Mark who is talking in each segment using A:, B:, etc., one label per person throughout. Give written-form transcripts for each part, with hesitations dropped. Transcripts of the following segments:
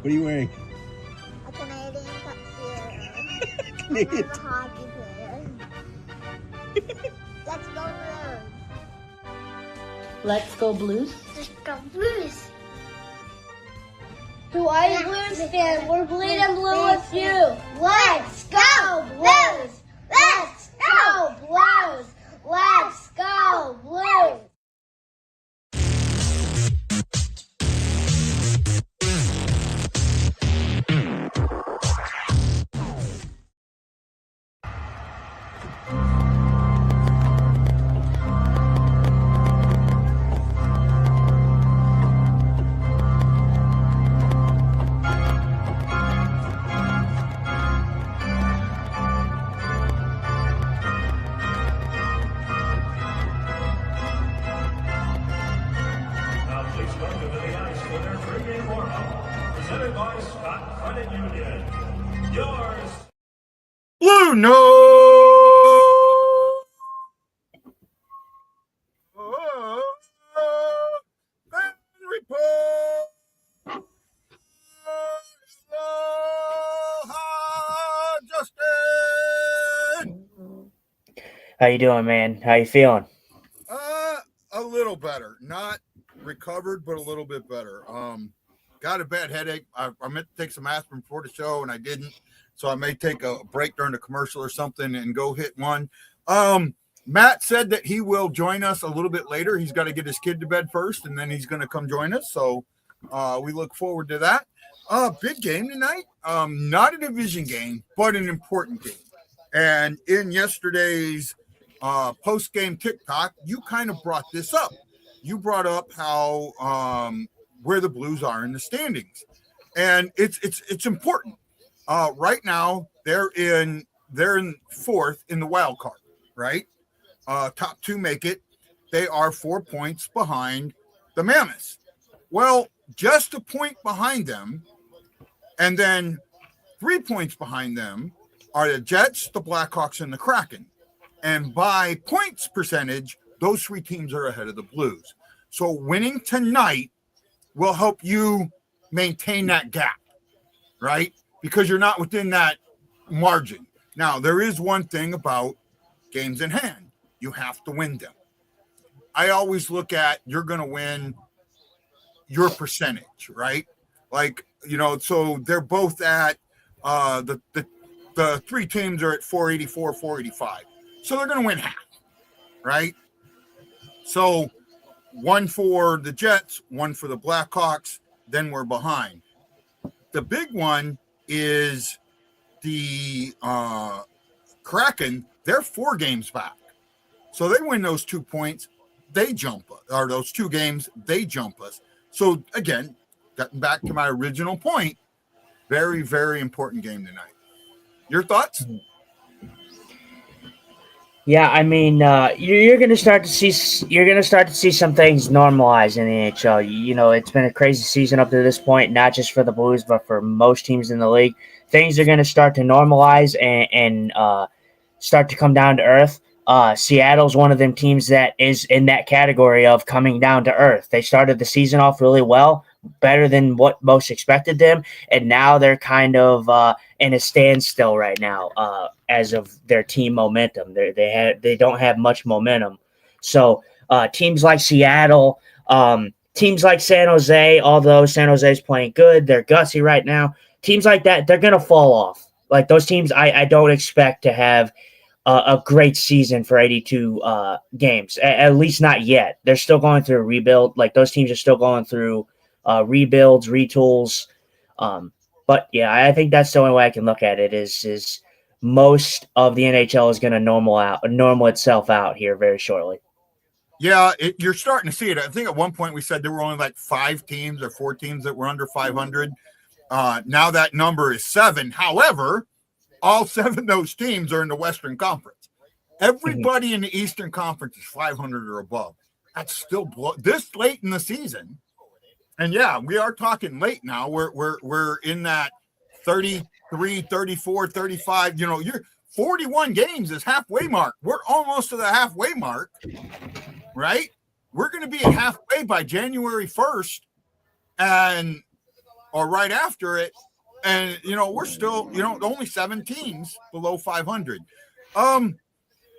A: are you wearing?
B: A Canadian tuxedo.
A: Canadian.
B: I'm a hockey player. Let's go Blues.
C: Let's go Blues.
B: Let's go Blues.
D: To all you Blues fans, we're bleeding blue with you.
B: Let's go Blues. Let's go Blues. Let's go Blues.
E: BlueNote report. Justin.
F: How you doing, man? How you feeling?
E: A little better. Not recovered, but a little bit better. Got a bad headache. I meant to take some aspirin before the show, and I didn't. So I may take a break during the commercial or something and go hit one. Matt said that he will join us a little bit later. He's got to get his kid to bed first, and then he's going to come join us. So we look forward to that. Big game tonight. Not a division game, but an important game. And in yesterday's post-game TikTok, you kind of brought this up. You brought up how where the Blues are in the standings. And it's important. Right now, they're in fourth in the wild card, right? Top two make it. They are 4 points behind the Mammoths. Well, just a point behind them, and then 3 points behind them are the Jets, the Blackhawks, and the Kraken. And by points percentage, those three teams are ahead of the Blues. So winning tonight will help you maintain that gap, right? Because you're not within that margin. Now, there is one thing about games in hand. You have to win them. I always look at you're going to win your percentage, right? Like, so they're both at the three teams are at 484, 485. So they're going to win half, right? So one for the Jets, one for the Blackhawks, then we're behind. The big one is the Kraken. They're 4 games back. So they win those 2 points, they jump us, or those 2 games, they jump us. So again, getting back to my original point, very, very important game tonight. Your thoughts?
F: Yeah, I mean, you're gonna start to see some things normalize in the NHL. It's been a crazy season up to this point, not just for the Blues, but for most teams in the league. Things are gonna start to normalize and start to come down to earth. Seattle's one of them teams that is in that category of coming down to earth. They started the season off really well, better than what most expected them, and now they're kind of in a standstill right now as of their team momentum. They don't have much momentum. So teams like Seattle, teams like San Jose, although San Jose is playing good, they're gutsy right now. Teams like that, they're going to fall off. Like those teams, I don't expect to have a great season for 82 games, at least not yet. They're still going through a rebuild. Like those teams are still going through rebuilds, retools. But yeah, I think that's the only way I can look at it is most of the NHL is going to normal itself out here very shortly.
E: Yeah, you're starting to see it. I think at one point we said there were only like 5 teams or 4 teams that were under 500. Now that number is 7. However, all 7 of those teams are in the Western Conference. Everybody in the Eastern Conference is 500 or above. That's still this late in the season. And yeah, we are talking late now. We're in that 33, 34, 35. You're 41 games is halfway mark. We're almost to the halfway mark, right? We're going to be at halfway by January 1st, or right after it. And, we're still, only 7 teams below 500.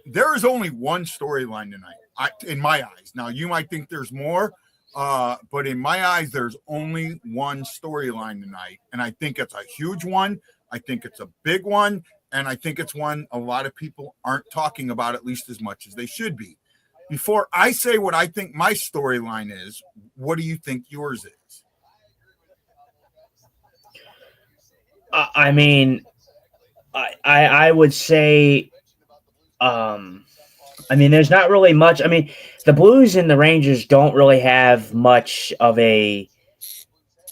E: There is only one storyline tonight, in my eyes. Now, you might think there's more, but in my eyes, there's only one storyline tonight. And I think it's a huge one. I think it's a big one. And I think it's one a lot of people aren't talking about at least as much as they should be. Before I say what I think my storyline is, what do you think yours is?
F: I mean, I would say, there's not really much. I mean, the Blues and the Rangers don't really have much of a,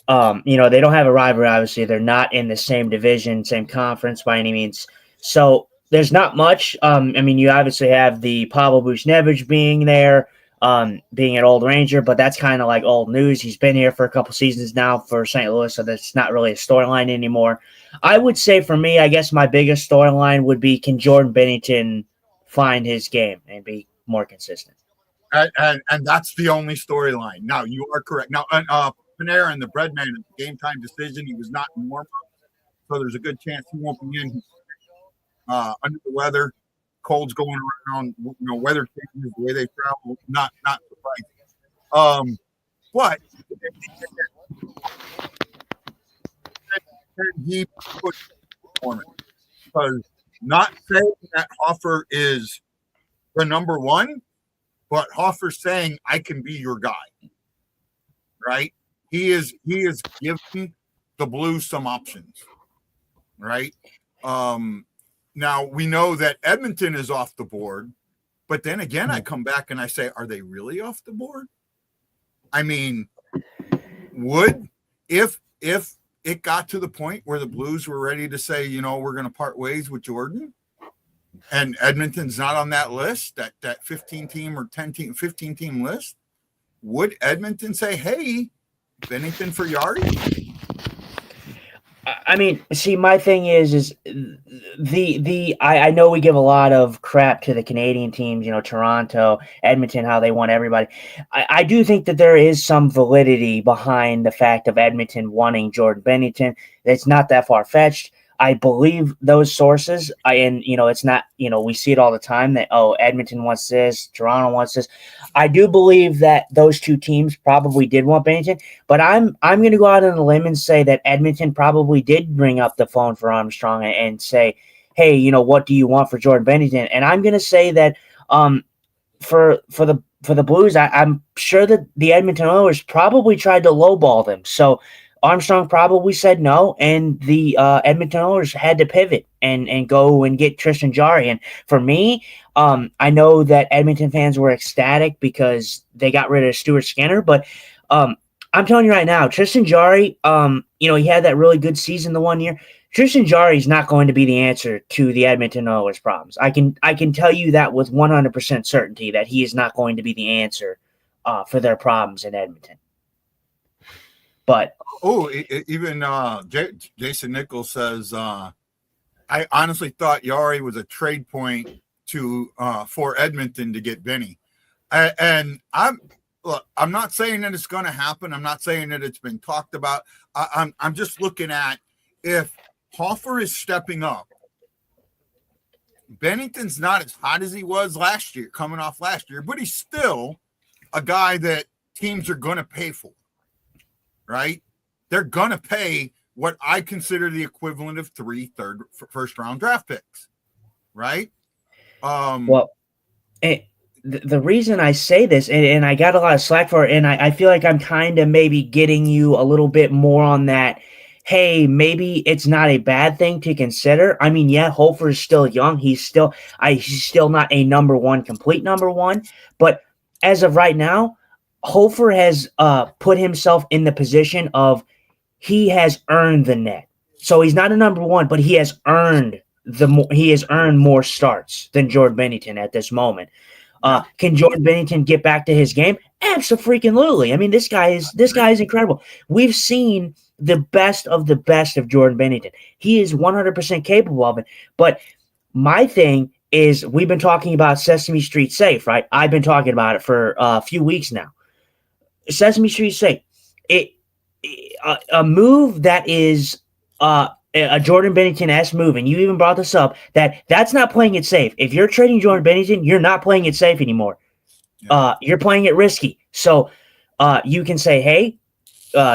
F: they don't have a rivalry. Obviously, they're not in the same division, same conference by any means. So there's not much. You obviously have the Pavel Buchnevich being there, being an old Ranger, but that's kind of like old news. He's been here for a couple seasons now for St. Louis, so that's not really a storyline anymore. I would say for me, I guess my biggest storyline would be, can Jordan Binnington find his game and be more consistent?
E: And that's the only storyline. Now, you are correct. Now, Panarin, the Breadman, game time decision, he was not in warm-up, so there's a good chance he won't be in. Under the weather, cold's going around, weather changes, the way they travel, not surprising. But he put performance, because not saying that Hoffer is the number one, but Hoffer's saying I can be your guy, right? He is giving the Blues some options, right? Now we know that Edmonton is off the board, but then again, I come back and I say, are they really off the board? I mean, if it got to the point where the Blues were ready to say, we're going to part ways with Jordan, and Edmonton's not on that list, that 15-team or 10-team, 15-team list, would Edmonton say, hey, Binnington for Yari?
F: My thing is I know we give a lot of crap to the Canadian teams, Toronto, Edmonton, how they want everybody. I do think that there is some validity behind the fact of Edmonton wanting Jordan Binnington. It's not that far-fetched. I believe those sources, it's not, we see it all the time that, Edmonton wants this, Toronto wants this. I do believe that those two teams probably did want Binnington, but I'm going to go out on a limb and say that Edmonton probably did bring up the phone for Armstrong and say, hey, what do you want for Jordan Binnington? And I'm going to say that for the Blues, I'm sure that the Edmonton Oilers probably tried to lowball them. So Armstrong probably said no, and the Edmonton Oilers had to pivot and go and get Tristan Jarry. And for me, I know that Edmonton fans were ecstatic because they got rid of Stuart Skinner, but I'm telling you right now, Tristan Jarry, he had that really good season the one year. Tristan Jarry is not going to be the answer to the Edmonton Oilers' problems. I can tell you that with 100% certainty that he is not going to be the answer for their problems in Edmonton. But
E: even Jason Nichols says, I honestly thought Yari was a trade point for Edmonton to get Benny. And I'm not saying that it's going to happen. I'm not saying that it's been talked about. I'm just looking at, if Hoffer is stepping up, Bennington's not as hot as he was last year, coming off last year, but he's still a guy that teams are going to pay for. Right? They're going to pay what I consider the equivalent of 3 first-round draft picks. Right?
F: The reason I say this, and I got a lot of slack for it, and I feel like I'm kind of maybe getting you a little bit more on that, hey, maybe it's not a bad thing to consider. Hofer is still young. He's still not a number one, complete number one. But as of right now, Hofer has put himself in the position of he has earned the net. So he's not a number one, but he has earned more starts than Jordan Binnington at this moment. Can Jordan Binnington get back to his game? Absolutely. This guy is incredible. We've seen the best of Jordan Binnington. He is 100% capable of it. But my thing is, we've been talking about Sesame Street Safe, right? I've been talking about it for a few weeks now. Sesame Street Safe. a move that is a Jordan Bennington-esque move, and you even brought this up, that's not playing it safe. If you're trading Jordan Bennington, you're not playing it safe anymore.
E: Yeah.
F: You're playing it risky. So you can say, hey,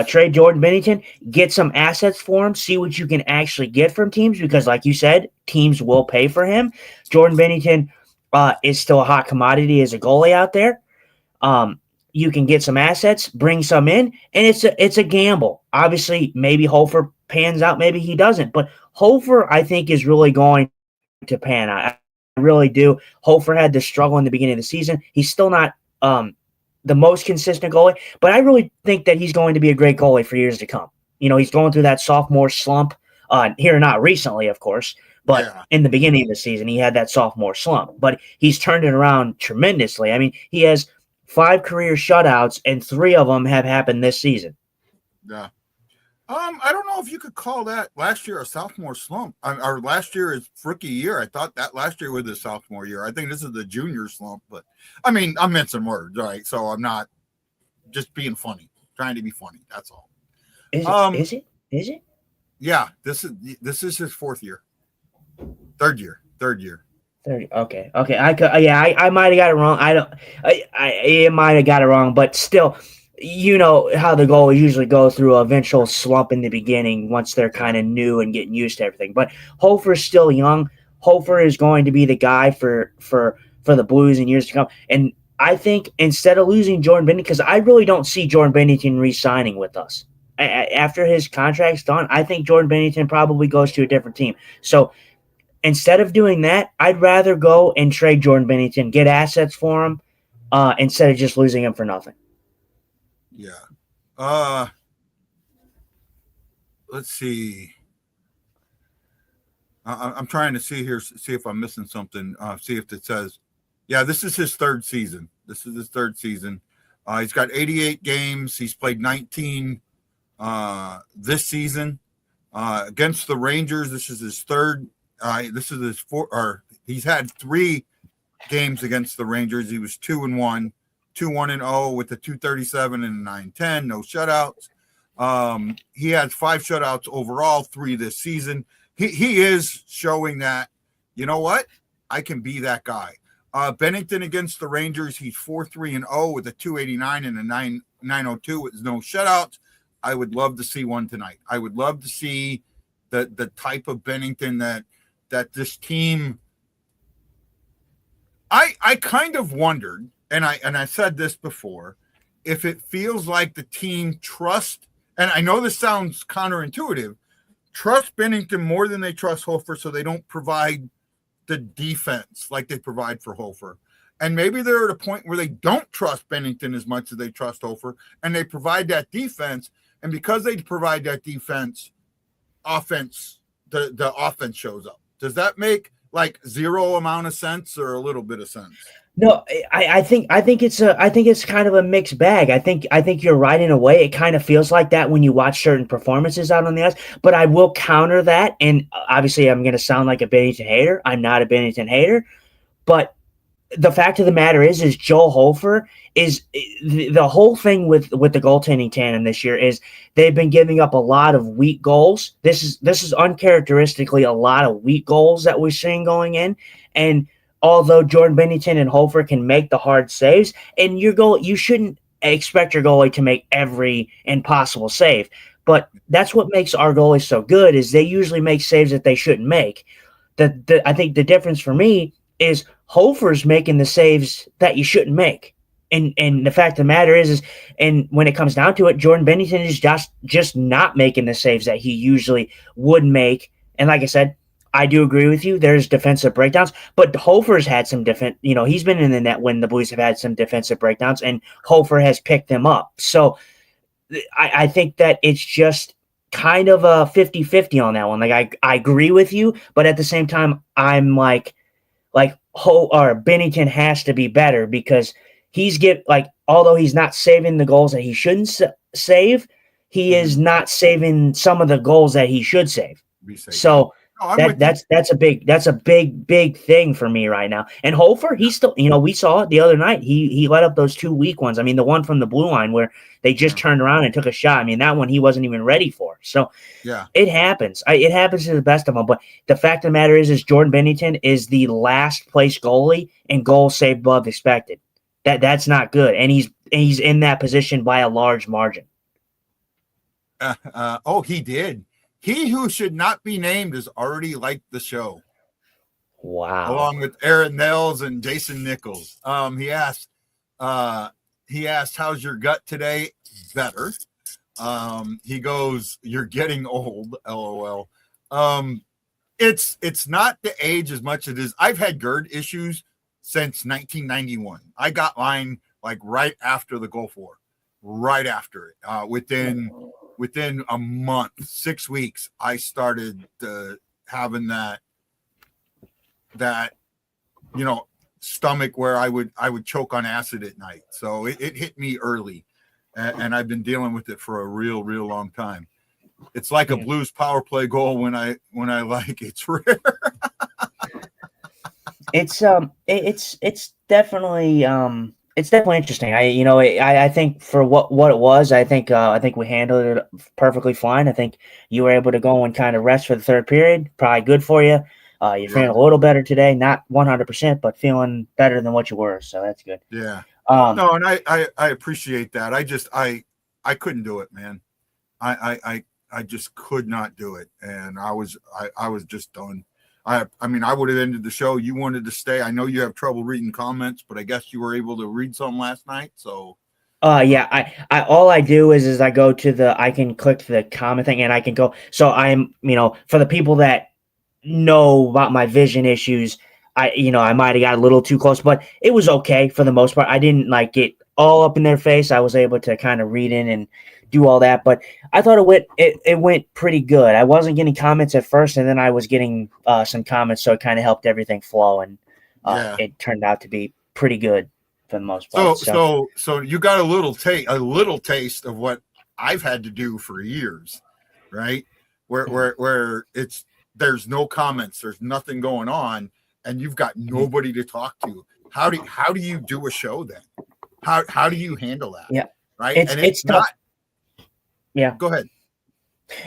F: trade Jordan Bennington, get some assets for him, see what you can actually get from teams, because like you said, teams will pay for him. Jordan Bennington is still a hot commodity as a goalie out there. You can get some assets, bring some in, and it's a gamble. Obviously, maybe Hofer pans out, maybe he doesn't. But Hofer, I think, is really going to pan out. I really do. Hofer had this struggle in the beginning of the season. He's still not the most consistent goalie, but I really think that he's going to be a great goalie for years to come. He's going through that sophomore slump here, not recently, of course, but in the beginning of the season, he had that sophomore slump. But he's turned it around tremendously. I mean, he has 5 career shutouts, and 3 of them have happened this season.
E: Yeah. I don't know if you could call that last year a sophomore slump, or last year is rookie year. I thought that last year was the sophomore year. I think this is the junior slump, but I mean, I'm mincing words, right? So I'm not just being funny, trying to be funny. That's all.
F: Is it?
E: Yeah, this is his 4th year, 3rd year.
F: 30. Okay. I might have got it wrong. I might have got it wrong, but still, you know how the goalies usually go through an eventual slump in the beginning once they're kind of new and getting used to everything. But Hofer's still young. Hofer is going to be the guy for the Blues in years to come. And I think instead of losing Jordan Bennington, because I really don't see Jordan Bennington re-signing with us. After his contract's done, I think Jordan Bennington probably goes to a different team. So instead of doing that, I'd rather go and trade Jordan Bennington, get assets for him, instead of just losing him for nothing.
E: Yeah. Let's see. I'm trying to see if I'm missing something. See if it says, yeah, this is his 3rd season. He's got 88 games. He's played 19 this season against the Rangers. This is his 3rd. This is his 4th. Or he's had 3 games against the Rangers. He was 2-1, 2-1-0 with a 237 and a 910. No shutouts. He has 5 shutouts overall, 3 this season. He is showing that, you know what, I can be that guy. Bennington against the Rangers, he's 4-3-0 with a 289 and a 902 with no shutouts. I would love to see one tonight. I would love to see the type of Bennington that this team. I kind of wondered, and I said this before, if it feels like the team trust, and I know this sounds counterintuitive, trust Bennington more than they trust Hofer, so they don't provide the defense like they provide for Hofer. And maybe they're at a point where they don't trust Bennington as much as they trust Hofer, and they provide that defense. And because they provide that defense, the offense shows up. Does that make like zero amount of sense or a little bit of sense?
F: No, I think it's kind of a mixed bag. I think you're right in a way. It kind of feels like that when you watch certain performances out on the ice. But I will counter that, and obviously I'm going to sound like a Bennington hater. I'm not a Bennington hater, but the fact of the matter is Joel Hofer is the whole thing with the goaltending tandem this year is they've been giving up a lot of weak goals. This is uncharacteristically a lot of weak goals that we're seeing going in. And although Jordan Bennington and Hofer can make the hard saves, and you shouldn't expect your goalie to make every impossible save. But that's what makes our goalies so good is they usually make saves that they shouldn't make. I think the difference for me is Hofer's making the saves that you shouldn't make. And the fact of the matter is and when it comes down to it, Jordan Bennington is just not making the saves that he usually would make. And like I said, I do agree with you. There's defensive breakdowns, but Hofer's had some he's been in the net when the Blues have had some defensive breakdowns, and Hofer has picked them up. So I think that it's just kind of a 50-50 on that one. Like I agree with you, but at the same time, I'm like Bennington has to be better because although he's not saving the goals that he shouldn't save, he is not saving some of the goals that he should save. So
E: Oh, I'm with you.
F: that's a big thing for me right now. And Hofer, he's still, we saw it the other night. He let up those 2 weak ones. I mean, the one from the blue line where they just turned around and took a shot. I mean, that one he wasn't even ready for. So
E: Yeah.
F: it happens. It happens to the best of them. But the fact of the matter is Jordan Bennington is the last place goalie and goals saved above expected. That's not good. And he's in that position by a large margin.
E: He did. He who should not be named has already liked the show.
F: Wow.
E: Along with Aaron Nels and Jason Nichols. He asked, how's your gut today? Better. He goes, you're getting old, LOL. It's not the age as much as it is. I've had GERD issues since 1991. I got mine like right after the Gulf War, right after it. Within a month, 6 weeks, I started having that stomach where I would choke on acid at night. So it hit me early, and I've been dealing with it for a real long time. It's like a Blues power play goal when I like it's rare.
F: It's definitely interesting. I think for what it was, I think we handled it perfectly fine. I think you were able to go and kind of rest for the third period. Probably good for you. You're feeling a little better today, not 100%, but feeling better than what you were. So that's good.
E: Yeah. No, and I appreciate that. I couldn't do it, man. I just could not do it, and I was just done. I mean, I would have ended the show. You wanted to stay. I know you have trouble reading comments, but I guess you were able to read some last night. So,
F: yeah, I all I do is I go to I can click the comment thing and I can go. So I'm, for the people that know about my vision issues, I might have got a little too close, but it was okay for the most part. I didn't like get all up in their face. I was able to kind of read in and do all that, but I thought it went pretty good. I wasn't getting comments at first, and then I was getting some comments, so it kind of helped everything flow, and it turned out to be pretty good for the most part.
E: So you got a little taste of what I've had to do for years, right? Where there's no comments, there's nothing going on, and you've got nobody to talk to. How do you do a show then? How do you handle that?
F: Yeah,
E: right.
F: It's not. Yeah.
E: Go ahead.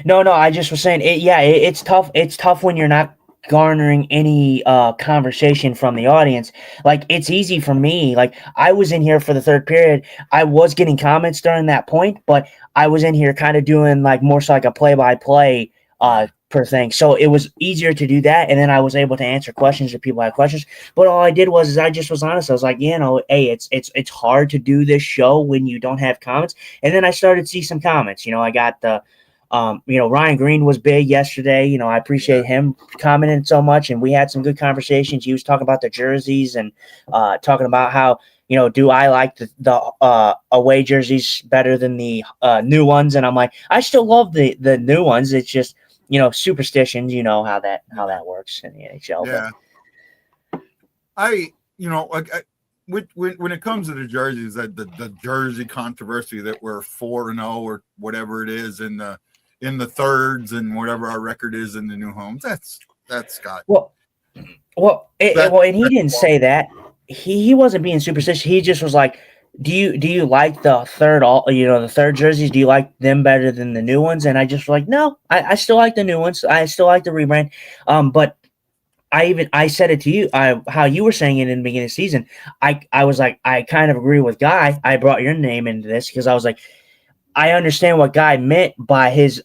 F: No, I just was saying it's tough. It's tough when you're not garnering any conversation from the audience. Like, it's easy for me. Like, I was in here for the third period. I was getting comments during that point, but I was in here kind of doing like more so like a play-by-play per thing. So it was easier to do that, and then I was able to answer questions if people had questions. But all I did was I just was honest. I was like, hey, it's hard to do this show when you don't have comments. And then I started to see some comments. I got the Ryan Green was big yesterday. I appreciate him commenting so much, and we had some good conversations. He was talking about the jerseys and talking about how, do I like the away jerseys better than the new ones? And I'm like, I still love the new ones. It's just, superstitions, how that works in the NHL.
E: Yeah. When it comes to the jerseys, the jersey controversy that we're 4-0 or whatever it is in the thirds and whatever our record is in the new homes, that's Scott.
F: And he didn't say that. He wasn't being superstitious. He just was like, do you like the third jerseys? Do you like them better than the new ones? And I just was like, no, I still like the new ones. I still like the rebrand. But I said it to you, how you were saying it in the beginning of the season. I was like, I kind of agree with Guy. I brought your name into this because I was like, I understand what Guy meant by his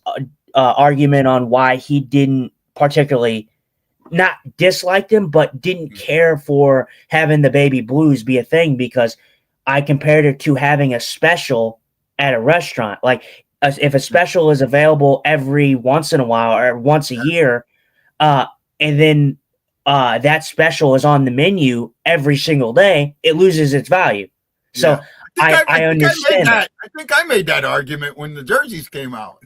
F: argument on why he didn't particularly not dislike them, but didn't care for having the baby blues be a thing, because I compared it to having a special at a restaurant. Like, if a special is available every once in a while or once a year, and then that special is on the menu every single day, it loses its value. So I understand that.
E: I think I made that argument when the jerseys came out.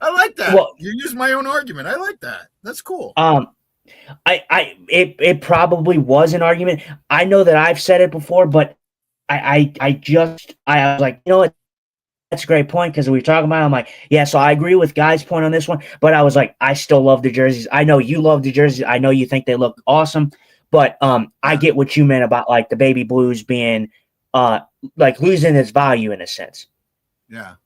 E: I like that.
F: Well,
E: you used my own argument. I like that. That's cool.
F: It probably was an argument. I know that I've said it before, but I was like, what? that's a great point because we were talking about it. I'm like, yeah, so I agree with Guy's point on this one, but I was like, I still love the jerseys. I know you love the jerseys. I know you think they look awesome, but I get what you meant about like the baby blues being like losing its value in a sense.
E: Yeah.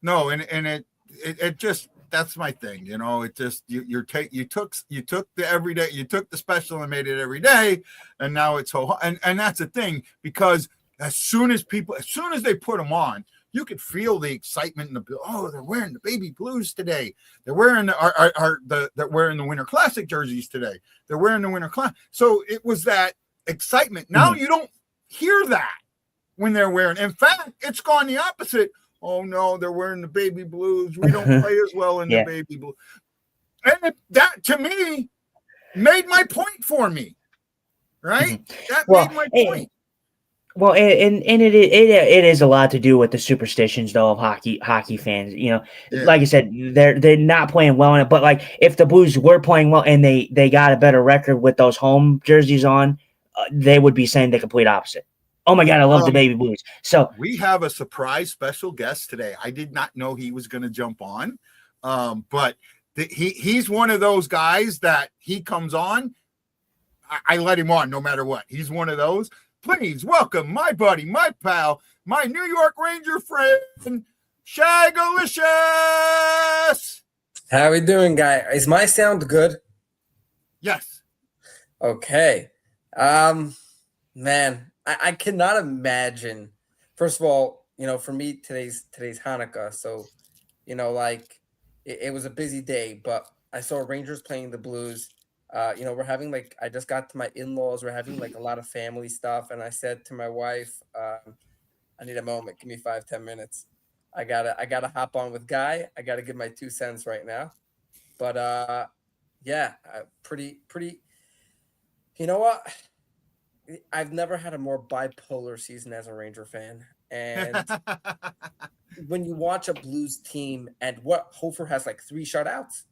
E: No, and it just, that's my thing, you know. It just you took the everyday, you took the special and made it every day, and now it's so, and that's the thing, because as soon as they put them on, you could feel the excitement in the, oh, they're wearing the baby blues today, they're wearing they're wearing the Winter Classic jerseys today, they're wearing the Winter Classic. So it was that excitement. Now you don't hear that when they're wearing. In fact, it's gone the opposite. Oh no, they're wearing the baby blues. We don't play as well in the baby blue. And that to me made my point for me, right? That made my point.
F: Well, and it is a lot to do with the superstitions though of hockey fans. You know, like I said, they're not playing well in it. But like if the Blues were playing well and they got a better record with those home jerseys on, they would be saying the complete opposite. Oh my God, I love the baby blues. So
E: we have a surprise special guest today. I did not know he was going to jump on, but he's one of those guys that he comes on. I let him on no matter what. He's one of those. Please welcome my buddy, my pal, my New York Ranger friend, Shagalicious.
A: How we doing, guy? Is my sound good?
E: Yes.
A: Okay. Man. I cannot imagine. First of all, you know, for me, today's Hanukkah, so you know, like it was a busy day. But I saw Rangers playing the Blues. You know, we're having like I just got to my in-laws. We're having like a lot of family stuff, and I said to my wife, "I need a moment. Give me 5-10 minutes. I gotta hop on with Guy. I gotta give my 2 cents right now." But yeah, pretty. You know what? I've never had a more bipolar season as a Ranger fan. And when you watch a Blues team and Hofer has like 3 shutouts.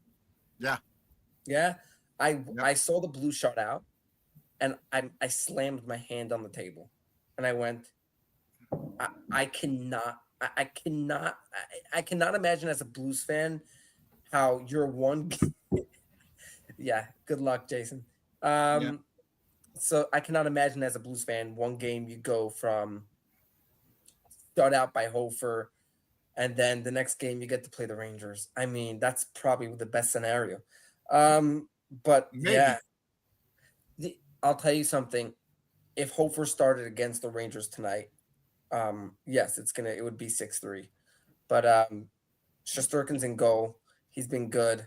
E: Yeah.
A: Yeah. I saw the Blues shutout and I slammed my hand on the table and I went, I cannot imagine as a Blues fan how you're one. Yeah. Good luck, Jason. So I cannot imagine as a Blues fan, one game you go from shut out by Hofer, and then the next game you get to play the Rangers. I mean, that's probably the best scenario. But maybe. Yeah, I'll tell you something. If Hofer started against the Rangers tonight, yes, it would be 6-3. But Shesterkin's in goal. He's been good.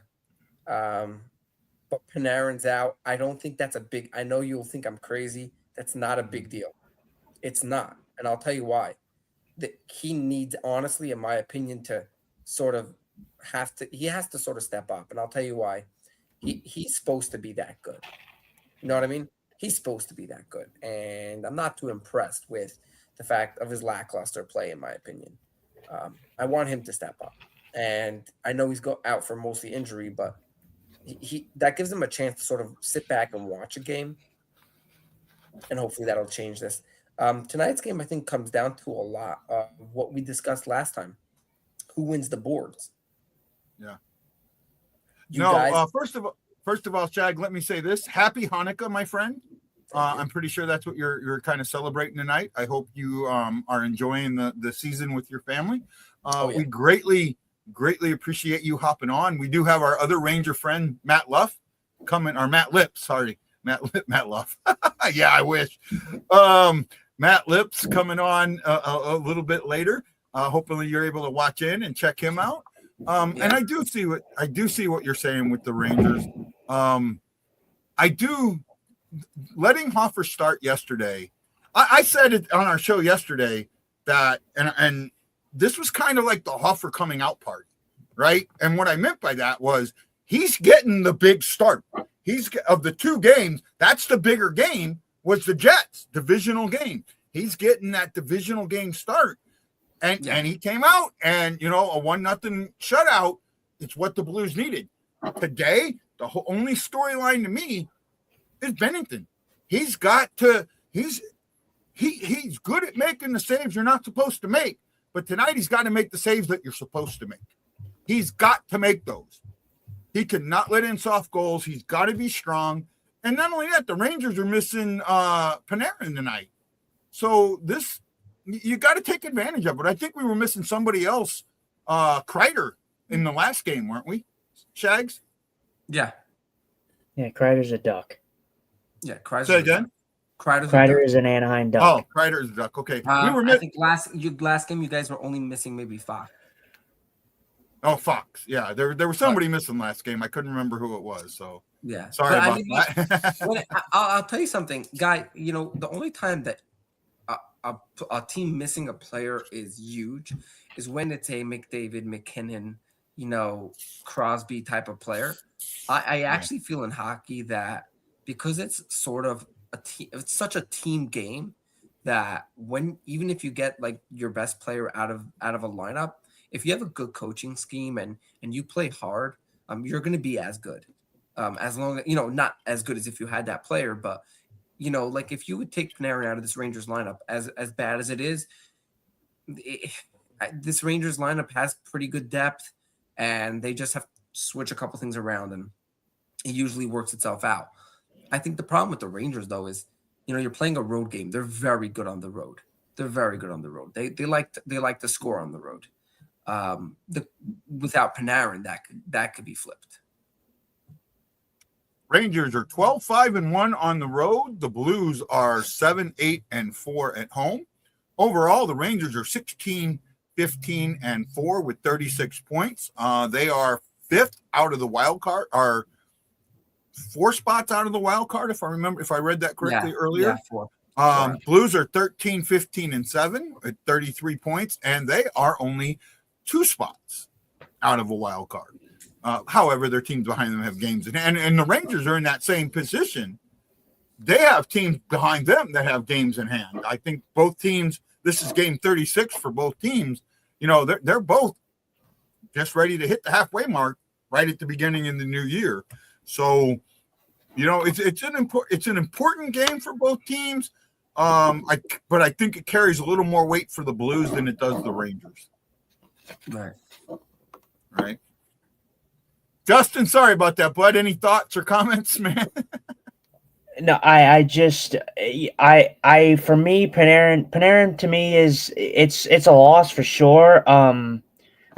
A: But Panarin's out. I don't think that's a big – I know you'll think I'm crazy. That's not a big deal. It's not. And I'll tell you why. He needs, honestly, in my opinion, to sort of he has to sort of step up. And I'll tell you why. He's supposed to be that good. You know what I mean? He's supposed to be that good. And I'm not too impressed with the fact of his lackluster play, in my opinion. I want him to step up. And I know he's out for mostly injury, but – that gives him a chance to sort of sit back and watch a game, and hopefully that'll change this. Tonight's game, I think, comes down to a lot of what we discussed last time. Who wins the boards?
E: Yeah.
A: Guys...
E: First of all, Shag, let me say this: Happy Hanukkah, my friend. I'm pretty sure that's what you're kind of celebrating tonight. I hope you are enjoying the season with your family. We greatly appreciate you hopping on. We do have our other Ranger friend, Matt Luff, Matt Lips, sorry. Matt Luff. Yeah, I wish. Matt Lips coming on a little bit later. Hopefully you're able to watch in and check him out. And I do see what you're saying with the Rangers. Letting Hofer start yesterday. I said it on our show yesterday that, and this was kind of like the Hofer coming out part, right? And what I meant by that was he's getting the big start. Of the 2 games, that's the bigger game was the Jets divisional game. He's getting that divisional game start. And he came out and, you know, a 1-0 shutout. It's what the Blues needed. Today, the only storyline to me is Bennington. He's good at making the saves you're not supposed to make. But tonight he's got to make the saves that you're supposed to make. He's got to make those. He cannot let in soft goals. He's got to be strong. And not only that, the Rangers are missing Panarin tonight. So this, you got to take advantage of it. I think we were missing somebody else, Kreider, in the last game, weren't we, Shags?
A: Yeah.
F: Yeah, Kreider's a Duck.
A: Yeah, Kreider's
E: Say again?
F: Kreider is an Anaheim Duck.
E: Oh, Kreider is a Duck. Okay.
A: I think last game you guys were only missing maybe Fox.
E: Oh, Fox. Yeah, there was somebody missing last game. I couldn't remember who it was. So
A: yeah,
E: sorry about that.
A: I'll tell you something, Guy. You know, the only time that a team missing a player is huge is when it's a McDavid, McKinnon, you know, Crosby type of player. I actually feel in hockey that because it's sort of it's such a team game that even if you get like your best player out of a lineup, if you have a good coaching scheme and you play hard, you're going to be as good. As long as, you know, not as good as if you had that player, but, you know, like if you would take Panarin out of this Rangers lineup, as bad as it is, this Rangers lineup has pretty good depth, and they just have to switch a couple things around, and it usually works itself out. I think the problem with the Rangers, though, is, you know, you're playing a road game. They're very good on the road. They like to score on the road. Without Panarin, that could be flipped.
E: Rangers are 12-5-1 on the road. The Blues are 7-8-4 at home. Overall, the Rangers are 16-15-4 with 36 points. They are fifth out of the wild card, are 4 spots out of the wild card, if I read that correctly earlier.
A: Yeah, 4.
E: Blues are 13-15-7 at 33 points, and they are only 2 spots out of a wild card. However, their teams behind them have games in hand, and the Rangers are in that same position. They have teams behind them that have games in hand. I think both teams, this is game 36 for both teams. You know, they're both just ready to hit the halfway mark right at the beginning of the new year. So, you know, it's an important game for both teams. But I think it carries a little more weight for the Blues than it does the Rangers. Right. Justin, sorry about that, bud. Any thoughts or comments, man?
F: No, I for me, Panarin to me it's a loss for sure.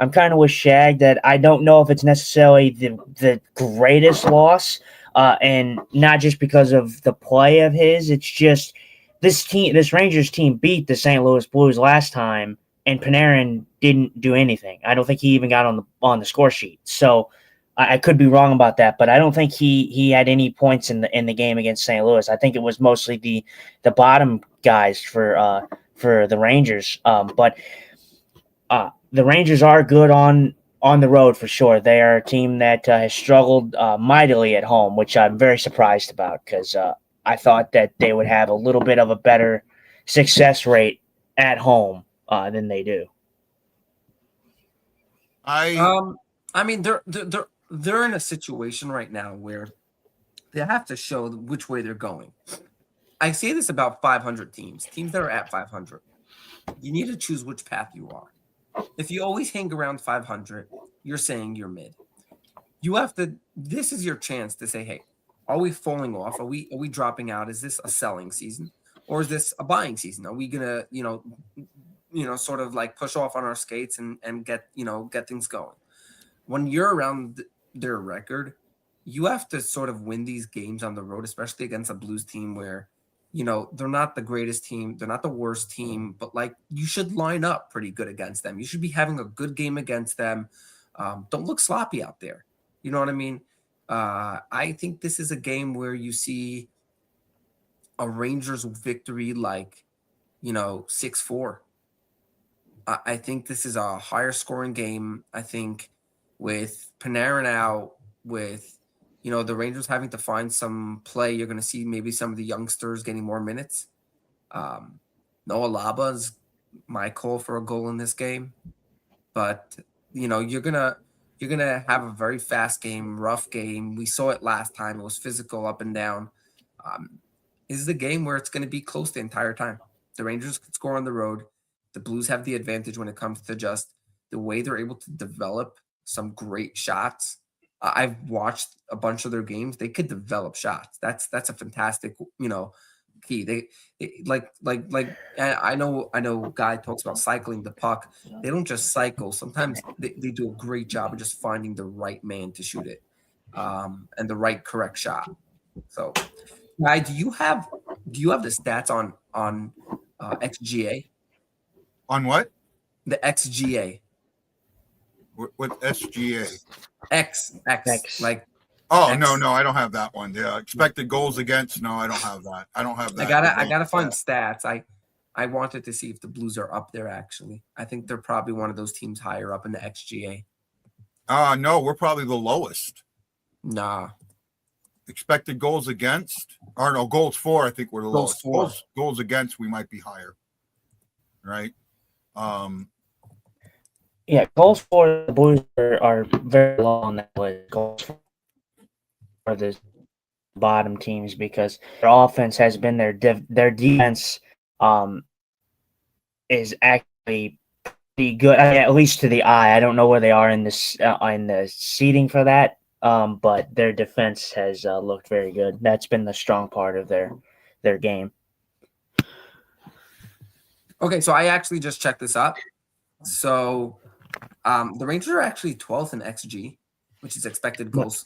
F: I'm kind of with Shag that I don't know if it's necessarily the greatest loss, and not just because of the play of his. It's just this Rangers team beat the St. Louis Blues last time, and Panarin didn't do anything. I don't think he even got on the score sheet. So I could be wrong about that, but I don't think he had any points in the game against St. Louis. I think it was mostly the bottom guys for the Rangers. But the Rangers are good on the road for sure. They are a team that has struggled mightily at home, which I'm very surprised about because I thought that they would have a little bit of a better success rate at home than they do.
A: I mean, they're in a situation right now where they have to show which way they're going. I say this about 500 teams that are at 500. You need to choose which path you are. If you always hang around 500, you're saying you're mid. You have to. This is your chance to say, hey, are we falling off? Are we dropping out? Is this a selling season, or is this a buying season? Are we gonna, sort of like push off on our skates and get things going? When you're around their record, you have to sort of win these games on the road, especially against a Blues team where, they're not the greatest team. They're not the worst team, but like you should line up pretty good against them. You should be having a good game against them. Don't look sloppy out there. You know what I mean? I think this is a game where you see a Rangers victory like, 6-4. I think this is a higher scoring game. I think with Panarin out, with the Rangers having to find some play, you're going to see maybe some of the youngsters getting more minutes. Noah Laba is my call for a goal in this game, but you're gonna have a very fast game, rough game. We saw it last time; it was physical, up and down. This is the game where it's going to be close the entire time. The Rangers could score on the road. The Blues have the advantage when it comes to just the way they're able to develop some great shots. I've watched a bunch of their games. They could develop shots. That's a fantastic, key. They I know Guy talks about cycling the puck. They don't just cycle. Sometimes they do a great job of just finding the right man to shoot it, and the right correct shot. So, Guy, do you have the stats on XGA?
E: On what?
A: The XGA.
E: What SGA?
A: X like
E: Oh,
A: X.
E: no, I don't have that one. Yeah, expected goals against. No, I don't have that. I don't have that.
A: I gotta find stats. I wanted to see if the Blues are up there. Actually, I think they're probably one of those teams higher up in the XGA.
E: No, we're probably the lowest.
A: Nah.
E: Expected goals against, or no, goals for. I think we're the
A: Goals
E: lowest.
A: for.
E: Goals against, we might be higher. Right.
F: Yeah, goals for the Blues are very low on that list. Goals for the bottom teams because their offense has been their defense is actually pretty good, at least to the eye. I don't know where they are in this in the seating for that, but their defense has looked very good. That's been the strong part of their game.
A: Okay, so I actually just checked this up. So the Rangers are actually 12th in XG, which is expected goals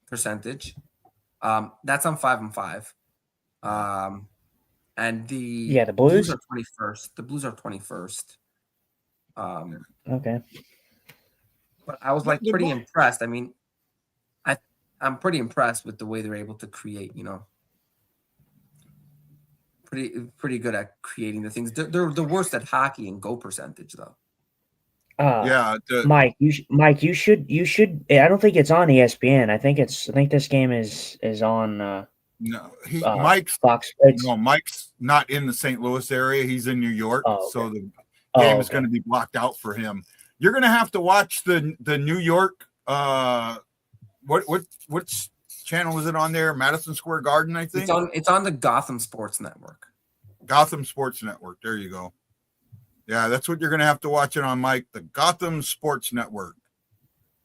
A: percentage. That's on 5-5. And the
F: Blues
A: are 21st. The Blues are 21st.
F: Okay.
A: But I was pretty impressed. I mean, I'm pretty impressed with the way they're able to create, pretty good at creating the things. They're the worst at hockey in goal percentage, though.
F: Mike, you should. I don't think it's on ESPN. I think this game is on.
E: No,
F: Mike's Fox.
E: Mike's not in the St. Louis area. He's in New York, so the game is going to be blocked out for him. You're going to have to watch the New York. What channel is it on there? Madison Square Garden, I think.
A: It's on the Gotham Sports Network.
E: Gotham Sports Network. There you go. Yeah, that's what you're going to have to watch it on, Mike. The Gotham Sports Network.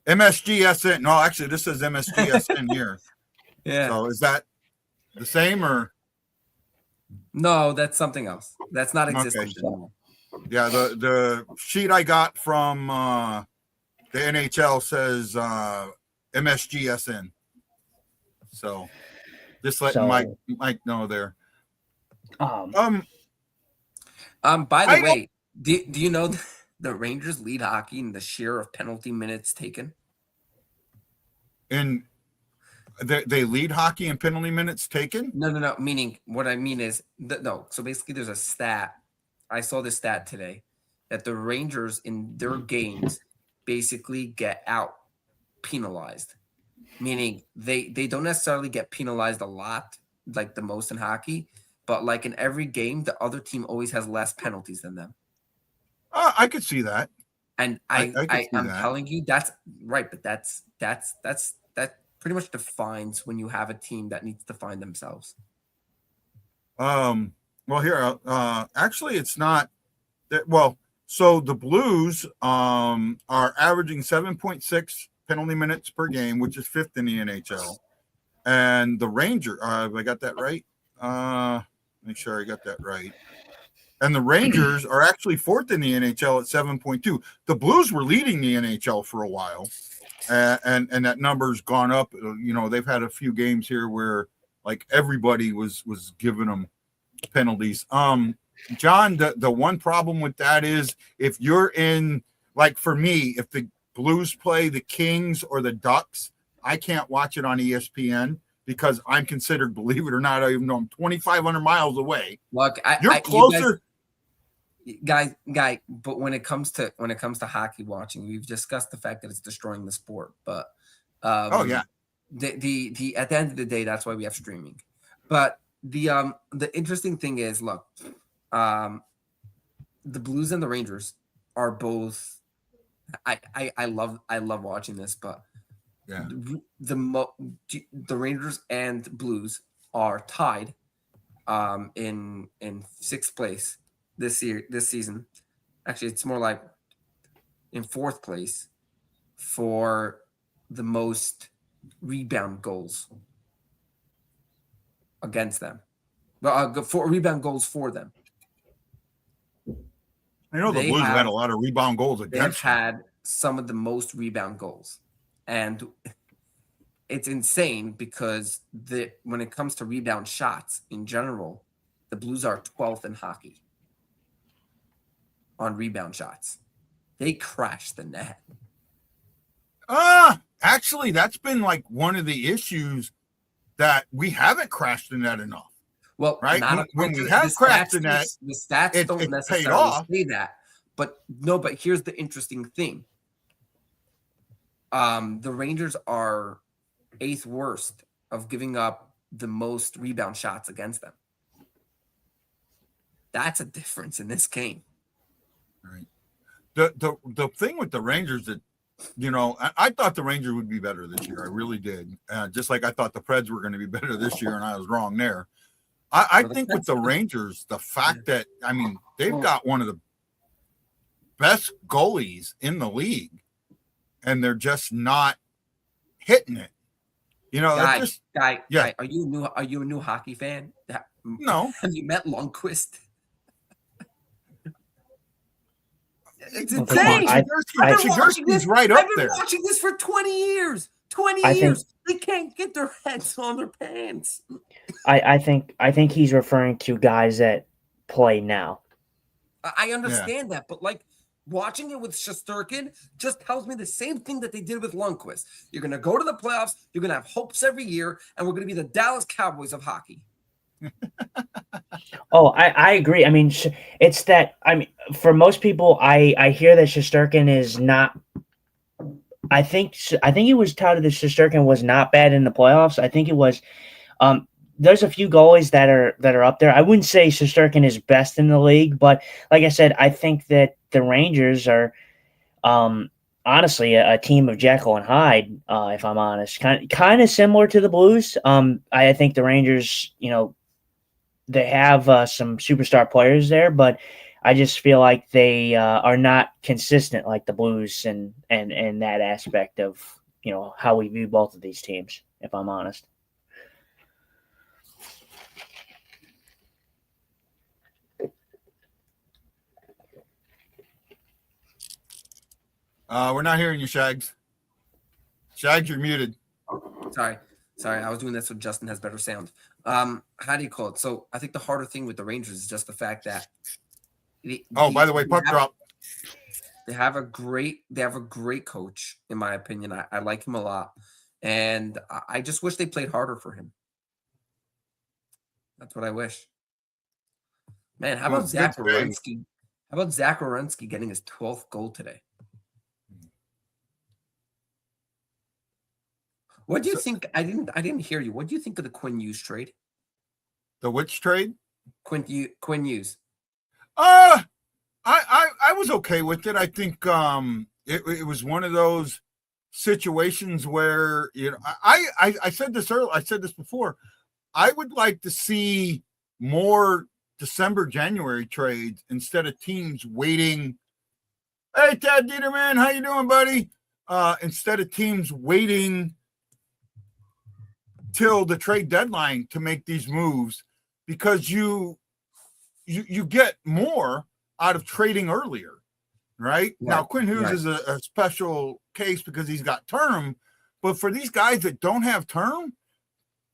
E: MSGSN. No, actually, this says MSGSN here.
A: Yeah.
E: So is that the same or?
A: No, that's something else. That's not existent anymore.
E: Yeah, the sheet I got from the NHL says MSGSN. So just letting Mike know there.
A: By the way, do you know the Rangers lead hockey in the share of penalty minutes taken?
E: And they lead hockey in penalty minutes taken?
A: No. Meaning, what I mean is, no. So basically, there's a stat. I saw this stat today that the Rangers in their games basically get out penalized. Meaning, they don't necessarily get penalized a lot, like the most in hockey, but like in every game, the other team always has less penalties than them.
E: I could see that.
A: And I'm telling you, that's right. But that pretty much defines when you have a team that needs to find themselves.
E: Well, here, actually, it's not that. Well, so the Blues are averaging 7.6 penalty minutes per game, which is 5th in the NHL. And the Rangers, have I got that right? Make sure I got that right. And the Rangers are actually 4th in the NHL at 7.2. The Blues were leading the NHL for a while, and that number's gone up. They've had a few games here where like everybody was giving them penalties. John, the one problem with that is if you're in, like for me, if the Blues play the Kings or the Ducks, I can't watch it on ESPN because I'm considered, believe it or not, even though I'm 2,500 miles away.
A: Look,
E: you're closer.
A: Guy, but when it comes to hockey watching, we've discussed the fact that it's destroying the sport. But the at the end of the day, that's why we have streaming. But the interesting thing is, look, the Blues and the Rangers are both. I love watching this, but the Rangers and Blues are tied in 6th place this season. Actually, it's more like in fourth place for the most rebound goals against them. For rebound goals for them.
E: I know the Blues have had a lot of rebound goals against them.
A: They've had some of the most rebound goals. And it's insane because when it comes to rebound shots in general, the Blues are 12th in hockey on rebound shots. They crash the net.
E: Actually, that's been like one of the issues that we haven't crashed the net enough.
A: Well,
E: right? When we have crashed the net,
A: the stats don't necessarily say that. But here's the interesting thing. The Rangers are 8th worst of giving up the most rebound shots against them. That's a difference in this game.
E: Right. The thing with the Rangers that, I thought the Rangers would be better this year. I really did. Just like I thought the Preds were going to be better this year, and I was wrong there. I think with the Rangers, the fact that, they've got one of the best goalies in the league, and they're just not hitting it.
A: Guy, are you a new hockey fan?
E: No.
A: Have you met Lundqvist? It's
F: insane.
A: I've been watching this right up there. I've been watching this for 20 years. 20 years. They can't get their heads on their pants.
F: I think he's referring to guys that play now.
A: I understand that, but like watching it with Shesterkin just tells me the same thing that they did with Lundqvist. You're going to go to the playoffs. You're going to have hopes every year, and we're going to be the Dallas Cowboys of hockey.
F: I agree. It's that, for most people, I hear that Shesterkin is not. I think it was touted that Shesterkin was not bad in the playoffs. I think it was. There's a few goalies that are up there. I wouldn't say Shesterkin is best in the league, but like I said, I think that the Rangers are, honestly, a team of Jekyll and Hyde. If I'm honest, kind of similar to the Blues. I think the Rangers, they have some superstar players there, but I just feel like they are not consistent like the Blues and that aspect of, how we view both of these teams, if I'm honest.
E: We're not hearing you, Shags. Shags, you're muted.
A: Sorry. I was doing this so Justin has better sound. How do you call it? So I think the harder thing with the Rangers is just the fact that.
E: By the way, puck drop.
A: They have a great coach, in my opinion. I like him a lot, and I just wish they played harder for him. That's what I wish. Man, how about Zach Werenski? How about Zach Werenski getting his 12th goal today? What do you think? I didn't hear you. What do you think of the Quinn Hughes trade?
E: The which trade?
A: Quinn Hughes.
E: I was okay with it. I think it was one of those situations where I said this earlier. I said this before. I would like to see more December, January trades instead of teams waiting. Hey, Tad Dieterman, how you doing, buddy? Instead of teams waiting till the trade deadline to make these moves, because you get more out of trading earlier, right? Now, Quinn Hughes is a special case because he's got term, but for these guys that don't have term,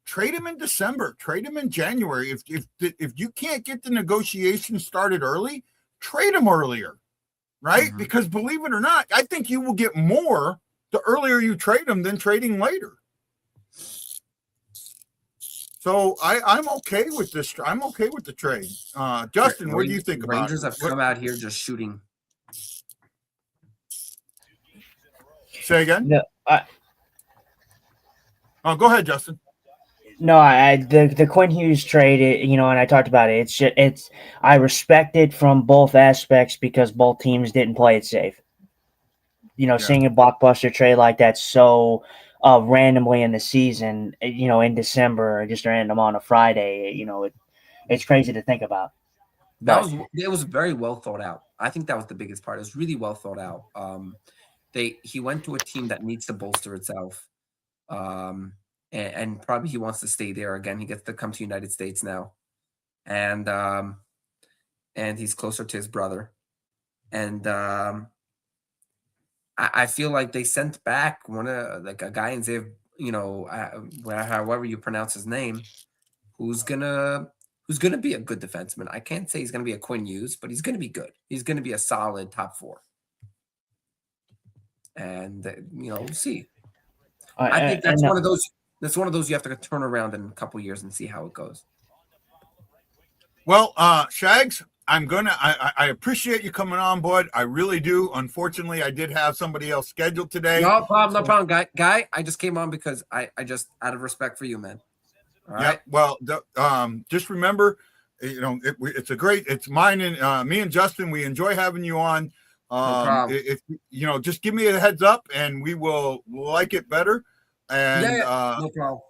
E: trade him in December, trade him in January. If you can't get the negotiations started early, trade him earlier, right? Mm-hmm. Because believe it or not, I think you will get more the earlier you trade them than trading later. So I'm okay with this. I'm okay with the trade. Justin, what do you think about it?
A: Rangers have come out here just shooting.
E: Say again?
F: No,
E: go ahead, Justin.
F: No, the Quinn Hughes trade, and I talked about it. I respect it from both aspects because both teams didn't play it safe. Seeing a blockbuster trade like that so randomly in the season, in December, or just random on a Friday, it's crazy to think about. But
A: It was very well thought out. I think that was the biggest part. It was really well thought out. He went to a team that needs to bolster itself. And probably he wants to stay there again. He gets to come to United States now. And he's closer to his brother. And I feel like they sent back a guy in Zev, however you pronounce his name, who's gonna be a good defenseman. I can't say he's gonna be a Quinn Hughes, but he's gonna be good. He's gonna be a solid top 4. And we'll see. I think that's one of those. That's one of those you have to turn around in a couple years and see how it goes.
E: Well, Shags, I appreciate you coming on, bud. I really do. Unfortunately, I did have somebody else scheduled today.
A: No problem, guy. I just came on because I just out of respect for you, man. All right.
E: Well, just remember, it's mine and me and Justin. We enjoy having you on.
A: No problem.
E: If just give me a heads up, and we will like it better. And
A: no problem.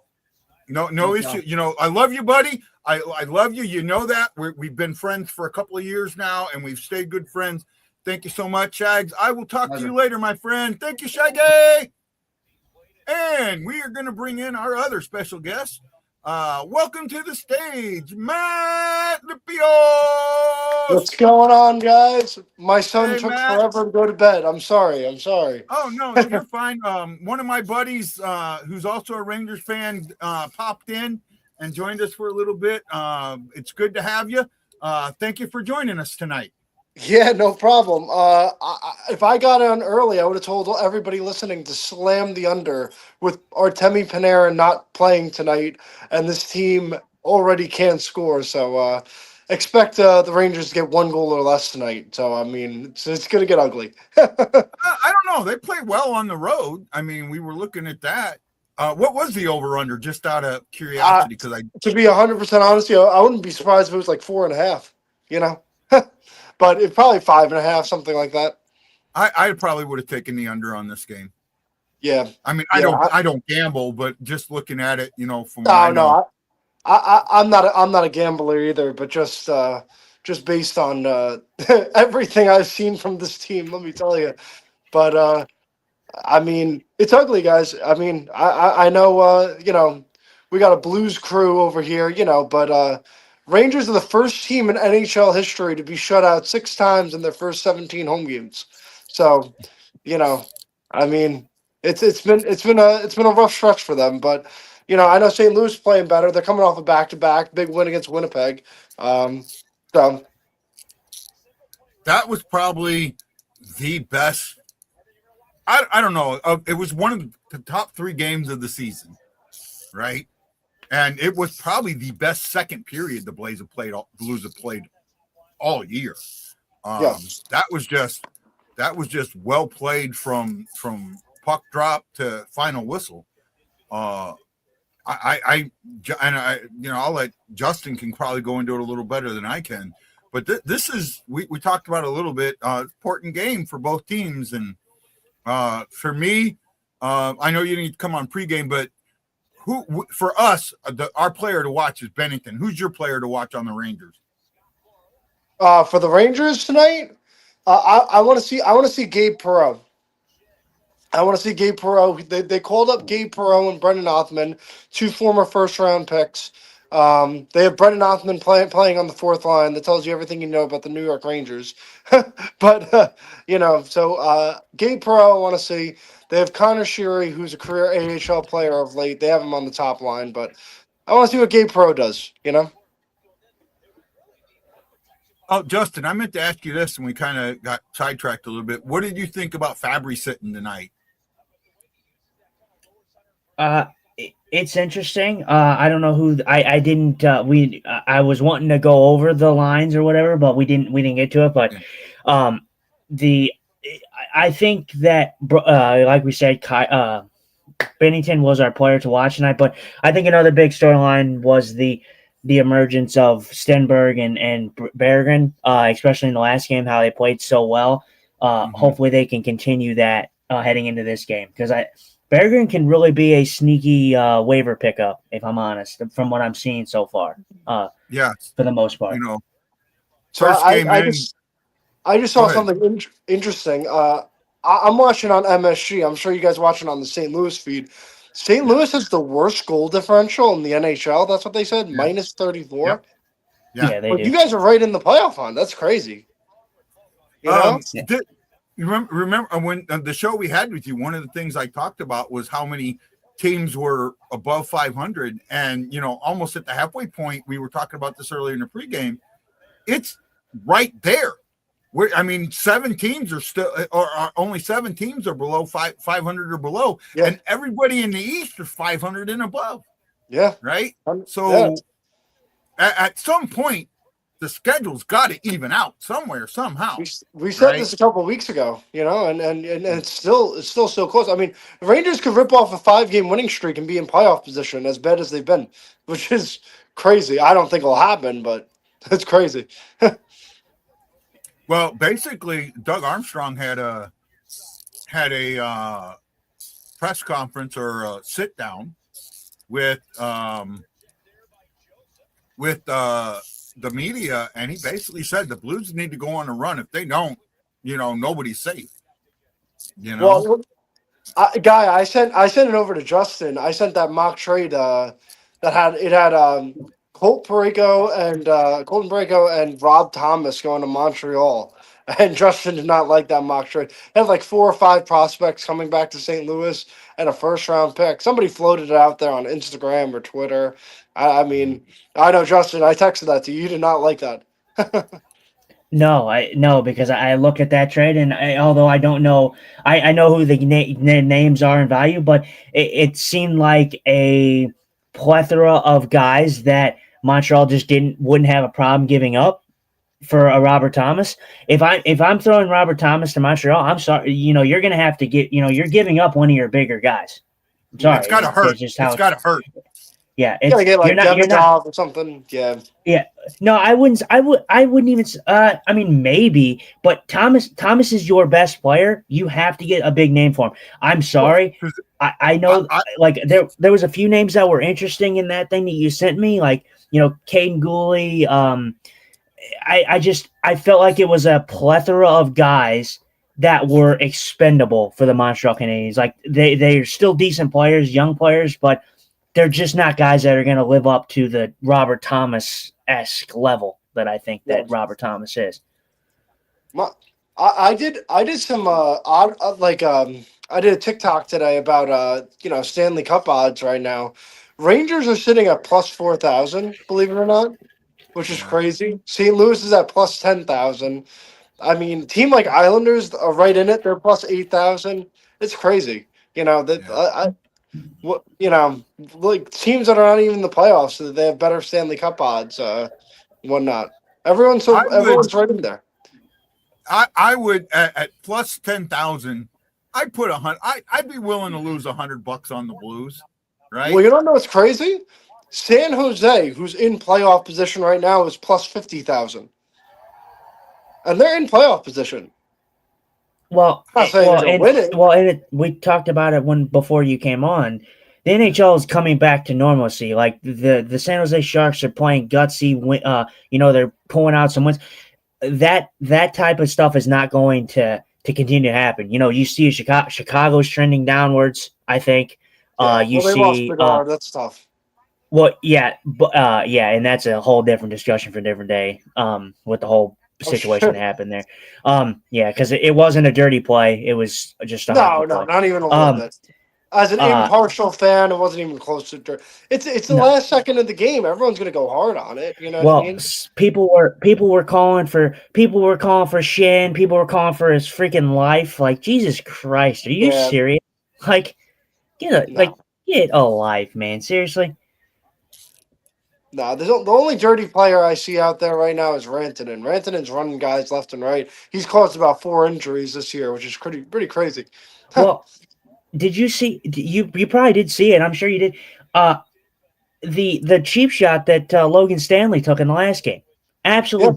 E: No issue. I love you, buddy. I love you. You know that we've been friends for a couple of years now, and we've stayed good friends. Thank you so much, Shags. I will talk to you later, my friend. Thank you, Shaggy. And we are going to bring in our other special guest. Welcome to the stage, Matt Lippolis.
G: What's going on, guys? My son took
E: Matt.
G: forever to go to bed. I'm sorry.
E: Oh, no, you're fine. One of my buddies, who's also a Rangers fan, popped in and joined us for a little bit. It's good to have you. Thank you for joining us tonight.
G: Yeah, no problem. If I got on early, I would have told everybody listening to slam the under with Artemi Panarin not playing tonight, and this team already can't score. So expect the Rangers to get 1 goal or less tonight. So, I mean, it's going to get ugly.
E: I don't know. They play well on the road. I mean, we were looking at that. What was the over-under, just out of curiosity?
G: To be 100% honest, I wouldn't be surprised if it was like 4.5, But it's probably 5.5, something like that.
E: I probably would have taken the under on this game.
G: Yeah.
E: I mean, I don't gamble, but just looking at it, from
G: I'm not a gambler either, but just based on everything I've seen from this team, let me tell you. But I mean, it's ugly, guys. I mean, I know we got a Blues crew over here, but Rangers are the first team in NHL history to be shut out 6 times in their first 17 home games. So, I mean, it's been a rough stretch for them. But I know St. Louis is playing better. They're coming off a back-to-back big win against Winnipeg. So
E: that was probably the best. I don't know. It was one of the top 3 games of the season, right? And it was probably the best second period the Blues have played all year. That was just well played from puck drop to final whistle. I'll let Justin can probably go into it a little better than I can. But this is we talked about it a little bit. Important game for both teams, and for me, I know you didn't come on pregame, but. For us, our player to watch is Bennington. Who's your player to watch on the Rangers?
G: For the Rangers tonight, I want to see Gabe Perreault. They called up Gabe Perreault and Brendan Othman, 2 former first-round picks. They have Brendan Othman playing on the 4th line. That tells you everything you know about the New York Rangers. But so Gabe Perreault I want to see. They have Connor Sheary, who's a career AHL player of late. They have him on the top line, but I want to see what Gabe Perreault does.
E: Oh, Justin, I meant to ask you this, and we kind of got sidetracked a little bit. What did you think about Fabry sitting tonight?
F: It's interesting. I don't know who I didn't. I was wanting to go over the lines or whatever, but we didn't get to it. But I think that like we said, Bennington was our player to watch tonight. But I think another big storyline was the emergence of Stenberg and Berggren, especially in the last game, how they played so well. Hopefully they can continue that heading into this game, because Berggren can really be a sneaky waiver pickup, if I'm honest, from what I'm seeing so far.
E: Yeah,
F: for the most part.
G: So
E: First game in.
G: I just
E: Go
G: saw
E: ahead.
G: something interesting. I'm watching on MSG. I'm sure you guys watching on the St. Louis feed. St. Louis has the worst goal differential in the NHL. That's what they said,
E: Yeah.
G: minus 34.
E: Yep. Yeah.
F: Yeah, they
G: But
F: do.
G: you guys are right in the playoff hunt. That's crazy. You know?
E: You remember when the show we had with you, one of the things I talked about was how many teams were above 500, and almost at the halfway point. We were talking about this earlier in the pregame. It's right there. I mean, 7 teams are still, or only 7 teams are below 500 or below, and everybody in the East is 500 and above.
G: Yeah.
E: Right. So at some point, the schedule's got to even out somewhere, somehow.
G: We said this a couple of weeks ago, and it's still so close. I mean, the Rangers could rip off a 5-game winning streak and be in playoff position as bad as they've been, which is crazy. I don't think it'll happen, but it's crazy.
E: Well, basically, Doug Armstrong had a press conference or a sit down with the media, and he basically said the Blues need to go on a run. If they don't, nobody's safe.
G: Well, Guy, I sent it over to Justin. I sent that mock trade that had Colton Parayko and Rob Thomas going to Montreal. And Justin did not like that mock trade. It had like 4 or 5 prospects coming back to St. Louis and a first-round pick. Somebody floated it out there on Instagram or Twitter. I mean, I know, Justin, I texted that to you. You did not like that.
F: No, because I look at that trade, and although I don't know, I know who the names are in value, but it seemed like a plethora of guys that Montreal just wouldn't have a problem giving up for a Robert Thomas. If I'm throwing Robert Thomas to Montreal, I'm sorry, you're gonna have to get, you're giving up one of your bigger guys. I'm sorry,
E: it's gotta hurt. It's gotta hurt.
F: Yeah,
G: you gotta get like Demidov or something. Yeah.
F: Yeah. No, I wouldn't even. I mean, maybe, but Thomas is your best player. You have to get a big name for him. I'm sorry. I know, like there was a few names that were interesting in that thing that you sent me, like Caden Gooley. I felt like it was a plethora of guys that were expendable for the Montreal Canadiens. Like they're still decent players, young players, but they're just not guys that are going to live up to the Robert Thomas-esque level that I think that Robert Thomas is.
G: I did some I did a TikTok today about Stanley Cup odds right now. Rangers are sitting at plus 4,000, believe it or not, which is crazy. St. Louis is at plus 10,000. I mean, team like Islanders are right in it. They're plus 8,000. It's crazy. Like teams that are not even in the playoffs, so they have better Stanley Cup odds, whatnot. Everyone's right in there.
E: I would at plus 10,000. I'd put 100. I'd be willing to lose $100 on the Blues, right?
G: Well, you don't know what's crazy? San Jose, who's in playoff position right now, is plus 50,000, and they're in playoff position.
F: Well, we talked about it before you came on. The NHL is coming back to normalcy. Like the San Jose Sharks are playing gutsy. They're pulling out some wins. That type of stuff is not going to continue to happen. You see Chicago's trending downwards. I think.
G: They lost Bedard. That's tough.
F: Well, yeah, and that's a whole different discussion for a different day. With the whole situation that happened there. Because it wasn't a dirty play. It was just a
G: no, not even a little bit. As an impartial fan, it wasn't even close to dirt. It's the last second of the game. Everyone's gonna go hard on it. You know what I mean?
F: People were calling for Shin. People were calling for his freaking life. Like, Jesus Christ, are you serious? Like, get a life, man. Seriously.
G: No, the only dirty player I see out there right now is Rantanen. Rantanen's running guys left and right. He's caused about 4 injuries this year, which is pretty crazy.
F: Well, did you see? You probably did see it. I'm sure you did. The cheap shot that Logan Stanley took in the last game, absolutely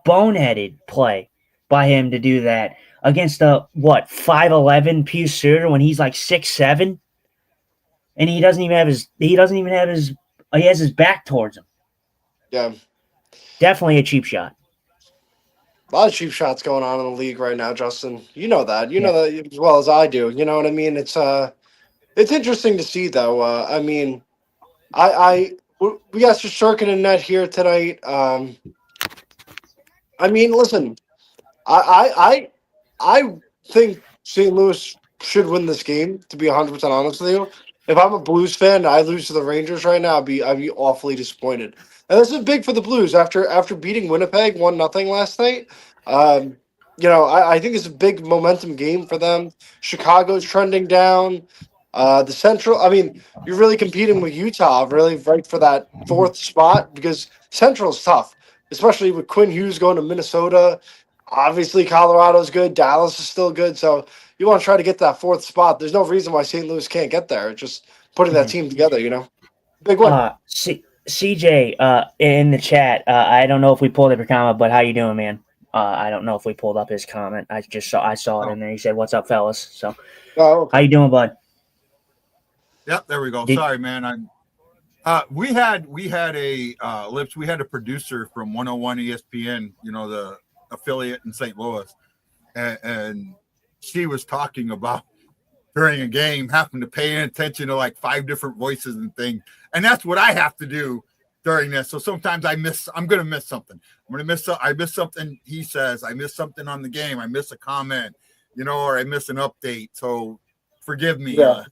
F: boneheaded play by him to do that against the 5'11" Pius Suter when he's like 6'7", and he has his back towards him.
G: Yeah.
F: Definitely a cheap shot.
G: A lot of cheap shots going on in the league right now, Justin. You know that. You
F: Yeah.
G: know that as well as I do. You know what I mean? It's interesting to see though. I mean, we got Shishkin and Net here tonight. I mean, listen, I think St. Louis should win this game. To be 100% honest with you, if I'm a Blues fan and I lose to the Rangers right now, I'd be awfully disappointed. And this is big for the Blues after beating Winnipeg 1-0 last night. Um, I think it's a big momentum game for them. Chicago's trending down. The Central, I mean, you're really competing with Utah, really, right for that fourth spot because Central's tough, especially with Quinn Hughes going to Minnesota. Obviously, Colorado's good. Dallas is still good. So you want to try to get that fourth spot. There's no reason why St. Louis can't get there. It's just putting that team together, Big win.
F: CJ, in the chat, I don't know if we pulled up your comment, but how you doing, man? I don't know if we pulled up his comment. I saw it in there. He said, "What's up, fellas?" So,
G: Okay.
F: How you doing, bud?
E: Yep, there we go. Sorry, man. We had a Lips. We had a producer from 101 ESPN, the affiliate in St. Louis, and she was talking about during a game having to pay attention to like 5 different voices and things, and that's what I have to do during this. So sometimes I'm going to miss something. I miss something he says. I miss something on the game. I miss a comment, or I miss an update. So forgive me.
G: Yeah.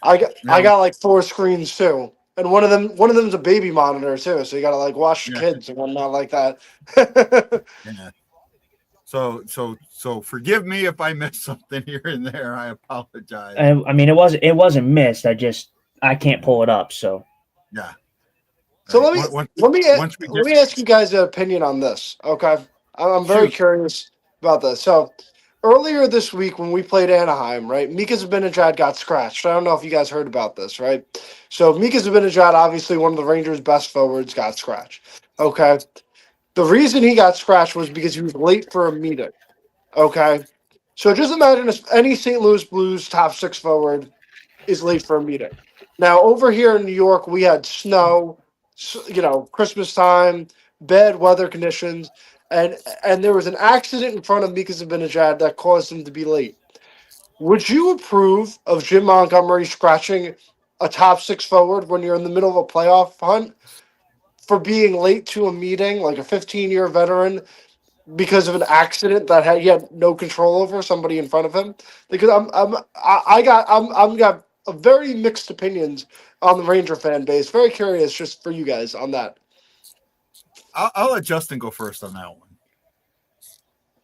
G: I got like 4 screens too. And one of them's a baby monitor too, so you gotta like watch the kids and whatnot like that.
E: Yeah. So forgive me if I missed something here and there. I apologize.
F: I mean, it wasn't missed. I can't pull it up. So
E: yeah.
G: So let me ask you guys an opinion on this. Okay, I'm very curious about this. So earlier this week when we played Anaheim, right? Mika Zibanejad got scratched. I don't know if you guys heard about this, right? So Mika Zibanejad, obviously one of the Rangers' best forwards, got scratched. Okay. The reason he got scratched was because he was late for a meeting. Okay. So just imagine if any St. Louis Blues top 6 forward is late for a meeting. Now, over here in New York, we had snow, Christmas time, bad weather conditions, and there was an accident in front of Mika Zibanejad that caused him to be late. Would you approve of Jim Montgomery scratching a top 6 forward when you're in the middle of a playoff hunt for being late to a meeting, like a 15-year veteran, because of an accident that he had no control over, somebody in front of him? Because I got a very mixed opinions on the Ranger fan base. Very curious just for you guys on that.
E: I'll let Justin go first on that one.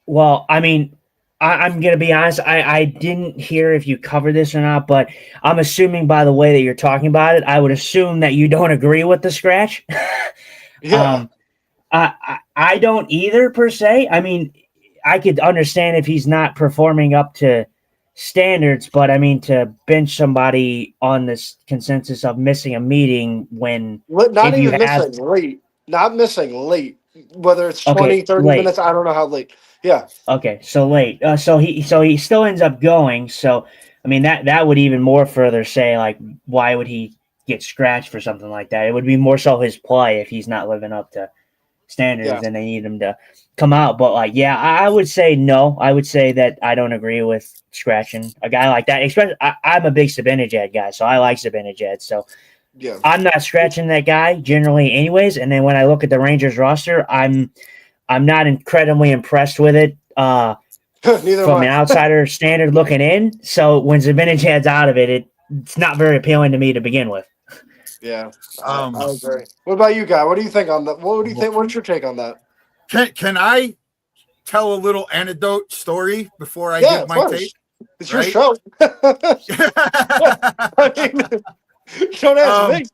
F: Well, I mean, I'm going to be honest. I didn't hear if you covered this or not, but I'm assuming by the way that you're talking about it, I would assume that you don't agree with the scratch.
G: Yeah.
F: I don't either per se. I mean, I could understand if he's not performing up to standards, but I mean, to bench somebody on this consensus of missing a meeting when
G: not even missing late, whether it's 20, 30
F: late.
G: minutes, I don't know how late. Yeah.
F: Okay, so late. So he still ends up going. So I mean that would even more further say like why would he get scratched for something like that? It would be more so his play if he's not living up to standards and they need him to come out. But like, yeah, I would say no. I would say that I don't agree with scratching a guy like that. Especially, I'm a big Zibanejad guy, so I like Zibanejad. So
G: yeah,
F: I'm not scratching that guy generally, anyways. And then when I look at the Rangers roster, I'm not incredibly impressed with it from an outsider standard looking in. So when Zibanejad's out of it, it's not very appealing to me to begin with.
G: Yeah, I agree. What about you, guy? What do you think on that? What do you think? What's your take on that?
E: Can I tell a little anecdote story before I give my take?
G: It's your show. I mean, don't ask me.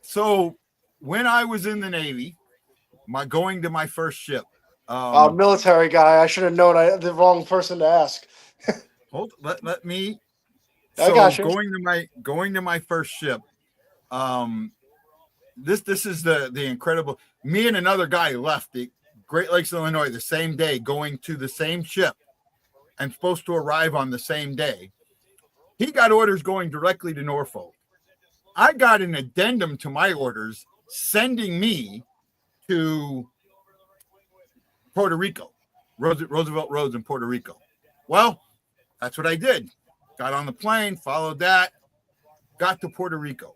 E: So when I was in the Navy, going to my first ship.
G: Military guy. I should have known the wrong person to ask.
E: Let me.
G: I got you.
E: Going to my first ship. This is the incredible. Me and another guy left the Great Lakes, Illinois, the same day, going to the same ship, and supposed to arrive on the same day. He got orders going directly to Norfolk. I got an addendum to my orders sending me to Puerto Rico, Roosevelt Roads in Puerto Rico. Well, that's what I did. Got on the plane, followed that, got to Puerto Rico.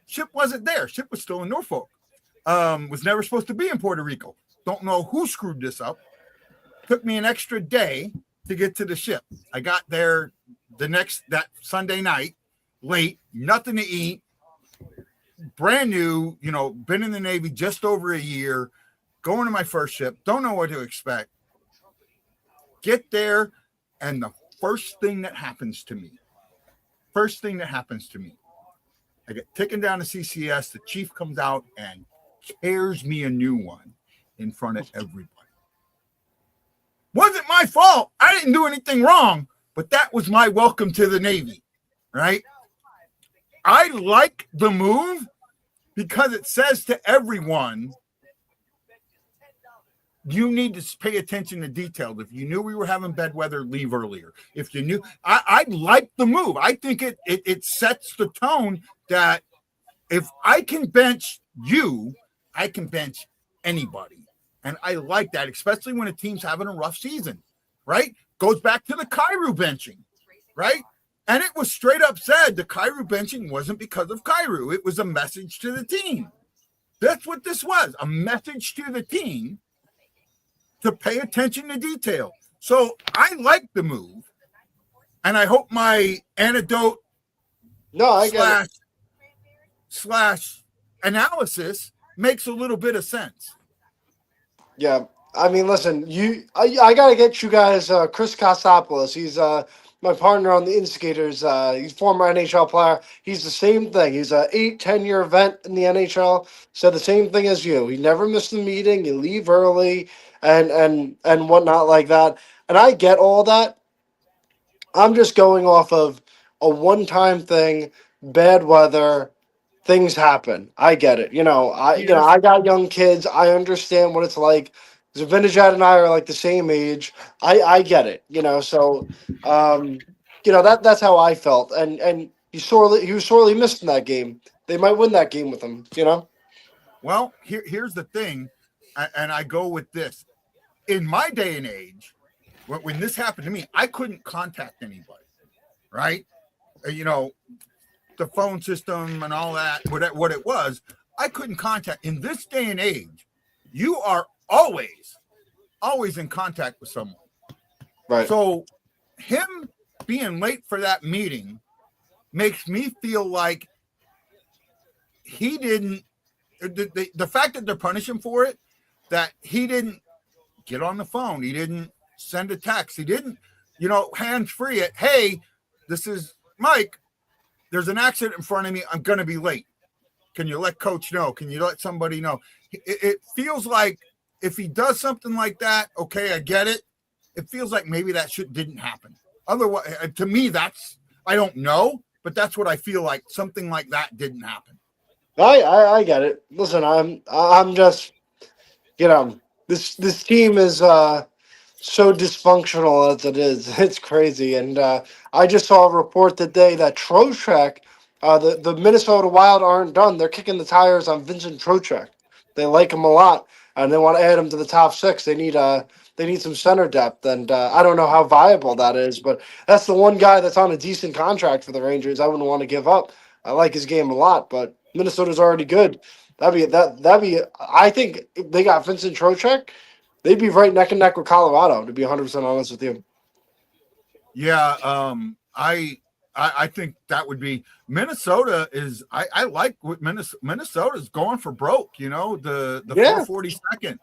E: Ship wasn't there. Ship was still in Norfolk. Was never supposed to be in Puerto Rico. Don't know who screwed this up. Took me an extra day to get to the ship. I got there that Sunday night, late, nothing to eat, brand new, been in the Navy just over a year, going to my first ship, don't know what to expect. Get there, and the first thing that happens to me, I get taken down to CCS. The chief comes out and tears me a new one in front of everybody. Wasn't my fault. I didn't do anything wrong, but that was my welcome to the Navy, right? I like the move because it says to everyone, you need to pay attention to details. If you knew we were having bad weather, leave earlier. If you knew, I like the move. I think it sets the tone that if I can bench you, I can bench anybody. And I like that, especially when a team's having a rough season, right? Goes back to the Cairo benching, right? And it was straight up said the Cairo benching wasn't because of Cairo. It was a message to the team. That's what this was, a message to the team to pay attention to detail. So I like the move, and I hope my anecdote slash analysis makes a little bit of sense.
G: Yeah, I mean, listen, I gotta get you guys Chris Kosopoulos. He's my partner on the Instigators. He's a former NHL player. He's the same thing. He's a 8-10-year vet in the NHL. Said the same thing as you. He never missed a meeting. You leave early and whatnot like that. And I get all that. I'm just going off of a one-time thing, bad weather. Things happen. I get it. I got young kids. I understand what it's like. Zavinajad and I are like the same age. I get it. So that's how I felt. And he was sorely missed in that game. They might win that game with him.
E: Well, here's the thing, and I go with this. In my day and age, when this happened to me, I couldn't contact anybody, right? The phone system and all that, what it was, I couldn't contact. In this day and age, you are always in contact with someone.
G: Right.
E: So him being late for that meeting makes me feel like he didn't, the fact that they're punishing for it, that he didn't get on the phone. He didn't send a text. He didn't, hands free it. Hey, this is Mike. There's an accident in front of me. I'm going to be late. Can you let coach know? Can you let somebody know? It feels like if he does something like that, okay, I get it. It feels like maybe that didn't happen. Otherwise, to me, I don't know, but that's what I feel like. Something like that didn't happen.
G: I get it. Listen, I'm just, this team is so dysfunctional as it is. It's crazy. And I just saw a report today that Trocheck, the Minnesota Wild aren't done. They're kicking the tires on Vincent Trocheck. They like him a lot, and they want to add him to the top six. They need some center depth, and I don't know how viable that is, but that's the one guy that's on a decent contract for the Rangers. I wouldn't want to give up. I like his game a lot, but Minnesota's already good. That'd be. I think if they got Vincent Trocheck, they'd be right neck and neck with Colorado, to be 100% honest with you.
E: Yeah, I think that would be Minnesota is I like what Minnesota's going for broke, the 442nd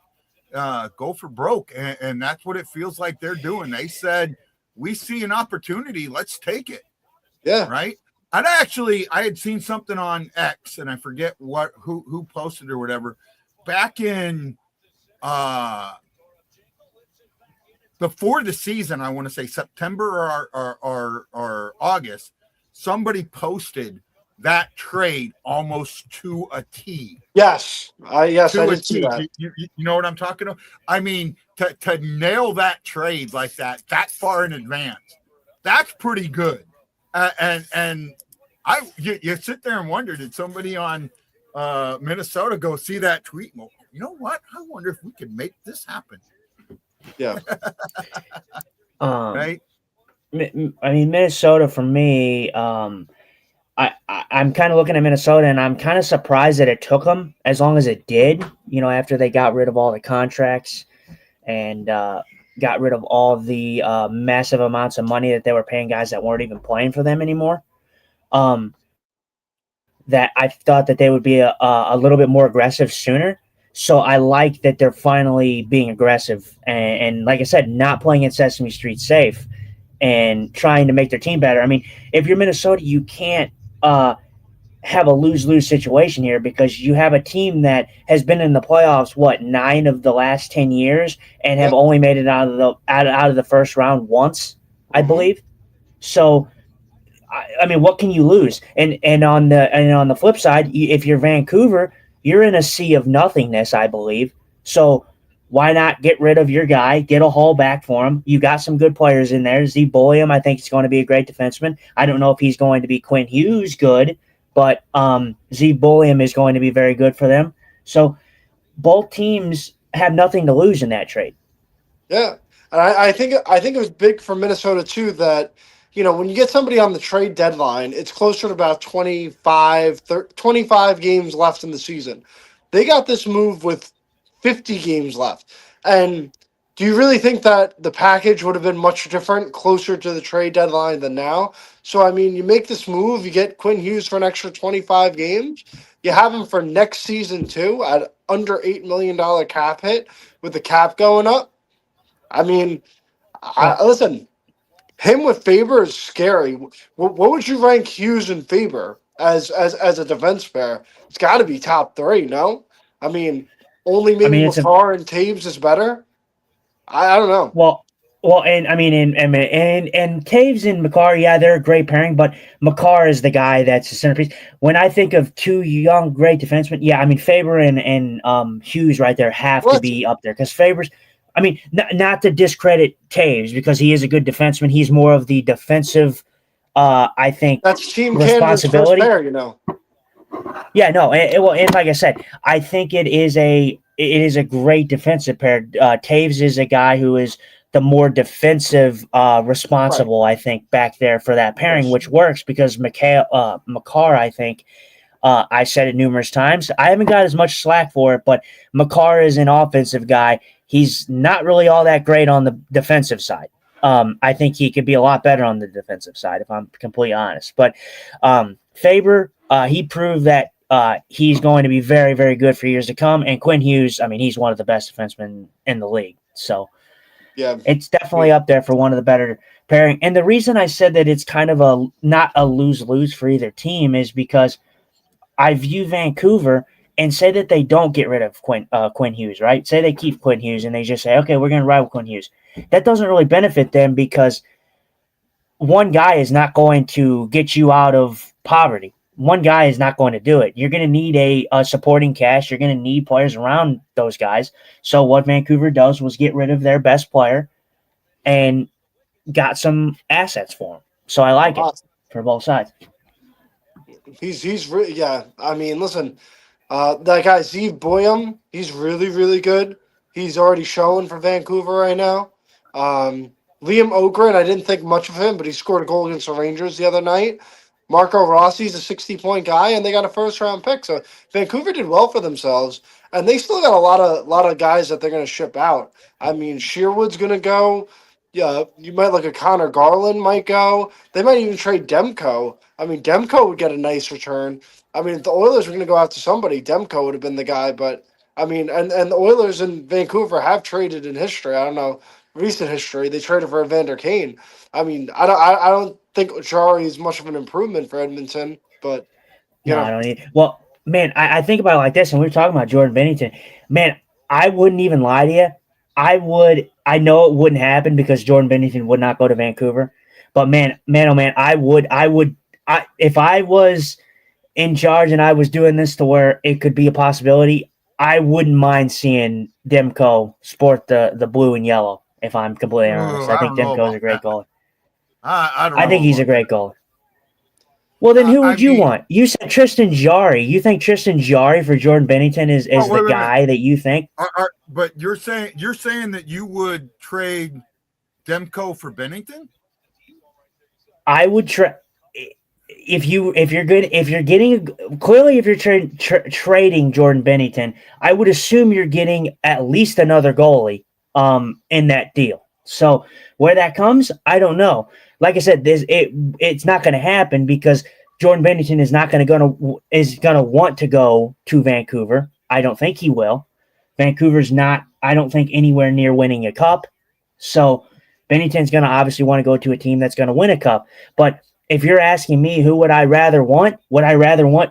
E: go for broke, and that's what it feels like they're doing. They said, we see an opportunity, let's take it.
G: Yeah.
E: Right. I had seen something on X, and I forget who posted or whatever, back in before the season, I want to say September or August, somebody posted that trade almost to a T.
G: Yes. I did see that.
E: You know what I'm talking about? I mean, to nail that trade like that far in advance, that's pretty good. And you sit there and wonder, did somebody on Minnesota go see that tweet? Well, you know what? I wonder if we could make this happen.
G: Yeah.
E: Right?
F: I mean, Minnesota for me, I'm kind of looking at Minnesota, and I'm kind of surprised that it took them as long as it did. After they got rid of all the contracts and got rid of all the massive amounts of money that they were paying guys that weren't even playing for them anymore. That I thought that they would be a little bit more aggressive sooner. So I like that they're finally being aggressive and like I said, not playing in Sesame Street safe and trying to make their team better. I mean, if you're Minnesota, you can't have a lose-lose situation here because you have a team that has been in the playoffs 9 of the last 10 years and have only made it out of the first round once, I believe. So I mean, what can you lose? And on the flip side, if you're Vancouver, you're in a sea of nothingness, I believe. So why not get rid of your guy, get a haul back for him? You got some good players in there. Z Bulliam, I think he's going to be a great defenseman. I don't know if he's going to be Quinn Hughes good, but Z Bulliam is going to be very good for them. So both teams have nothing to lose in that trade.
G: Yeah, and I think it was big for Minnesota too that when you get somebody on the trade deadline, it's closer to about 25 games left in the season. They got this move with 50 games left, and do you really think that the package would have been much different closer to the trade deadline than now? So I mean, you make this move, you get Quinn Hughes for an extra 25 games, you have him for next season too at under $8 million cap hit with the cap going up. I mean, listen, him with Faber is scary. What would you rank Hughes and Faber as a defense pair? It's got to be top 3, no? I mean, only maybe McCarr and Taves is better. I don't know.
F: Well, and I mean, and Taves and McCarr, yeah, they're a great pairing, but McCarr is the guy that's the centerpiece. When I think of two young, great defensemen, yeah, I mean, Faber and Hughes right there have to be up there because Faber's. I mean, not to discredit Taves because he is a good defenseman. He's more of the defensive, I think,
G: that's team
F: responsibility.
G: Canada's first pair,
F: Yeah, no, and like I said, I think it is a great defensive pair. Taves is a guy who is the more defensive, responsible, I think, back there for that pairing, which works because McCarr, I think, I said it numerous times. I haven't got as much slack for it, but McCarr is an offensive guy. He's not really all that great on the defensive side. I think he could be a lot better on the defensive side, if I'm completely honest. But Faber, he proved that he's going to be very, very good for years to come. And Quinn Hughes, I mean, he's one of the best defensemen in the league. So
G: yeah,
F: it's definitely up there for one of the better pairing. And the reason I said that it's kind of not a lose-lose for either team is because I view Vancouver and say that they don't get rid of Quinn Hughes, right? Say they keep Quinn Hughes and they just say, okay, we're going to ride with Quinn Hughes. That doesn't really benefit them because one guy is not going to get you out of poverty. One guy is not going to do it. You're going to need a supporting cast. You're going to need players around those guys. So what Vancouver does was get rid of their best player and got some assets for him. So I like it for both sides.
G: He's really, yeah. I mean, listen, that guy Z Boyum, he's really, really good. He's already shown for Vancouver right now. Liam Ogren, I didn't think much of him, but he scored a goal against the Rangers the other night. Marco Rossi's a 60-point guy, and they got a first-round pick. So Vancouver did well for themselves, and they still got a lot of guys that they're going to ship out. I mean, Sherwood's going to go. Yeah, you might look at Connor Garland might go. They might even trade Demko. I mean, Demko would get a nice return. I mean, if the Oilers were going to go after somebody, Demko would have been the guy. But, I mean, and the Oilers in Vancouver have traded in history. I don't know, recent history. They traded for Evander Kane. I mean, I don't think Jari is much of an improvement for Edmonton. But, you know.
F: I don't need. Well, man, I think about it like this, and we were talking about Jordan Bennington. Man, I wouldn't even lie to you. I know it wouldn't happen because Jordan Bennington would not go to Vancouver. But man, oh man, I would, if I was in charge and I was doing this to where it could be a possibility, I wouldn't mind seeing Demko sport the blue and yellow, if I'm completely honest. I think Demko's a great goalie.
E: I
F: think he's a great goalie. Well, then who
E: I
F: would you
E: mean,
F: want? You said Tristan Jarry. You think Tristan Jarry for Jordan Bennington is
E: oh,
F: the guy that you think?
E: but you're saying that you would trade Demko for Bennington?
F: I would try if you're trading Jordan Bennington, I would assume you're getting at least another goalie in that deal. So where that comes, I don't know. Like I said, it's not going to happen because Jordan Bennington is going to want to go to Vancouver. I don't think he will. Vancouver's not, I don't think, anywhere near winning a cup. So Bennington's going to obviously want to go to a team that's going to win a cup. But if you're asking me who would I rather want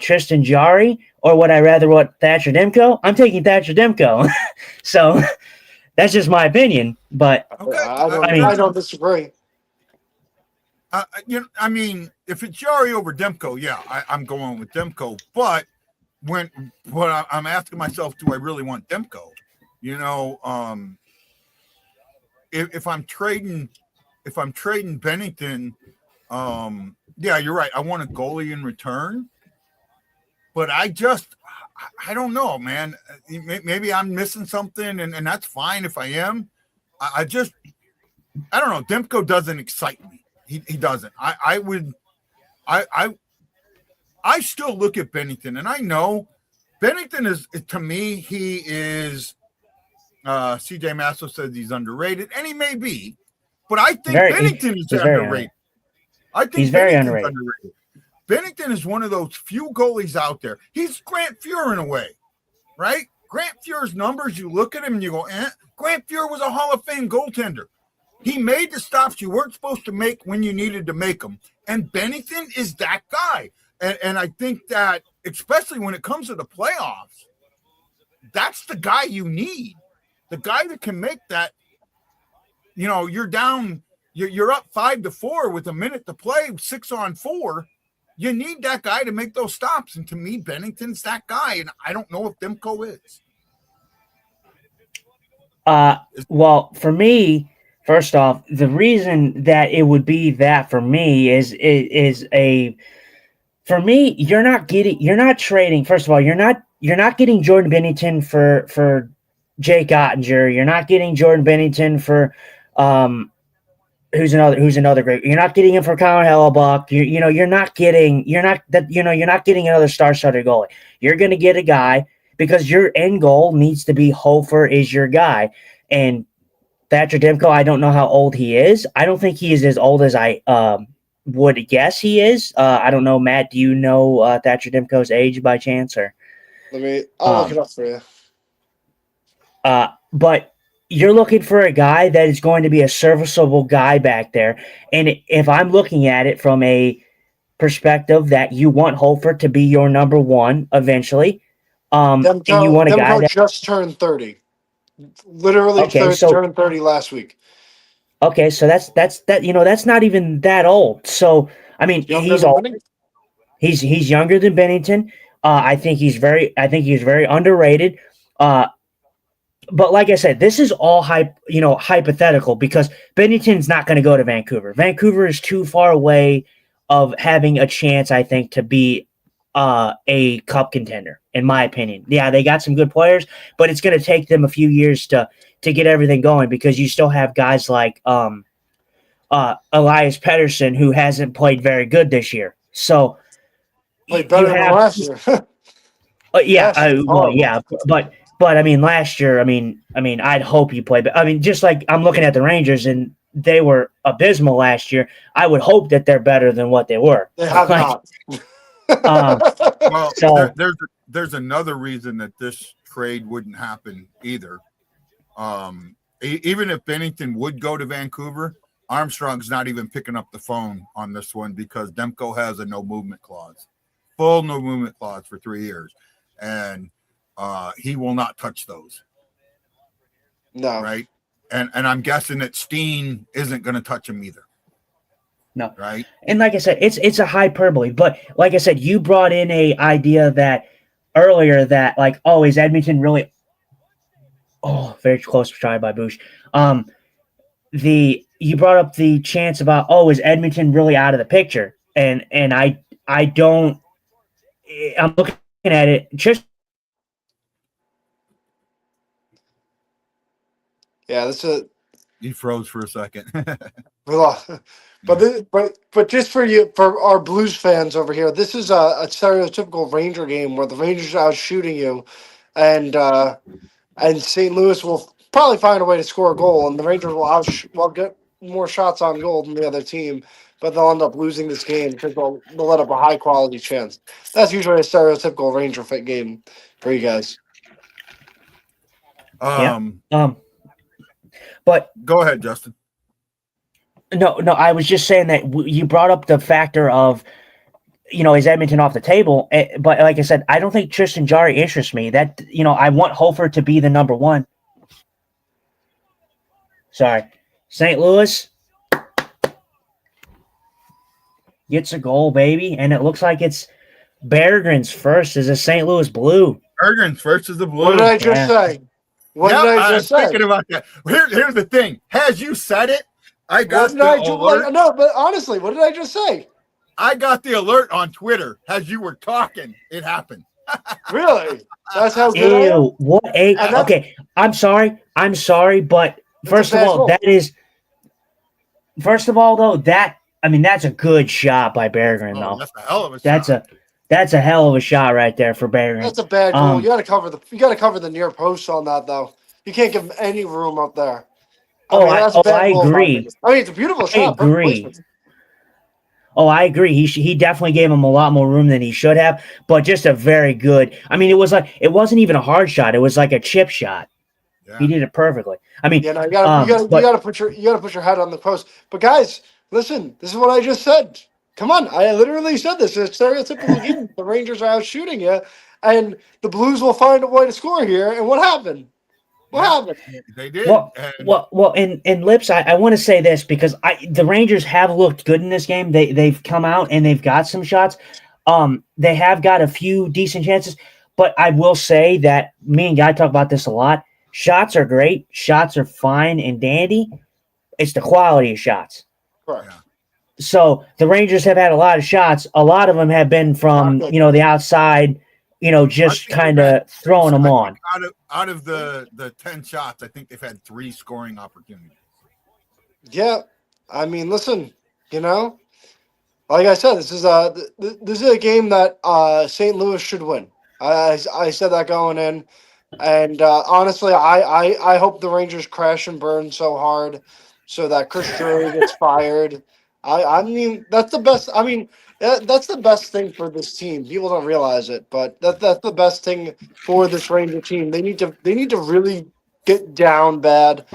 F: Tristan Jarry or would I rather want Thatcher Demko? I'm taking Thatcher Demko. So that's just my opinion. But
E: Okay.
G: I don't disagree.
E: I mean, if it's Jarry over Demko, yeah, I'm going with Demko. But I'm asking myself, do I really want Demko? You know, if I'm trading Bennington, yeah, you're right. I want a goalie in return, but I don't know, man. Maybe I'm missing something, and that's fine if I am. I don't know. Demko doesn't excite me. He doesn't. I still look at Bennington, and I know Bennington is, to me, he is. CJ Masso says he's underrated, and he may be, but I think Bennington is underrated. I think
F: he's very underrated.
E: Bennington is one of those few goalies out there. He's Grant Fuhr in a way, right? Grant Fuhr's numbers, you look at him and you go, Grant Fuhr was a Hall of Fame goaltender. He made the stops you weren't supposed to make when you needed to make them. And Bennington is that guy. And I think that, especially when it comes to the playoffs, that's the guy you need. The guy that can make that, you're down, you're up 5-4 with a minute to play, 6-on-4. You need that guy to make those stops. And to me, Bennington's that guy. And I don't know if Demko is.
F: Well, for me, first off, the reason that it would be that for me for me, you're not trading. First of all, you're not getting Jordan Bennington for Jake Ottinger. You're not getting Jordan Bennington for who's another great. You're not getting him for Connor Hellebuck. You're not getting another star-studded goalie. You're going to get a guy because your end goal needs to be Hofer is your guy. And Thatcher Demko, I don't know how old he is. I don't think he is as old as I would guess he is. I don't know, Matt. Do you know Thatcher Demko's age by chance? Or
G: I'll look it up for you.
F: But you're looking for a guy that is going to be a serviceable guy back there. And if I'm looking at it from a perspective that you want Hofer to be your number one eventually,
G: Demko,
F: and you want a guy that
G: just turned 30. Literally turned 30 last week.
F: Okay, so that's not even that old. So I mean, he's old. He's younger than Bennington. I think he's very underrated. But like I said, this is all hypothetical because Bennington's not going to go to Vancouver. Vancouver is too far away of having a chance, I think, to be a cup contender, in my opinion. Yeah, they got some good players, but it's going to take them a few years to get everything going because you still have guys like Elias Pettersson, who hasn't played very good this year. So
G: played better than last year.
F: But I mean, last year, I mean, I'd hope he played. But I mean, just like I'm looking at the Rangers, and they were abysmal last year. I would hope that they're better than what they were.
G: They have not.
E: Well, so there's another reason that this trade wouldn't happen either. Even if Bennington would go to Vancouver, Armstrong's not even picking up the phone on this one because Demko has a no movement clause, full no movement clause for 3 years, and he will not touch those.
G: No.
E: Right. And I'm guessing that Steen isn't going to touch him either.
F: No.
E: Right.
F: And like I said, it's a hyperbole. But like I said, you brought in a idea that earlier that like, oh, is Edmonton really very close try by Bush. You brought up the chance about, oh, is Edmonton really out of the picture? And I I don't. I'm looking at it. Just
G: Yeah, this is.
E: He froze for a second.
G: But just for you, for our Blues fans over here, this is a stereotypical Ranger game where the Rangers are out shooting you, and St. Louis will probably find a way to score a goal, and the Rangers will get more shots on goal than the other team, but they'll end up losing this game because they'll let up a high quality chance. That's usually a stereotypical Ranger fit game for you guys.
F: But
E: Go ahead, Justin.
F: No, I was just saying that you brought up the factor of, is Edmonton off the table? But like I said, I don't think Tristan Jarry interests me. That, I want Hofer to be the number one. Sorry. St. Louis gets a goal, baby, and it looks like it's Berggren's first as a St. Louis Blue.
E: Berggren's first is the Blue.
G: What did I just say? What did I just say?
E: Thinking about that. Here's the thing. As you said it, I got the alert.
G: No, but honestly, what did I just say?
E: I got the alert on Twitter as you were talking. It happened.
G: Really? That's how good I am?
F: What a okay. I'm sorry, but first of all, that's a good shot by Berggren, though.
E: That's a hell of a shot.
F: That's a hell of a shot right there for Berggren.
G: That's a bad goal. You got to cover the near post on that, though. You can't give him any room up there.
F: I agree.
G: It's a beautiful shot.
F: I agree. I agree. He definitely gave him a lot more room than he should have, but just a very good. It wasn't even a hard shot. It was like a chip shot. Yeah. He did it perfully.
G: You got to put your head on the post. But guys, listen, this is what I just said. Come on, I literally said this. It's a stereotypical game. The Rangers are out shooting you, and the Blues will find a way to score here. And what happened? What happened?
E: They did.
F: Well, in Lips, I want to say this because the Rangers have looked good in this game. They've come out and they've got some shots. They have got a few decent chances, but I will say that me and Guy talk about this a lot. Shots are great. Shots are fine and dandy. It's the quality of shots.
G: Right.
F: So the Rangers have had a lot of shots. A lot of them have been from, the outside, just kind of throwing them on.
E: Out of the 10 shots, I think they've had 3 scoring opportunities.
G: Yeah. Listen, like I said, this is a game that St. Louis should win. I said that going in. And honestly, I hope the Rangers crash and burn so hard so that Chris Drury gets fired. That's the best. That's the best thing for this team. People don't realize it, but that's the best thing for this Ranger team. They need to really get down bad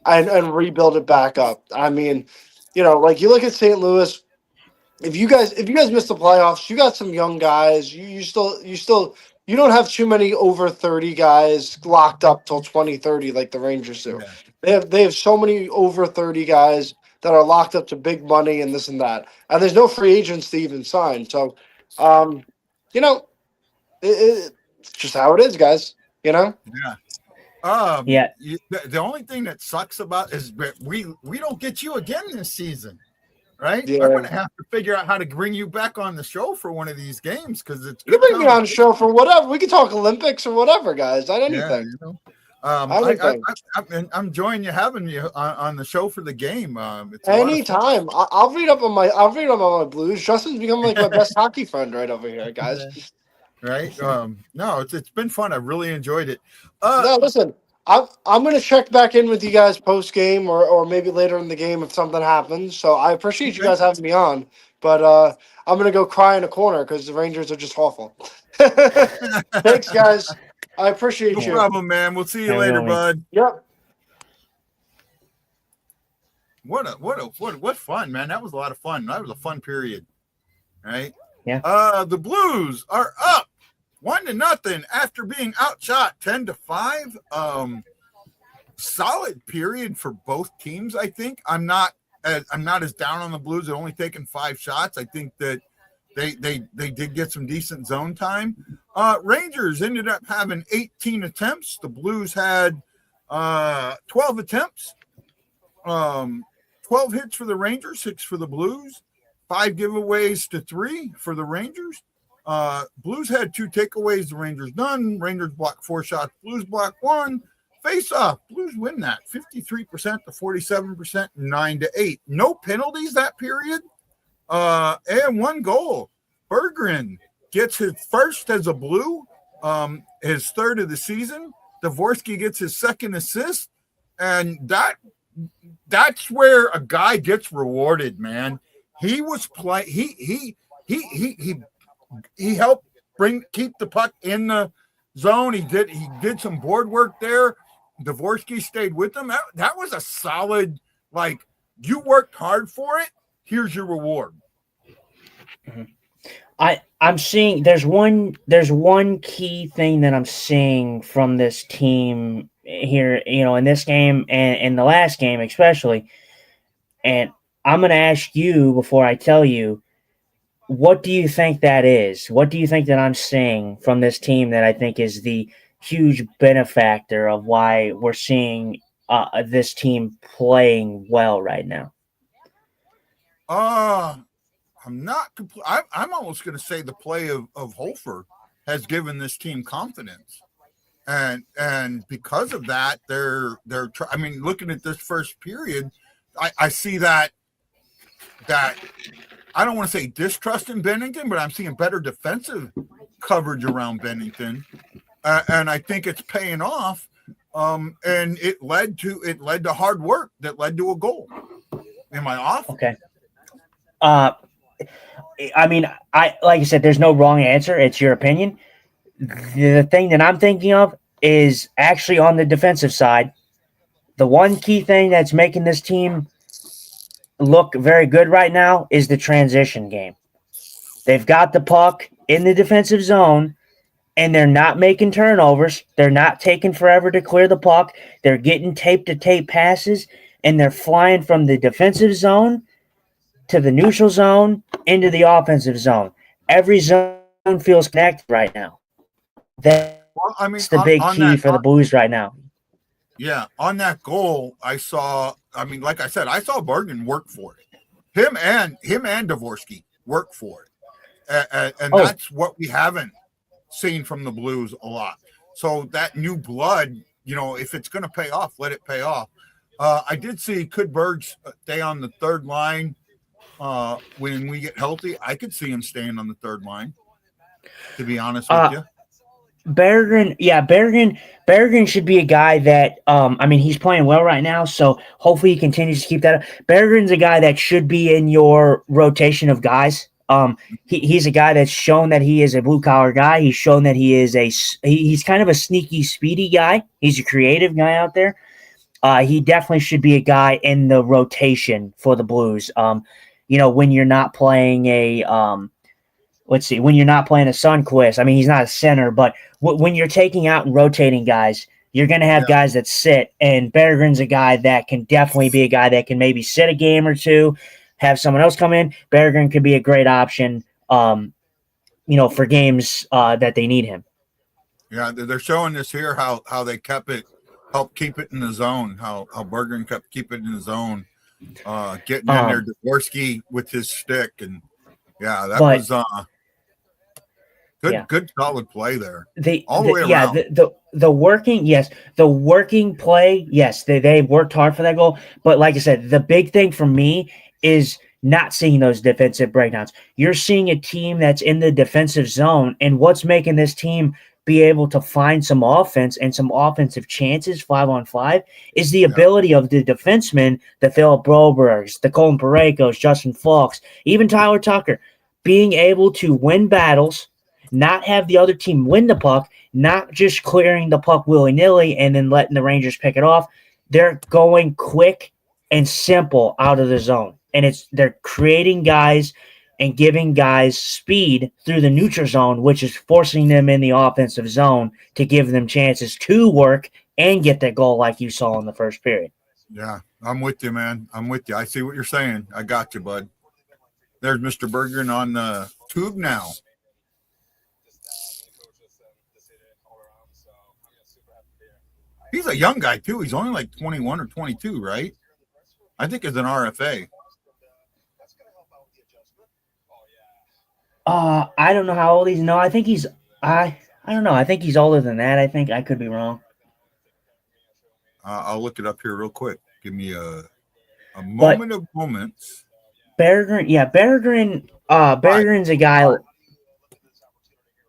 G: and rebuild it back up. You look at St. Louis. If you guys miss the playoffs, you got some young guys. You don't have too many over 30 guys locked up till 2030 like the Rangers do. Yeah. They have so many over 30 guys that are locked up to big money and this and that. And there's no free agents to even sign. So, it's just how it is, guys.
E: Yeah.
F: Yeah.
E: The only thing that sucks about is we don't get you again this season, right?
G: Yeah.
E: I'm going to have to figure out how to bring you back on the show for one of these games because it's.
G: You can bring me on the show for whatever. We can talk Olympics or whatever, guys. Not anything.
E: Yeah, I'm enjoying having you on the show for the game. It's
G: anytime. I'll read up on my Blues. Justin's become like my best hockey friend right over here, guys.
E: Right? No, it's been fun. I really enjoyed it.
G: No, listen. I'm gonna check back in with you guys post game or maybe later in the game if something happens. So I appreciate you guys having me on, but I'm gonna go cry in a corner because the Rangers are just awful. Thanks, guys. I appreciate you.
E: No problem, man. We'll see you later, bud.
G: Yep.
E: What fun, man. That was a lot of fun. That was a fun period. Right?
F: Yeah.
E: The Blues are up 1-0 after being outshot 10-5. Solid period for both teams, I think. I'm not as down on the Blues. They're only taken 5 shots. I think that they did get some decent zone time. Rangers ended up having 18 attempts. The Blues had 12 attempts. 12 hits for the Rangers, 6 for the Blues. 5 giveaways to 3 for the Rangers. Blues had 2 takeaways, the Rangers none. Rangers blocked 4 shots, Blues blocked 1. Face off, Blues win that 53% to 47%, 9-8. No penalties that period, and 1 goal. Berggren gets his first as a Blue, his 3rd of the season. Dvorsky gets his 2nd assist, and that's where a guy gets rewarded, man. He was play. He helped keep the puck in the zone. He did some board work there. Dvorsky stayed with him. That was a solid, like, you worked hard for it. Here's your reward.
F: Mm-hmm. I'm seeing there's one key thing that I'm seeing from this team here, in this game and in the last game especially. And I'm going to ask you before I tell you, what do you think that is? What do you think that I'm seeing from this team that I think is the huge benefactor of why we're seeing this team playing well right now?
E: I'm not complete. I'm almost going to say the play of Hofer has given this team confidence, and because of that, they're. I mean, looking at this first period, I see that I don't want to say distrust in Bennington, but I'm seeing better defensive coverage around Bennington, and I think it's paying off. And it led to hard work that led to a goal. Am I off?
F: Okay. I mean, like I said, there's no wrong answer. It's your opinion. The thing that I'm thinking of is actually on the defensive side. The one key thing that's making this team look very good right now is the transition game. They've got the puck in the defensive zone, and they're not making turnovers. They're not taking forever to clear the puck. They're getting tape-to-tape passes, and they're flying from the defensive zone to the neutral zone into the offensive zone. Every zone feels connected right now. That's the big key for the Blues right now.
E: Yeah, on that goal, like I said, I saw Bergen work for it. Him and Dvorsky work for it. And that's what we haven't seen from the Blues a lot. So that new blood, if it's going to pay off, let it pay off. I did see could Bergs stay on the 3rd line when we get healthy. I could see him staying on the 3rd line, to be honest with you.
F: Berggren should be a guy that, he's playing well right now, so hopefully he continues to keep that up. Berggren's a guy that should be in your rotation of guys. He's a guy that's shown that he is a blue-collar guy. He's shown that he's kind of a sneaky, speedy guy. He's a creative guy out there. He definitely should be a guy in the rotation for the Blues. When you're not playing when you're not playing a Sundqvist, he's not a center, but when you're taking out and rotating guys, you're going to have guys that sit, and Berggren's a guy that can definitely be a guy that can maybe sit a game or two, have someone else come in. Berggren could be a great option, for games that they need him.
E: Yeah, they're showing this here how they helped keep it in the zone, how Berggren keep it in the zone, getting in there, Dvorsky with his stick, and was good solid play there. All the way around.
F: The working play, yes, they worked hard for that goal. But like I said, the big thing for me is not seeing those defensive breakdowns. You're seeing a team that's in the defensive zone, and what's making this team be able to find some offense and some offensive chances 5-on-5 is the ability of the defensemen, the Philip Brobergs, the Colin Parekos, Justin Falks, even Tyler Tucker, being able to win battles, not have the other team win the puck, not just clearing the puck willy-nilly and then letting the Rangers pick it off. They're going quick and simple out of the zone. And they're creating guys and giving guys speed through the neutral zone, which is forcing them in the offensive zone to give them chances to work and get that goal like you saw in the first period.
E: Yeah, I'm with you, man. I'm with you. I see what you're saying. I got you, bud. There's Mr. Berggren on the tube now. He's a young guy, too. He's only like 21 or 22, right? I think it's an RFA.
F: I don't know how old he's. No, I think he's. I don't know. I think he's older than that. I think I could be wrong.
E: I'll look it up here real quick. Give me a
F: But
E: moment of moments.
F: Berggren, yeah, Berggren's a guy.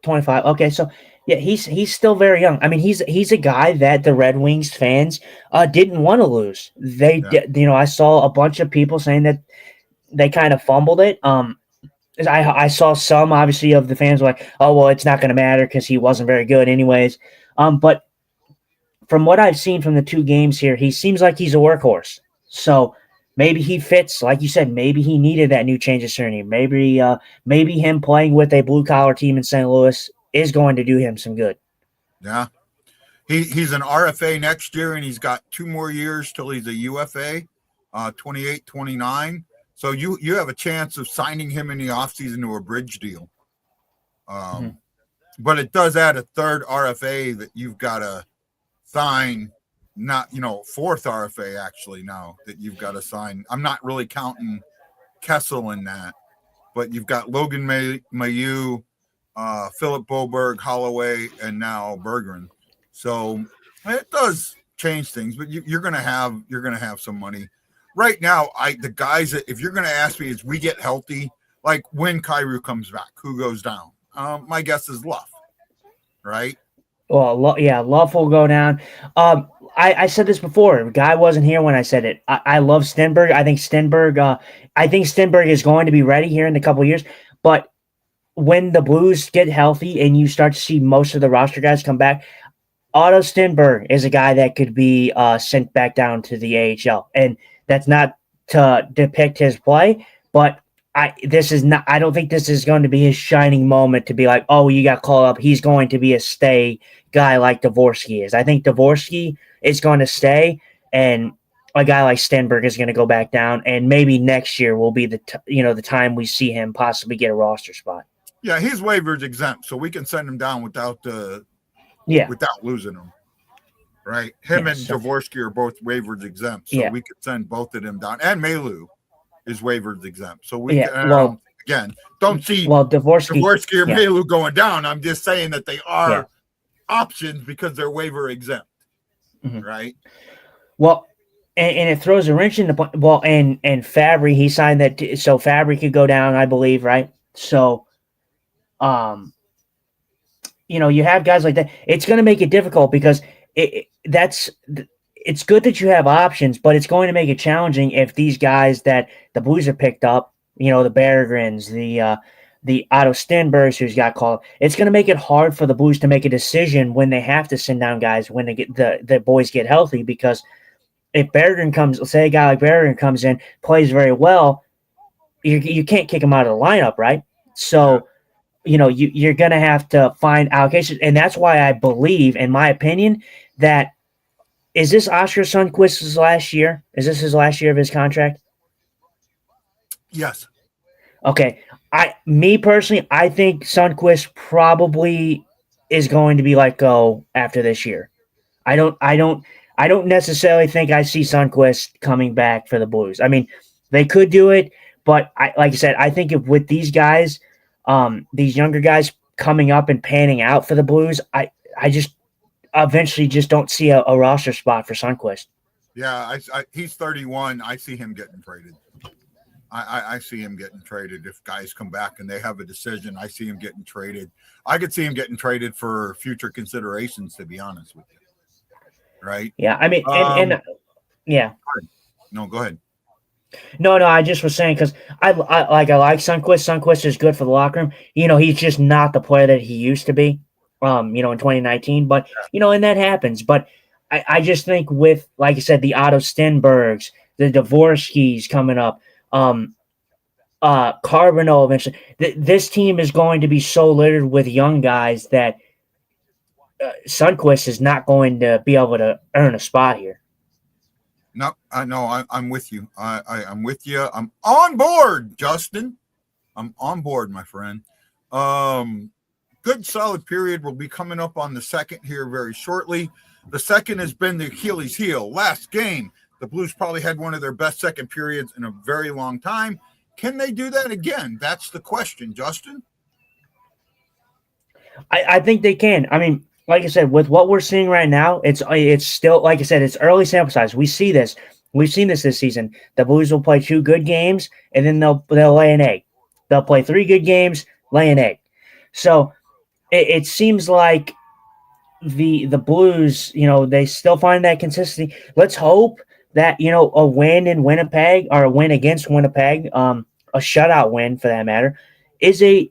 F: 25. Okay, so yeah, he's still very young. I mean, he's a guy that the Red Wings fans didn't want to lose. They did, I saw a bunch of people saying that they kind of fumbled it. I saw some obviously of the fans were like, oh well, it's not going to matter because he wasn't very good anyways. But from what I've seen from the two games here, he seems like he's a workhorse. So maybe he fits, like you said. Maybe he needed that new change of scenery. Maybe him playing with a blue collar team in St. Louis is going to do him some good.
E: Yeah, he's an RFA next year, and he's got 2 more years till he's a UFA, 28, 29. So you have a chance of signing him in the offseason to a bridge deal. But it does add a third RFA that you've got to sign, not, fourth RFA actually now that you've got to sign. I'm not really counting Kessel in that, but you've got Logan Mailloux, Philip Boberg, Holloway, and now Berggren. So it does change things, but you're gonna have some money. Right now, the guys that, if you're gonna ask me, is we get healthy, like when Kyrou comes back, who goes down? My guess is Luff, right?
F: Well, Luff will go down. I said this before. Guy wasn't here when I said it. I love Stenberg. I think Stenberg is going to be ready here in a couple of years. But when the Blues get healthy and you start to see most of the roster guys come back, Otto Stenberg is a guy that could be sent back down to the AHL. And that's not to depict his play, but I don't think this is going to be his shining moment to be like, oh, you got called up. He's going to be a stay guy like Dvorsky is. I think Dvorsky is going to stay, and a guy like Stenberg is going to go back down, and maybe next year will be the time we see him possibly get a roster spot.
E: Yeah, he's waivers exempt, so we can send him down without losing him. Right? Him and Dvorsky are both waivers exempt, so we could send both of them down. And Mailloux is waivers exempt. So we don't see Dvorsky or Mailloux going down. I'm just saying that they are options because they're waiver exempt. Right?
F: Well, and it throws a wrench in the point. Well, and Fabry, he signed that so Fabry could go down, I believe, right? So you have guys like that. It's going to make it difficult because it's good that you have options, but it's going to make it challenging if these guys that the Blues have picked up, the Berggrens, the Otto Stenbergs who's got called. It's going to make it hard for the Blues to make a decision when they have to send down guys when they get the boys get healthy, because if Berggren comes, say a guy like Berggren comes in, plays very well, you can't kick him out of the lineup, right? So you're going to have to find allocations. And that's why I believe, in my opinion, that is this Oscar Sundqvist's last year? Is this his last year of his contract?
E: Yes.
F: Okay. Me personally, I think Sundqvist probably is going to be let go after this year. I don't necessarily think I see Sundqvist coming back for the Blues. I mean, they could do it, but like I said, I think if with these guys, these younger guys coming up and panning out for the Blues, I just eventually just don't see a roster spot for Sundqvist.
E: Yeah, he's 31. I see him getting traded. I see him getting traded if guys come back and they have a decision. I see him getting traded. I could see him getting traded for future considerations, to be honest with you. Right?
F: Yeah, I mean, yeah.
E: No, go ahead.
F: No, I just was saying because I like Sundqvist. Sundqvist is good for the locker room. He's just not the player that he used to be. In 2019, but and that happens. But I just think with, like I said, the Otto Stenbergs, the Dvorskys coming up, Carbonneau eventually. This team is going to be so littered with young guys that Sundqvist is not going to be able to earn a spot here.
E: No, I know. I'm with you. I'm with you. I'm on board, Justin. I'm on board, my friend. Good solid period will be coming up on the second here very shortly. The second has been the Achilles heel. Last game, the Blues probably had one of their best second periods in a very long time. Can they do that again? That's the question, Justin.
F: I think they can. I mean, like I said, with what we're seeing right now, it's still, like I said, it's early sample size. We see this. We've seen this season. The Blues will play 2 good games, and then they'll lay an egg. They'll play 3 good games, lay an egg. So it seems like the Blues, they still find that consistency. Let's hope that a win in Winnipeg, or a win against Winnipeg, a shutout win for that matter, is a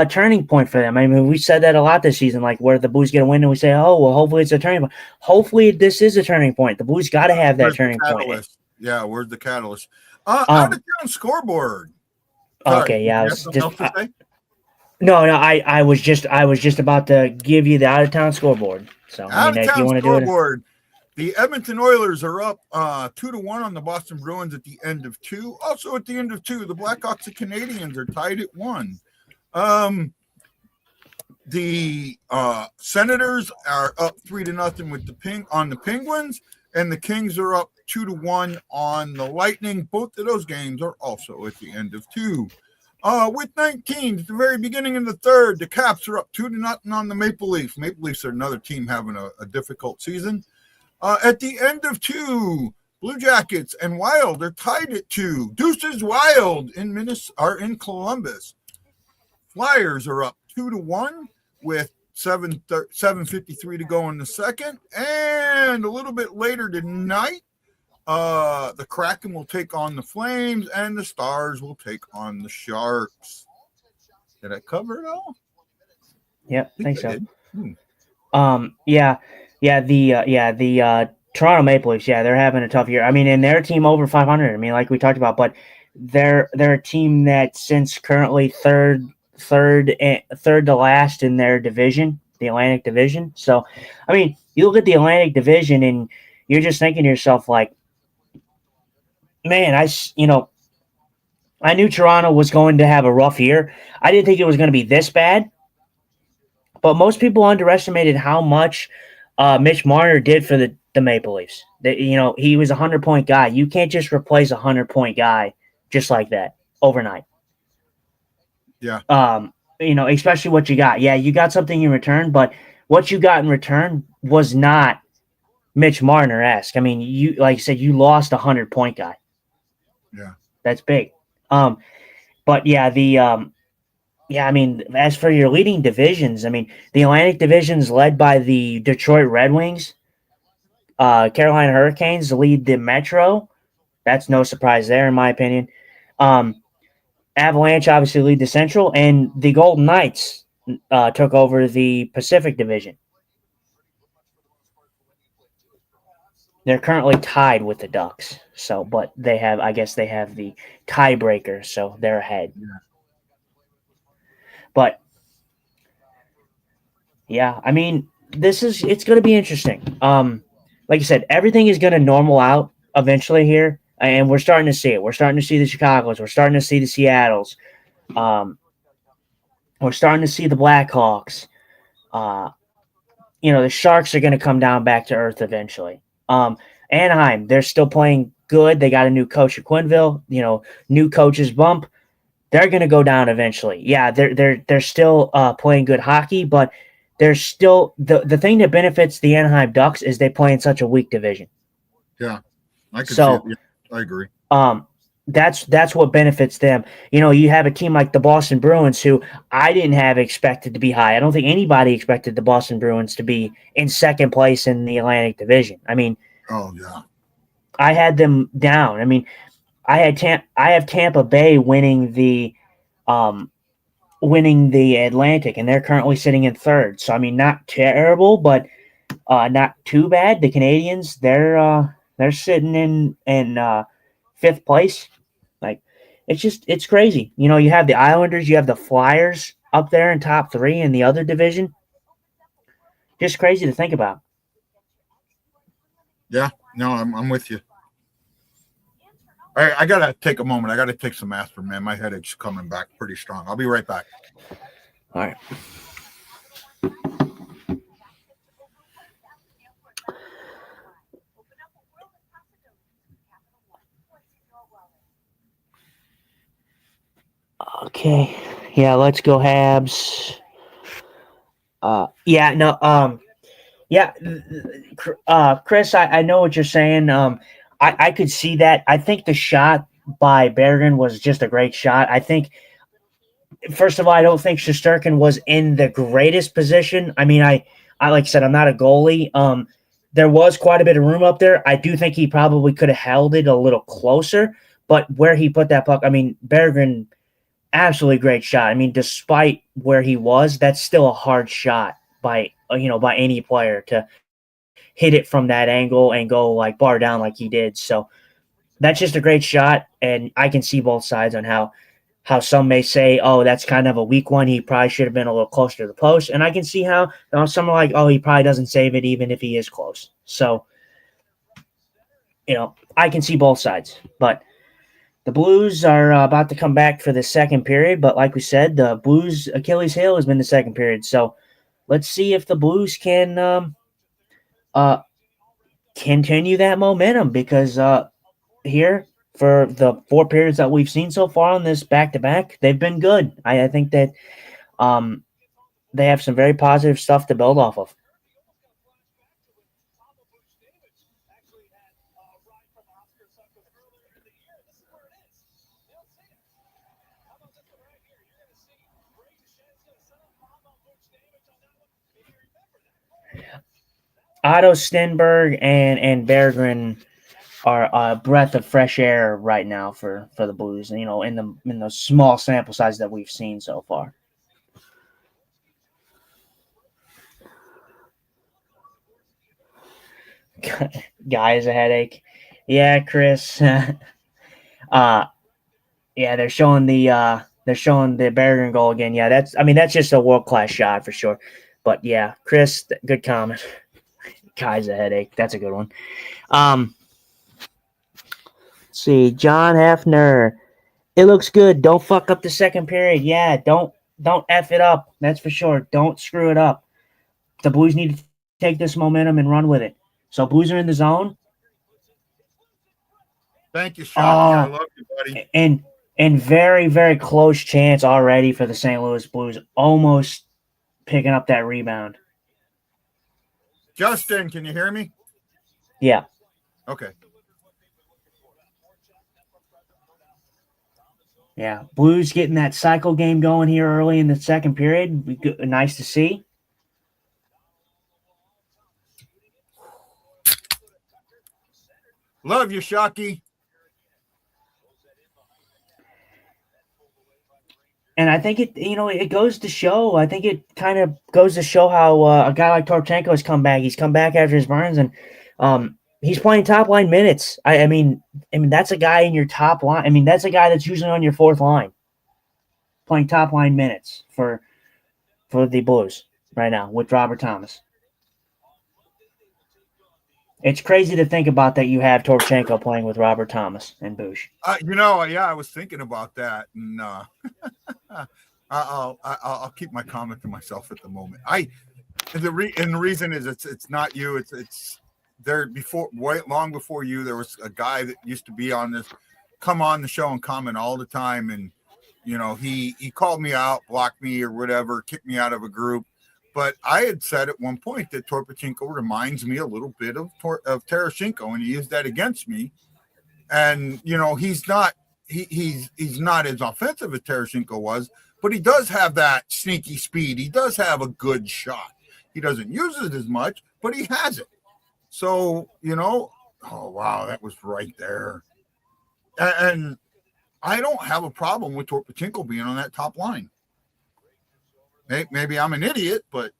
F: turning point for them. I mean, we said that a lot this season, like where the Blues get a win and we say, oh, well, hopefully it's a turning point. Hopefully this is a turning point. The Blues got to have that turning point.
E: Yeah, where's the catalyst? Out of town scoreboard. Sorry,
F: okay, yeah, I was
E: something else to say?
F: No, I was just about to give you the out of town scoreboard. So I mean, if you want to do it.
E: The Edmonton Oilers are up 2-1 on the Boston Bruins at the end of 2. Also at the end of 2, the Blackhawks and Canadiens are tied at 1. The Senators are up 3-0 with the Penguins, and the Kings are up 2-1 on the Lightning. Both of those games are also at the end of 2. With 19 at the very beginning of the third, the Caps are up 2-0 on the Maple Leafs. Maple Leafs are another team having a difficult season. At the end of 2, Blue Jackets and Wild are tied at 2. Deuces Wild are in Columbus. Flyers are up 2-1 with 7:53 to go in the second. And a little bit later tonight, the Kraken will take on the Flames, and the Stars will take on the Sharks. Did I cover it all?
F: Yeah, I think so. The Toronto Maple Leafs, they're having a tough year. I mean, and they're a team over 500. I mean, like we talked about, but they're a team that since currently third to last in their division, the Atlantic Division. So, I mean, you look at the Atlantic Division and you're just thinking to yourself, like, man, I knew Toronto was going to have a rough year. I didn't think it was going to be this bad, but most people underestimated how much Mitch Marner did for the Maple Leafs. He was a 100-point guy. You can't just replace a 100-point guy just like that overnight.
E: Yeah.
F: Especially what you got. Yeah, you got something in return, but what you got in return was not Mitch Marner-esque. I mean, you, like I said, you lost a 100-point guy.
E: Yeah.
F: That's big. But yeah, I mean, as for your leading divisions, I mean, the Atlantic Division is led by the Detroit Red Wings. Carolina Hurricanes lead the Metro. That's no surprise there, in my opinion. Avalanche obviously lead the Central, and the Golden Knights took over the Pacific Division. They're currently tied with the Ducks, but I guess they have the tiebreaker, so they're ahead.
E: Yeah.
F: But yeah, I mean, it's going to be interesting. Like I said, everything is going to normal out eventually here, and we're starting to see it. We're starting to see the Chicagos. We're starting to see the Seattles. We're starting to see the Blackhawks. The Sharks are going to come down back to earth eventually. Anaheim, they're still playing good. They got a new coach at Quinville. New coaches bump. They're going to go down eventually. Yeah, they're still playing good hockey, but they're still the thing that benefits the Anaheim Ducks is they play in such a weak division.
E: Yeah, I can see it. Yeah, I agree.
F: That's what benefits them. You have a team like the Boston Bruins, who I didn't have expected to be high. I don't think anybody expected the Boston Bruins to be in second place in the Atlantic Division. I mean,
E: oh yeah,
F: I had them down. I mean, I have Tampa Bay winning the Atlantic, and they're currently sitting in third. So I mean, not terrible, but not too bad. The Canadians, they're sitting in fifth place. Like, it's crazy. You have the Islanders, you have the Flyers up there in top 3 in the other division. Just crazy to think about.
E: Yeah, no, I'm with you. I gotta take a moment. I gotta take some aspirin, man. My headache's coming back pretty strong. I'll be right back.
F: All right. Okay, Yeah, let's go Habs. Yeah, no, yeah, Chris, I know what you're saying. I could see that. I think the shot by Bergen was just a great shot. I think, first of all, I don't think Shesterkin was in the greatest position. I mean, I like I said, I'm not a goalie. There was quite a bit of room up there. I do think he probably could have held it a little closer, but where he put that puck, I mean, Bergen, absolutely great shot. I mean, despite where he was, that's still a hard shot by any player to hit it from that angle and go like bar down like he did. So that's just a great shot, and I can see both sides on how some may say, oh, that's kind of a weak one. He probably should have been a little closer to the post. And I can see how some are like, oh, he probably doesn't save it even if he is close. So, I can see both sides. But the Blues are about to come back for the second period. But like we said, the Blues' Achilles heel has been the second period. So let's see if the Blues can continue that momentum, because here, for the 4 periods that we've seen so far on this back-to-back, they've been good. I think that they have some very positive stuff to build off of. Otto Stenberg and Berggren are a breath of fresh air right now for the Blues, in the small sample size that we've seen so far. Guy is a headache. Yeah, Chris. Yeah, they're showing the Berggren goal again. Yeah, that's just a world-class shot for sure. But yeah, Chris, good comment. Guy's a headache. That's a good one. Let's see, John Hefner. It looks good. Don't fuck up the second period. Yeah, don't F it up. That's for sure. Don't screw it up. The Blues need to take this momentum and run with it. So Blues are in the zone.
E: Thank you, Shocky. I love you, buddy.
F: And very, very close chance already for the St. Louis Blues. Almost picking up that rebound.
E: Justin, can you hear me?
F: Yeah.
E: Okay.
F: Yeah, Blues getting that cycle game going here early in the second period. Nice to see.
E: Love you, Shocky.
F: And I think it goes to show. I think it kind of goes to show how a guy like Torchenko has come back. He's come back after his burns, and he's playing top line minutes. I mean, that's a guy in your top line. I mean, that's a guy that's usually on your fourth line, playing top line minutes for the Blues right now with Robert Thomas. It's crazy to think about that you have Torchenko playing with Robert Thomas and Bush.
E: I was thinking about that, and I'll keep my comment to myself at the moment. The reason is it's not you. It's there before, long before you. There was a guy that used to be come on the show and comment all the time, and he called me out, blocked me or whatever, kicked me out of a group. But I had said at one point that Torchenko reminds me a little bit of Tarasenko, and he used that against me. And he's not as offensive as Tarasenko was, but he does have that sneaky speed. He does have a good shot. He doesn't use it as much, but he has it. So oh wow, that was right there. And I don't have a problem with Torchenko being on that top line. Maybe I'm an idiot, but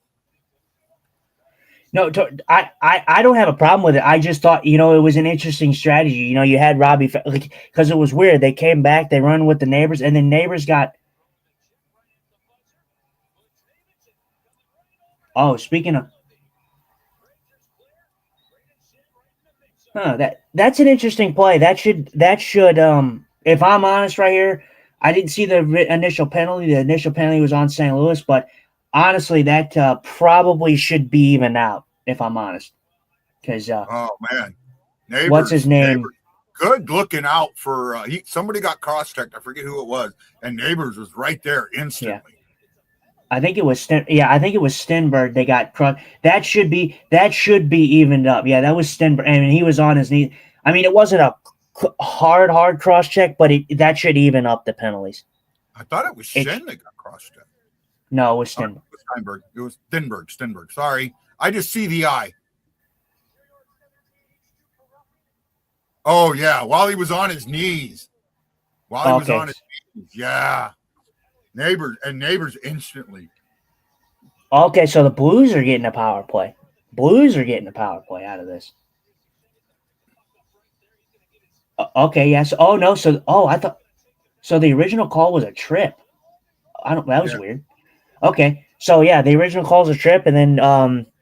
F: no, I don't have a problem with it. I just thought, it was an interesting strategy. You had Robbie, because it was weird. They came back, they run with the Neighbors, and then Neighbors got. Oh, speaking of. That's an interesting play. That should. If I'm honest right here, I didn't see the initial penalty. The initial penalty was on St. Louis, but honestly, that probably should be even out, if I'm honest. Because
E: oh man, Neighbors,
F: what's his name?
E: Neighbors. good looking out for somebody got cross-checked. I forget who it was, and Neighbors was right there instantly.
F: I think it was Stenberg. They got crushed. That should be evened up. Yeah, that was Stenberg, and he was on his knee. I mean, it wasn't a hard cross check, but that should even up the penalties.
E: I thought it was Shen that got cross-checked.
F: No, it was Stenberg.
E: It was Stenberg. Sorry, I just see the eye. Oh yeah, while he was on his knees. Yeah. Neighbors instantly.
F: Okay, so the Blues are getting a power play. Out of this. Okay, yes. Oh no, I thought so the original call was a trip. That was weird. Okay. So yeah, the original call was a trip, and then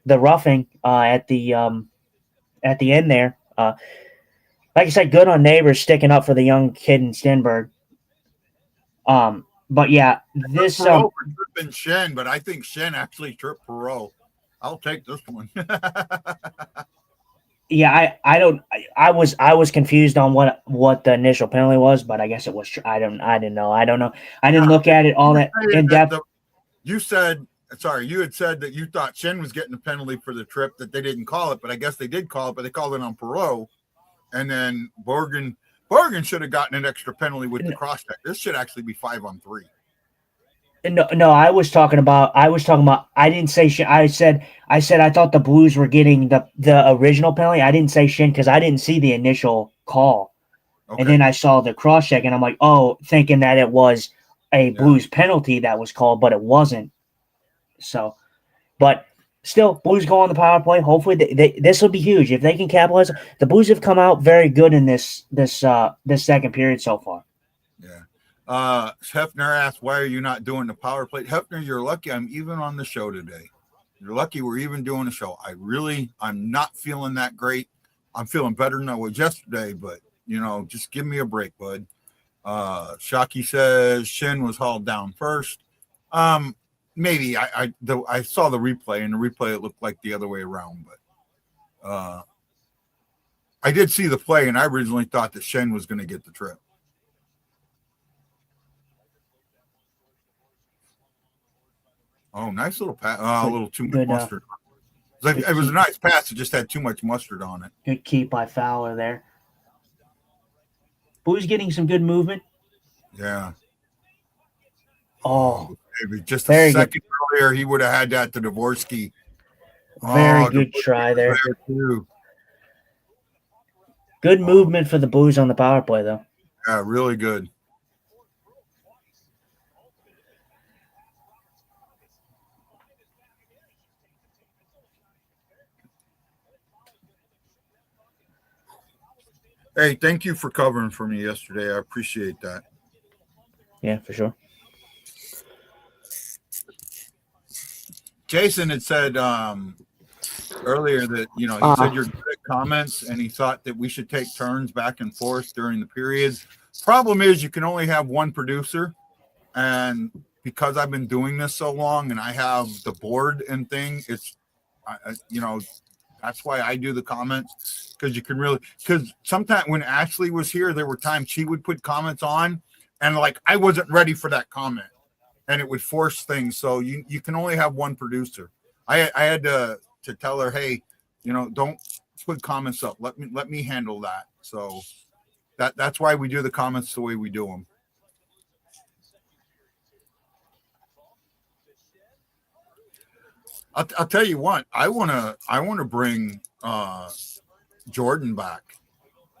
F: the roughing at the end there. Like I said, good on Neighbors sticking up for the young kid in Stenberg. But yeah, this
E: tripping Shen, but I think Shen actually tripped Perot. I'll take this one.
F: Yeah, I was confused on what the initial penalty was, but I guess it was. I didn't know. I don't know. I didn't look at it all that in depth.
E: You had said that you thought Shen was getting a penalty for the trip, that they didn't call it, but I guess they did call it, but they called it on Perot, and then Borgen should have gotten an extra penalty with the cross check. This should actually be 5-on-3.
F: No, I was talking about. I didn't say Shin. I said I thought the Blues were getting the original penalty. I didn't say Shin because I didn't see the initial call, and then I saw the cross check, and I'm like, oh, thinking that it was a Blues penalty that was called, but it wasn't. So, but still, Blues go on the power play. Hopefully, this will be huge if they can capitalize. The Blues have come out very good in this second period so far.
E: Yeah. Hefner asked, why are you not doing the power play? Hefner, you're lucky I'm even on the show today. You're lucky we're even doing a show. I'm not feeling that great. I'm feeling better than I was yesterday, but, just give me a break, bud. Shockey says Shin was hauled down first. Maybe I saw the replay, and the replay, it looked like the other way around, but I did see the play, and I originally thought that Shen was going to get the trip. Oh, nice little pass. A little too much mustard. It was a nice pass. It just had too much mustard on it.
F: Good keep by Fowler there. Blues getting some good movement.
E: Yeah.
F: Oh.
E: Maybe just a second earlier, he would have had that to Dvorsky.
F: Very good try there. Good movement for the Blues on the power play, though.
E: Yeah, really good. Hey, thank you for covering for me yesterday. I appreciate that.
F: Yeah, for sure.
E: Jason had said earlier that, he said you're good at comments, and he thought that we should take turns back and forth during the periods. Problem is, you can only have one producer, and because I've been doing this so long and I have the board and thing, it's, that's why I do the comments, because sometimes when Ashley was here, there were times she would put comments on, and I wasn't ready for that comment, and it would force things. So you can only have one producer. I had to tell her, hey, don't put comments up. Let me handle that. So that's why we do the comments the way we do them. I'll tell you what, I want to bring Jordan back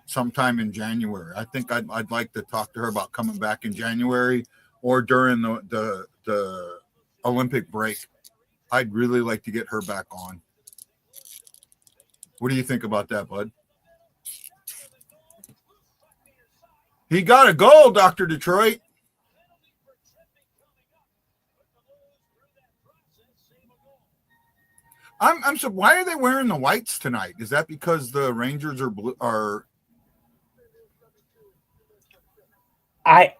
E: sometime in January. I think I'd like to talk to her about coming back in January or during the Olympic break. I'd really like to get her back on. What do you think about that, bud? He got a goal, Dr. Detroit. I'm so. Why are they wearing the whites tonight? Is that because the Rangers are blue?
F: I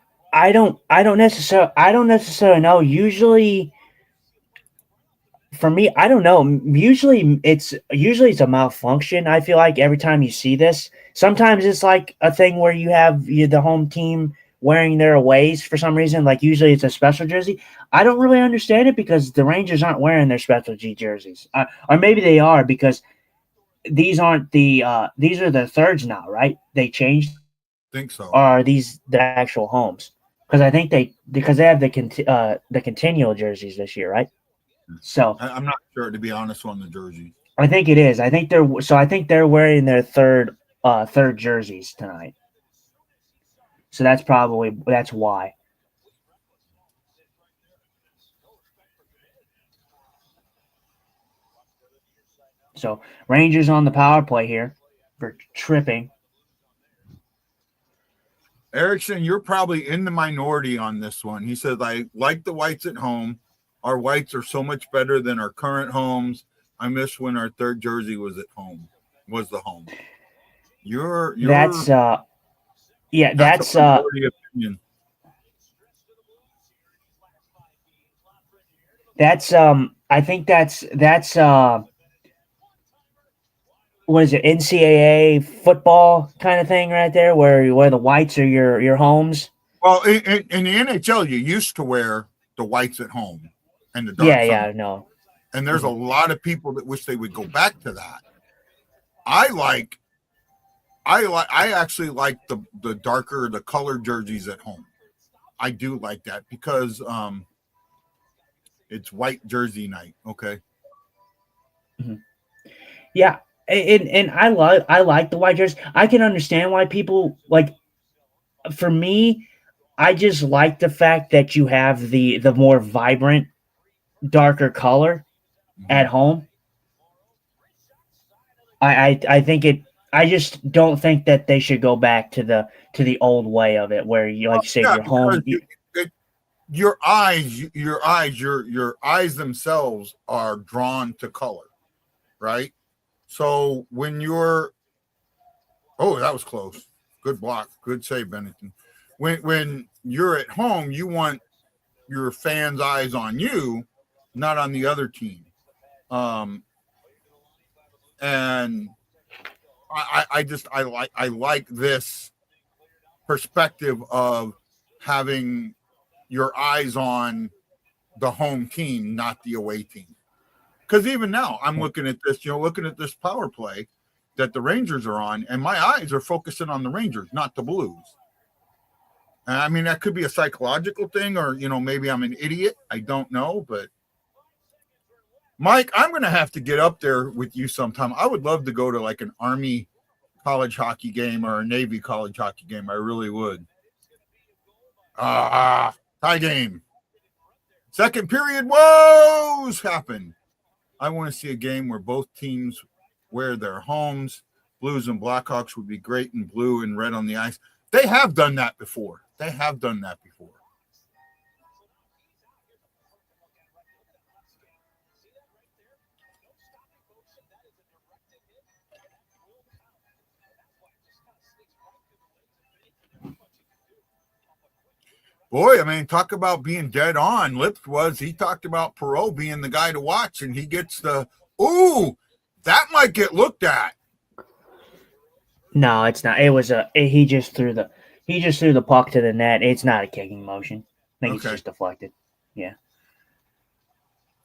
F: don't necessarily know. Usually, for me, I don't know. Usually it's a malfunction. I feel like every time you see this, sometimes it's like a thing where you have the home team wearing their aways for some reason. Like usually it's a special jersey. I don't really understand it because the Rangers aren't wearing their specialty jerseys, or maybe they are because these aren't these are the thirds now, right? They changed.
E: Think so.
F: Or are these the actual homes? Because I think they have the continual jerseys this year, right? So
E: I'm not sure, to be honest, on the jersey.
F: I think it is. I think they're wearing their third jerseys tonight. So that's why. So Rangers on the power play here for tripping.
E: Erickson, you're probably in the minority on this one. He says, I like the whites at home. Our whites are so much better than our current homes. I miss when our third jersey was the home. That's a minority opinion.
F: I think that's what is it, NCAA football kind of thing right there, where the whites are your homes.
E: Well, in the NHL, you used to wear the whites at home and the dark.
F: Yeah, no.
E: And there's a lot of people that wish they would go back to that. I actually like the darker, the colored jerseys at home. I do like that because it's white jersey night. Okay.
F: Mm-hmm. Yeah. And I like the white jersey. I can understand why people like. For me, I just like the fact that you have the more vibrant, darker color at home. I think it. I just don't think that they should go back to the old way of it, where you like you say your home.
E: Your eyes themselves are drawn to color, right? So when you're, that was close. Good block. Good save, Bennington. When you're at home, you want your fans' eyes on you, not on the other team. And I like this perspective of having your eyes on the home team, not the away team. Because even now, I'm looking at this power play that the Rangers are on, and my eyes are focusing on the Rangers, not the Blues. And I mean, that could be a psychological thing, or maybe I'm an idiot. I don't know, but Mike, I'm going to have to get up there with you sometime. I would love to go to like an Army college hockey game or a Navy college hockey game. I really would. Tie game. Second period woes happen. I want to see a game where both teams wear their homes. Blues and Blackhawks would be great in blue and red on the ice. They have done that before. Boy, I mean, talk about being dead on. He talked about Perreault being the guy to watch, and he gets that might get looked at.
F: No, it's not. It was he just threw the puck to the net. It's not a kicking motion. I think it's just deflected. Yeah.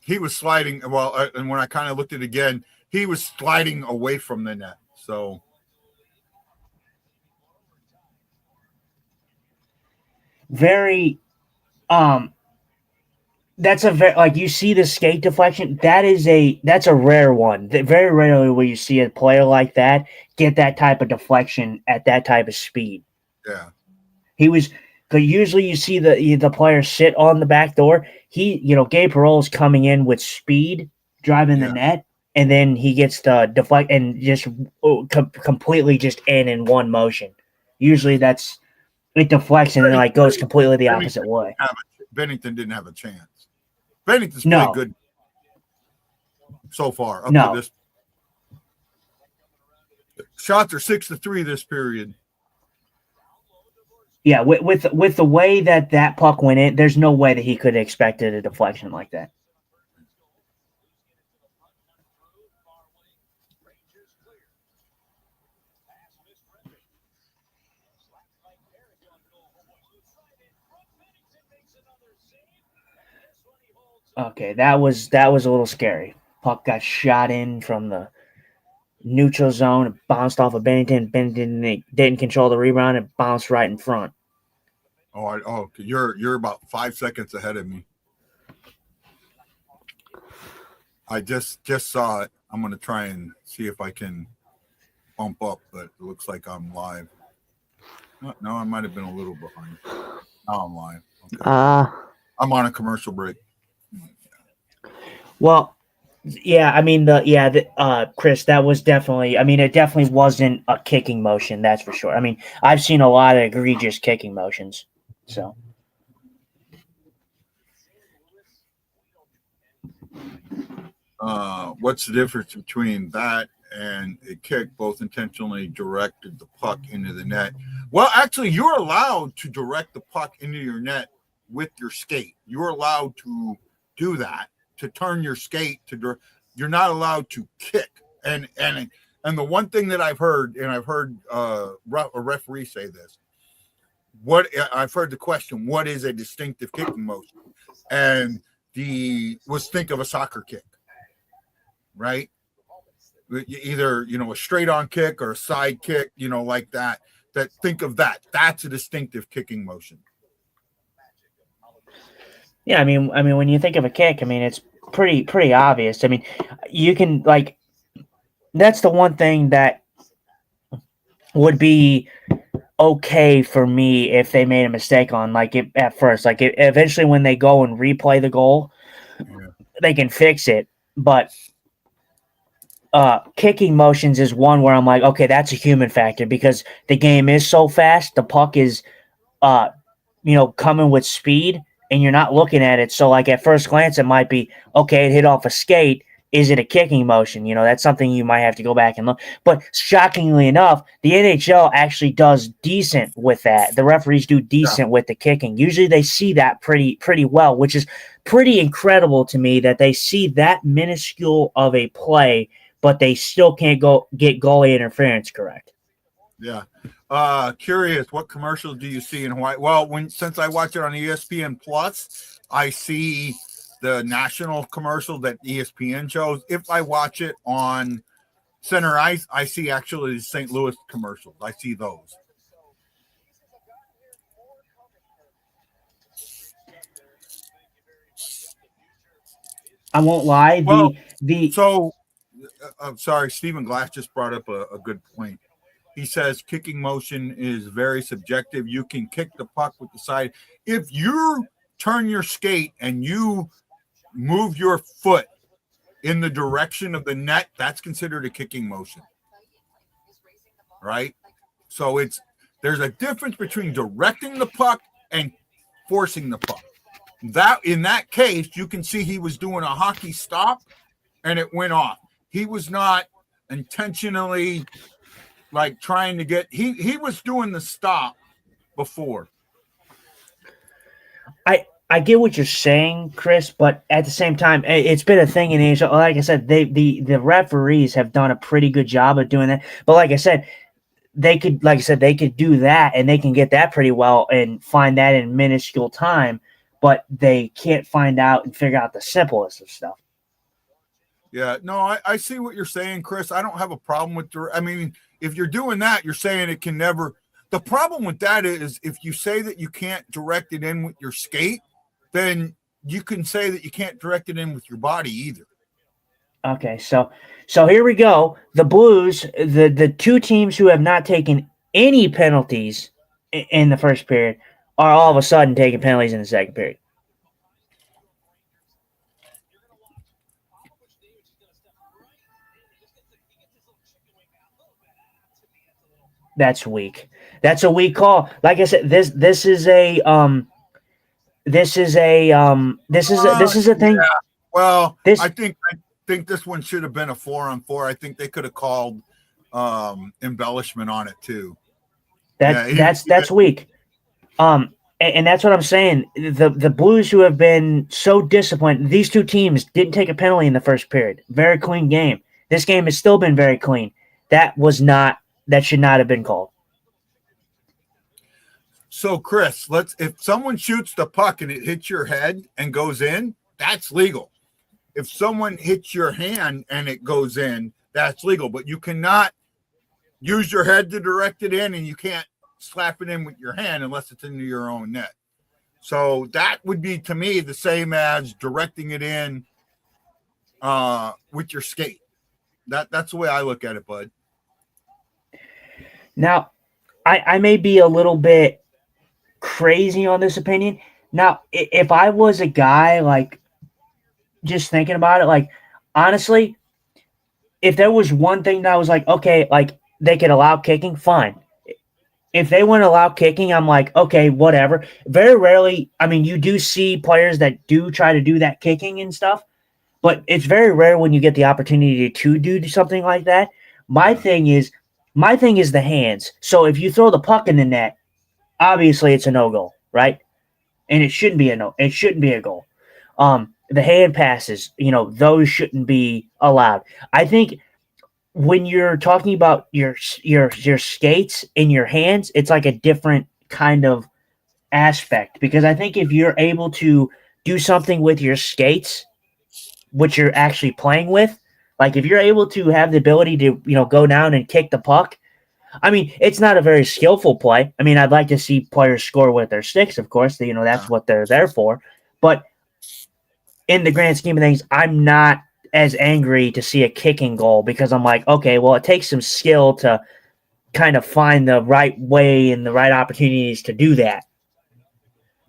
E: He was sliding. Well, and when I kind of looked at it again, he was sliding away from the net. So.
F: Very, that's a very, like, you see the skate deflection. That's a rare one. Very rarely will you see a player like that get that type of deflection at that type of speed.
E: Yeah.
F: Because usually you see the player sit on the back door. Gabe Perreault's coming in with speed, driving the net, and then he gets the deflect and just completely just in one motion. Usually it deflects and then goes completely the opposite way.
E: Bennington didn't have a chance. Bennington's played good so far up to this. Shots are 6-3 this period.
F: Yeah, with the way that puck went in, there's no way that he could have expected a deflection like that. Okay, that was a little scary. Puck got shot in from the neutral zone. It bounced off of Bennington. Bennington didn't control the rebound. It bounced right in front.
E: You're about 5 seconds ahead of me. I just saw it. I'm gonna try and see if I can bump up, but it looks like I'm live. No, I might have been a little behind. Now I'm live. Okay. I'm on a commercial break.
F: Well, yeah, I mean Chris, that was definitely. I mean, it definitely wasn't a kicking motion. That's for sure. I mean, I've seen a lot of egregious kicking motions. So.
E: What's the difference between that and a kick? Both intentionally directed the puck into the net. Well, actually, you're allowed to direct the puck into your net with your skate. You're allowed to do that, to turn your skate to. You're not allowed to kick. And the one thing that I've heard, and I've heard a referee say this. I've heard the question: what is a distinctive kicking motion? And think of a soccer kick. Right? Either, a straight on kick or a side kick, like that. Think of that. That's a distinctive kicking motion.
F: Yeah, I mean, when you think of a kick, I mean, it's pretty obvious. I mean, you can that's the one thing that would be okay for me if they made a mistake on it at first. Eventually when they go and replay the goal, they can fix it. But kicking motions is one where I'm like, okay, that's a human factor because the game is so fast. The puck is, coming with speed, and you're not looking at it. So, at first glance, it might be, okay, it hit off a skate. Is it a kicking motion? That's something you might have to go back and look. But shockingly enough, the NHL actually does decent with that. The referees do decent with the kicking. Usually they see that pretty well, which is pretty incredible to me that they see that minuscule of a play, but they still can't get goalie interference correct.
E: Yeah. Curious, what commercials do you see in Hawaii? Well, since I watch it on ESPN Plus, I see the national commercial that ESPN shows. If I watch it on Center Ice, I see actually the St. Louis commercials. I see those.
F: I won't lie.
E: I'm sorry. Stephen Glass just brought up a good point. He says kicking motion is very subjective. You can kick the puck with the side. If you turn your skate and you move your foot in the direction of the net, that's considered a kicking motion. Right? So there's a difference between directing the puck and forcing the puck. That in that case, you can see he was doing a hockey stop and it went off. He was not intentionally trying to get he was doing the stop before.
F: I get what you're saying, Chris, but at the same time, it's been a thing in Asia. Like I said, the referees have done a pretty good job of doing that. But like I said, they could do that and they can get that pretty well and find that in minuscule time, but they can't find out and figure out the simplest of stuff.
E: Yeah, no, I see what you're saying, Chris. I don't have a problem with if you're doing that, you're saying it can never. The problem with that is if you say that you can't direct it in with your skate, then you can say that you can't direct it in with your body either.
F: Okay, so here we go. The Blues, the two teams who have not taken any penalties in the first period are all of a sudden taking penalties in the second period. That's weak. That's a weak call. Like I said, this is a thing.
E: Yeah. Well, I think this one should have been a 4-on-4. I think they could have called embellishment on it too.
F: That's weak. And that's what I'm saying. The Blues, who have been so disciplined, these two teams didn't take a penalty in the first period. Very clean game. This game has still been very clean. That should not have been called.
E: So Chris, if someone shoots the puck and it hits your head and goes in, that's legal. If someone hits your hand and it goes in, that's legal. But you cannot use your head to direct it in, and you can't slap it in with your hand unless it's into your own net. So that would be, to me, the same as directing it in with your skate. That's the way I look at it, bud.
F: Now, I may be a little bit crazy on this opinion. Now, if I was a guy, like, just thinking about it, like, honestly, if there was one thing that I was like, okay, like, they could allow kicking, fine. If they wouldn't allow kicking, I'm like, okay, whatever. Very rarely, I mean, you do see players that do try to do that kicking and stuff, but it's very rare when you get the opportunity to do something like that. My thing is the hands. So if you throw the puck in the net, obviously it's a no goal, right? And it shouldn't be a goal. The hand passes, those shouldn't be allowed. I think when you're talking about your skates in your hands, it's like a different kind of aspect, because I think if you're able to do something with your skates, which you're actually playing with, like if you're able to have the ability to go down and kick the puck. I mean, it's not a very skillful play. I mean, I'd like to see players score with their sticks, of course. That's what they're there for. But in the grand scheme of things, I'm not as angry to see a kicking goal, because I'm like, okay, well, it takes some skill to kind of find the right way and the right opportunities to do that.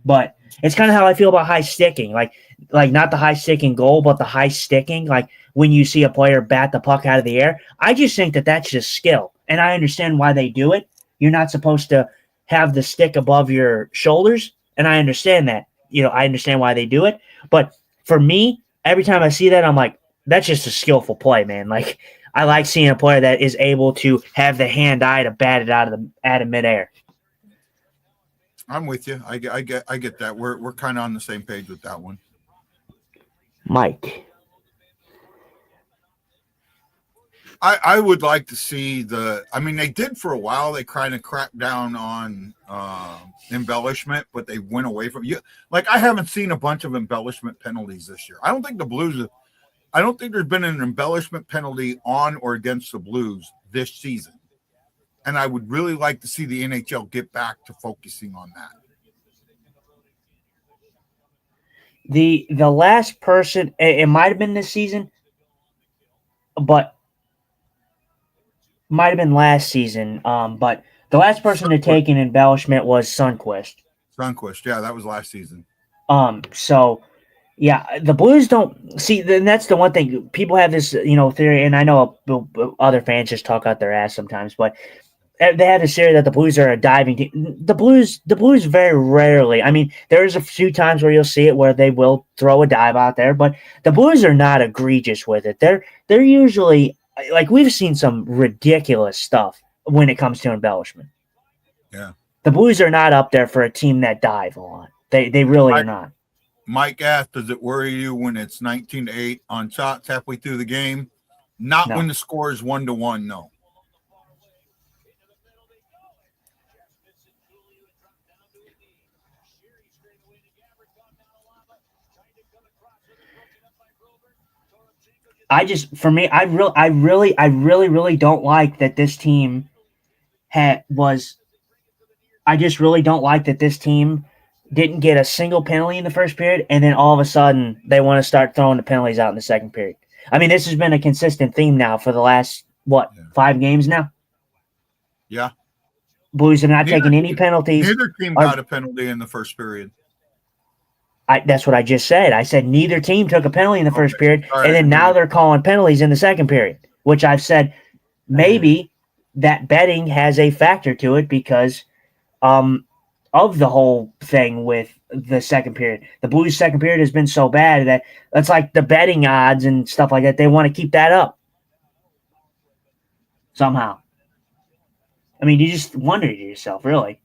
F: But it's kind of how I feel about high sticking, like not the high sticking goal, but the high sticking. Like when you see a player bat the puck out of the air, I just think that that's just skill, and I understand why they do it. You're not supposed to have the stick above your shoulders, and I understand that. I understand why they do it, but for me, every time I see that, I'm like, that's just a skillful play, man. Like I like seeing a player that is able to have the hand-eye to bat it out of midair.
E: I'm with you. I get that. We're kind of on the same page with that one.
F: Mike,
E: I would like to see I mean, they did for a while. They kind of cracked down on embellishment, but they went away from you. Like, I haven't seen a bunch of embellishment penalties this year. I don't think there's been an embellishment penalty on or against the Blues this season. And I would really like to see the NHL get back to focusing on that.
F: the last person, it might have been this season, but might have been last season. But the last person to take an embellishment was Sundqvist.
E: Yeah, that was last season.
F: So yeah, the Blues don't see. Then that's the one thing people have this, theory, and I know other fans just talk out their ass sometimes, but they have this theory that the Blues are a diving team. The Blues very rarely. I mean, there's a few times where you'll see it where they will throw a dive out there, but the Blues are not egregious with it. They're usually, like, we've seen some ridiculous stuff when it comes to embellishment.
E: Yeah,
F: the Blues are not up there for a team that dive a lot. They really are not.
E: Mike asked, does it worry you when it's 19-8 on shots halfway through the game? Not when the score is 1-1, no.
F: I really don't like that this team I just really don't like that this team didn't get a single penalty in the first period, and then all of a sudden they want to start throwing the penalties out in the second period. I mean, this has been a consistent theme now for the last, 5 games now?
E: Yeah.
F: Blues have not taken any penalties.
E: Neither team got a penalty in the first period.
F: That's what I just said. I said neither team took a penalty in the first period, and then now they're calling penalties in the second period, which I've said maybe that betting has a factor to it because of the whole thing with the second period. The Blues' second period has been so bad that that's like the betting odds and stuff like that. They want to keep that up somehow. I mean, you just wonder to yourself, really.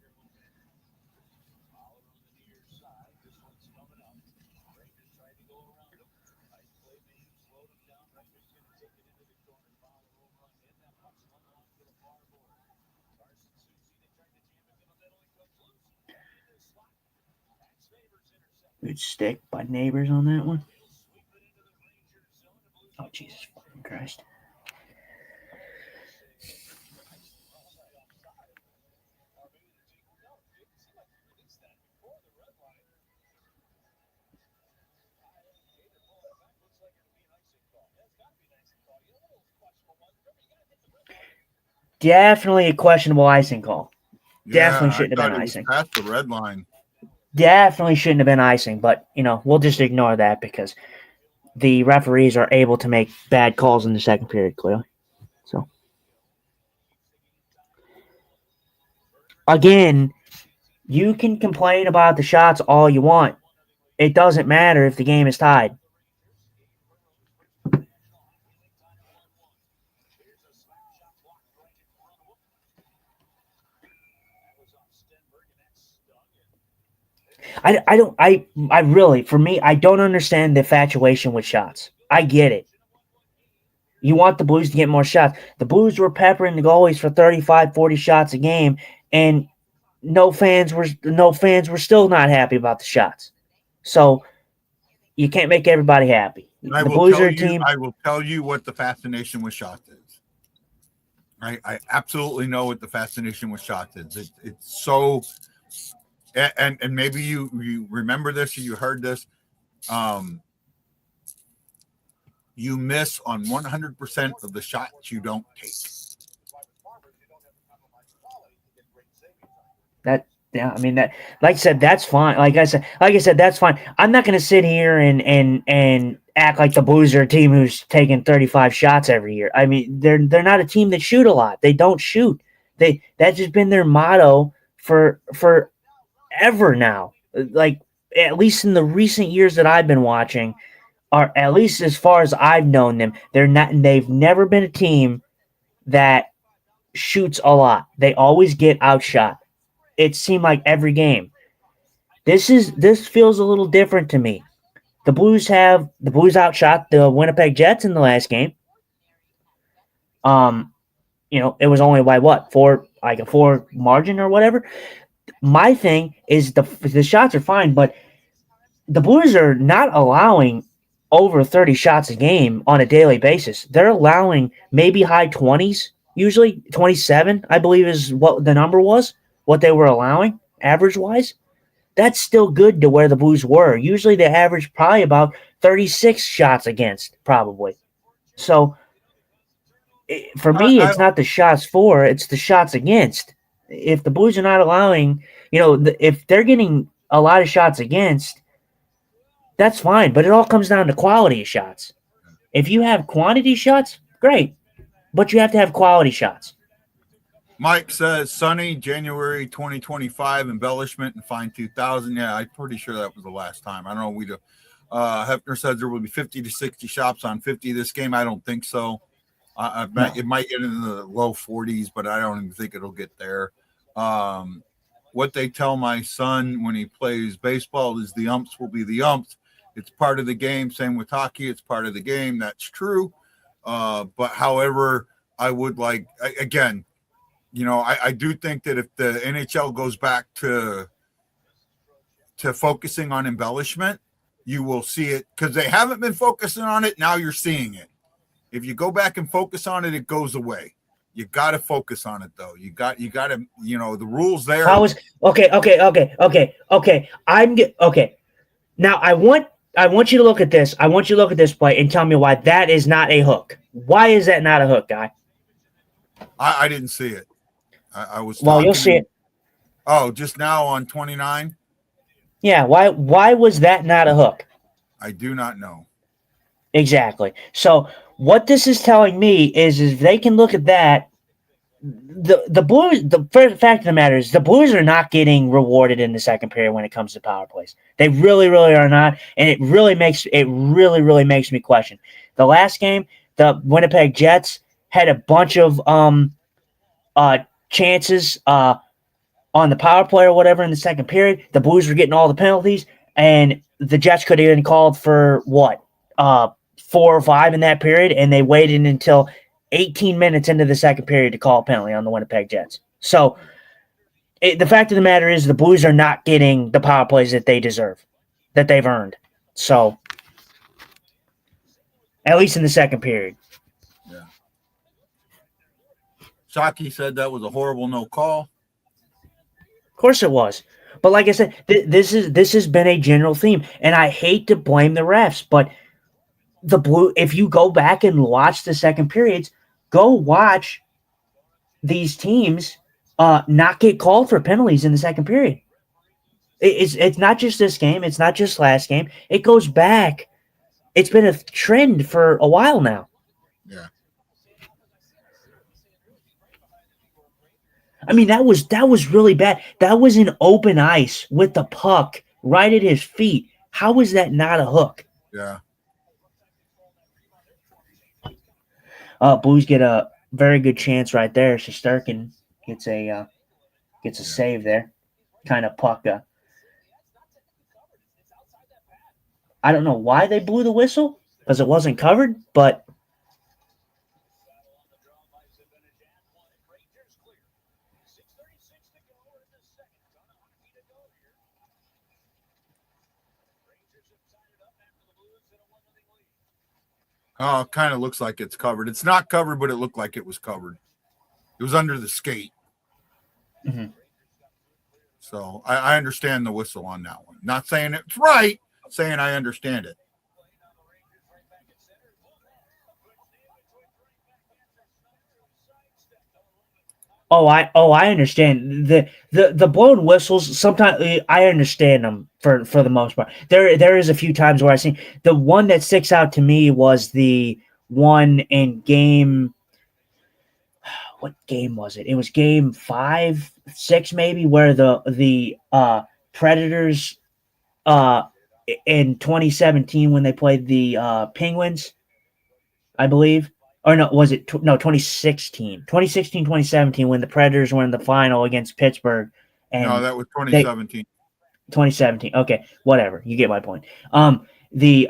F: Good stick by Neighbors on that one. Oh, Jesus fucking Christ. Definitely a questionable icing call. Definitely shouldn't have been icing.
E: Past the red line.
F: Definitely shouldn't have been icing, but, we'll just ignore that because the referees are able to make bad calls in the second period, clearly. So, again, you can complain about the shots all you want. It doesn't matter if the game is tied. I really, for me, I don't understand the infatuation with shots. I get it. You want the Blues to get more shots. The Blues were peppering the goalies for 35, 40 shots a game, and no fans were still not happy about the shots. So you can't make everybody happy.
E: I will tell you what the fascination with shots is. I absolutely know what the fascination with shots is. It's so, and maybe you remember this or you heard this. You miss on 100% of the shots you don't take. Like I said, that's fine. Like I said, that's fine. I'm not going to sit here and act like the Blues are a team who's taking 35 shots every year. I mean, they're not a team that shoot a lot. They don't shoot. That's just been their motto for ever now. Like, at least in the recent years that I've been watching, or at least as far as I've known them, they've never been a team that shoots a lot. They always get outshot. It seemed like every game. This feels a little different to me. The Blues outshot the Winnipeg Jets in the last game. It was only by what? A 4 margin or whatever. My thing is the shots are fine, but the Blues are not allowing over 30 shots a game on a daily basis. They're allowing maybe high 20s, usually 27, I believe is what the number was, what they were allowing average-wise. That's still good to where the Blues were. Usually they average probably about 36 shots against, probably. So, for me, it's not the shots for, it's the shots against. If the Blues are not allowing, if they're getting a lot of shots against, that's fine, but it all comes down to quality of shots. If you have quantity shots, great, but you have to have quality shots. Mike says, sunny, January 2025, embellishment and fine 2,000. Yeah, I'm pretty sure that was the last time. I don't know. Hefner says there will be 50 to 60 shots on 50 this game. I don't think so. It might get into the low 40s, but I don't even think it'll get there. What they tell my son when he plays baseball is the umps will be the umps. It's part of the game. Same with hockey. It's part of the game. That's true. But however, I would like, again, I do think that if the NHL goes back to focusing on embellishment, you will see it because they haven't been focusing on it. Now you're seeing it. If you go back and focus on it, it goes away. You got to focus on it though. You got to, the rules there.
F: Okay. Okay. Now I want you to look at this. I want you to look at this play and tell me why that is not a hook. Why is that not a hook, guy?
E: I didn't see it. I was.
F: Well, you'll see it.
E: Oh, just now on 29.
F: Yeah. Why was that not a hook?
E: I do not know.
F: Exactly. So what this is telling me is they can look at that. The Blues. The fact of the matter is the Blues are not getting rewarded in the second period when it comes to power plays. They really, really are not, and it really makes me question. The last game, the Winnipeg Jets had a bunch of chances on the power play or whatever in the second period. The Blues were getting all the penalties, and the Jets could have even called for 4 or 5 in that period, and they waited until 18 minutes into the second period to call a penalty on the Winnipeg Jets. So the fact of the matter is the Blues are not getting the power plays that they deserve. that they've earned. So, at least in the second period.
E: Yeah. Shockey said that was a horrible no call.
F: Of course it was. But like I said, this has been a general theme, and I hate to blame the refs, but if you go back and watch the second periods, go watch these teams not get called for penalties in the second period. It's not just this game. It's not just last game. It goes back. It's been a trend for a while now.
E: Yeah.
F: I mean, that was really bad. That was in open ice with the puck right at his feet. How was that not a hook?
E: Yeah.
F: Blues get a very good chance right there. Shesterkin gets a save there. Kind of puck. I don't know why they blew the whistle because it wasn't covered, but
E: Oh, it kind of looks like it's covered. It's not covered, but it looked like it was covered. It was under the skate.
F: Mm-hmm.
E: So I understand the whistle on that one. Not saying it's right, saying I understand it.
F: Oh, I understand the blown whistles. Sometimes I understand them for the most part. There is a few times where I see the one that sticks out to me was the one in game. What game was it? It was game 5, 6 maybe, where the Predators in 2017 when they played the Penguins, I believe. Or no, was it 2016? 2016, 2017 when the Predators were in the final against Pittsburgh. And
E: no, that was 2017.
F: 2017. Okay, whatever. You get my point. The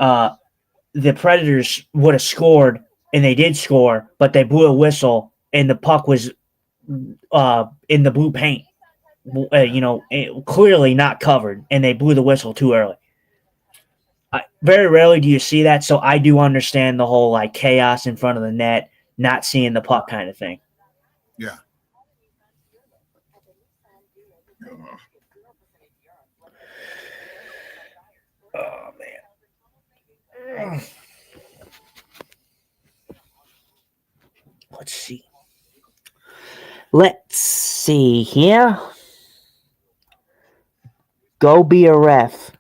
F: Predators would have scored, and they did score, but they blew a whistle, and the puck was in the blue paint. Clearly not covered, and they blew the whistle too early. Very rarely do you see that, so I do understand the whole like chaos in front of the net, not seeing the puck kind of thing.
E: Yeah.
F: Oh man. Let's see here. Go be a ref.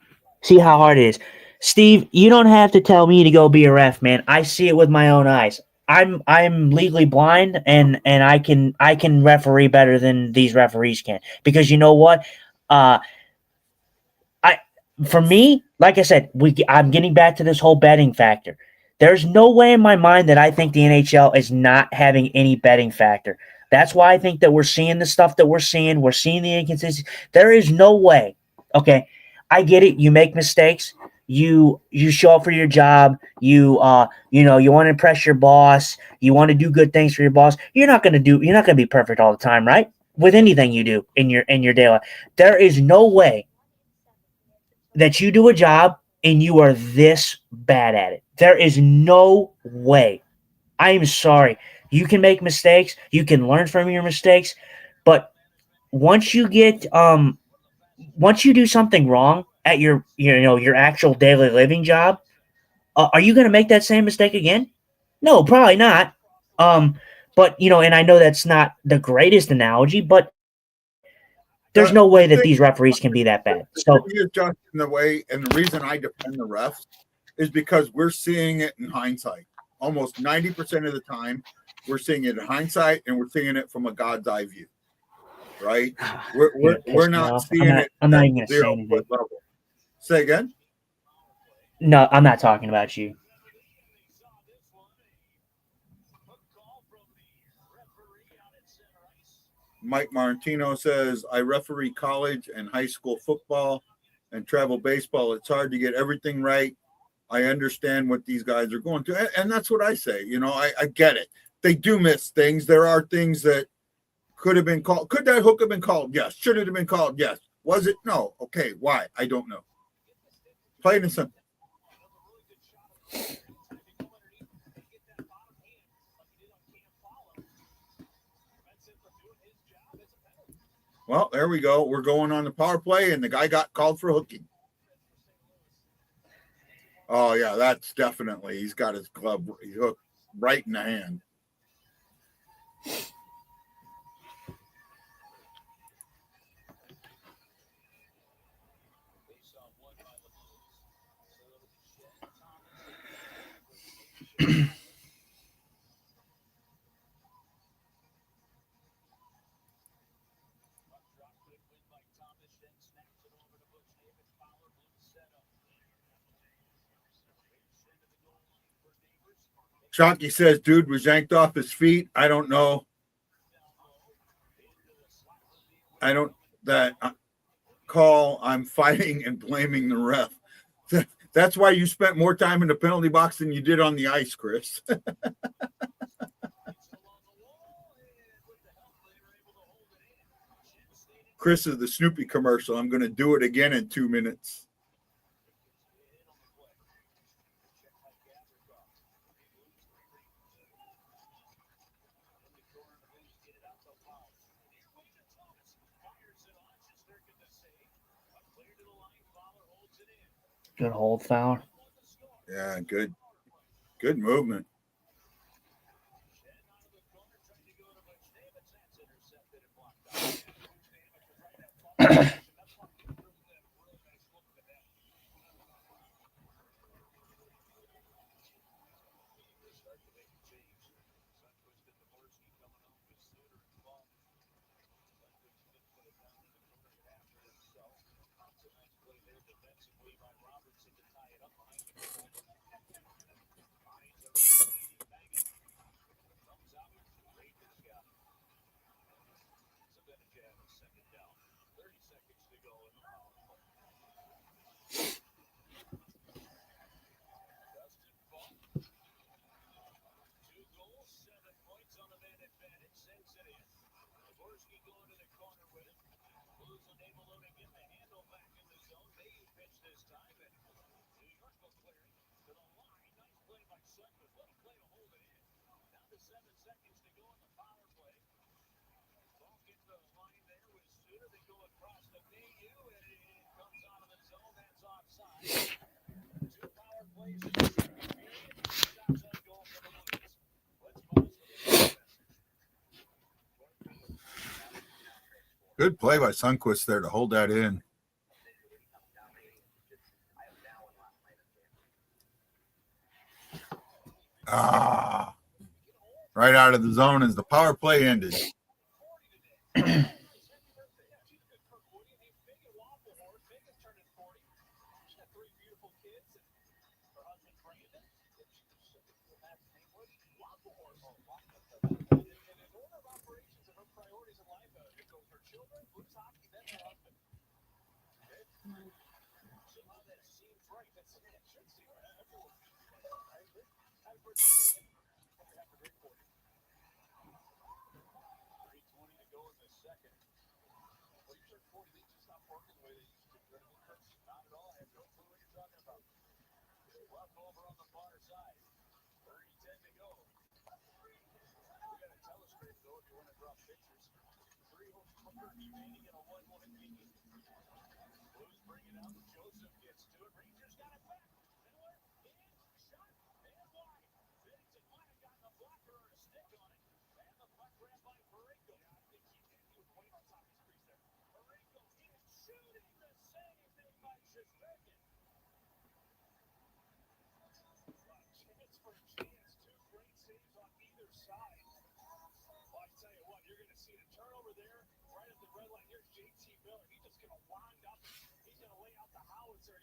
F: See how hard it is. Steve, you don't have to tell me to go be a ref, man. I see it with my own eyes. I'm legally blind, and I can referee better than these referees can. Because you know what? For me, like I said, I'm getting back to this whole betting factor. There's no way in my mind that I think the NHL is not having any betting factor. That's why I think that we're seeing the stuff that we're seeing. We're seeing the inconsistency. There is no way. Okay, I get it. You make mistakes. You show up for your job. You want to impress your boss. You want to do good things for your boss. You're not going to be perfect all the time, right? With anything you do in your daily life. There is no way that you do a job and you are this bad at it. There is no way. I am sorry. You can make mistakes. You can learn from your mistakes, but once you do something wrong at your actual daily living job, are you going to make that same mistake again? No, probably not. But and I know that's not the greatest analogy, but there's no way that these referees can be that bad. So
E: just in the way, and the reason I defend the refs is because we're seeing it in hindsight. Almost 90% of the time, we're seeing it in hindsight, and we're seeing it from a God's eye view. Right? We're not seeing it.
F: I'm not even going to say anything.
E: Level. Say again?
F: No, I'm not talking about you.
E: Mike Martino says, I referee college and high school football and travel baseball. It's hard to get everything right. I understand what these guys are going through. And that's what I say. I get it. They do miss things. There are things that could have been called. Could that hook have been called? Yes. Should it have been called? Yes. Was it? No. Okay. Why? I don't know. Playing some. Well, there we go. We're going on the power play, and the guy got called for hooking. Oh, yeah, that's definitely. He's got his glove hooked right in the hand. Shockey says dude was yanked off his feet. I don't know. I don't that call. I'm fighting and blaming the ref. That's why you spent more time in the penalty box than you did on the ice, Chris. Chris is the Snoopy commercial. I'm going to do it again in 2 minutes.
F: Good hold, Fowler.
E: Yeah, good movement. Good play by Sundqvist there to hold that in. Right out of the zone as the power play ended.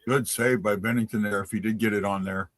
E: Good save by Bennington there if he did get it on there.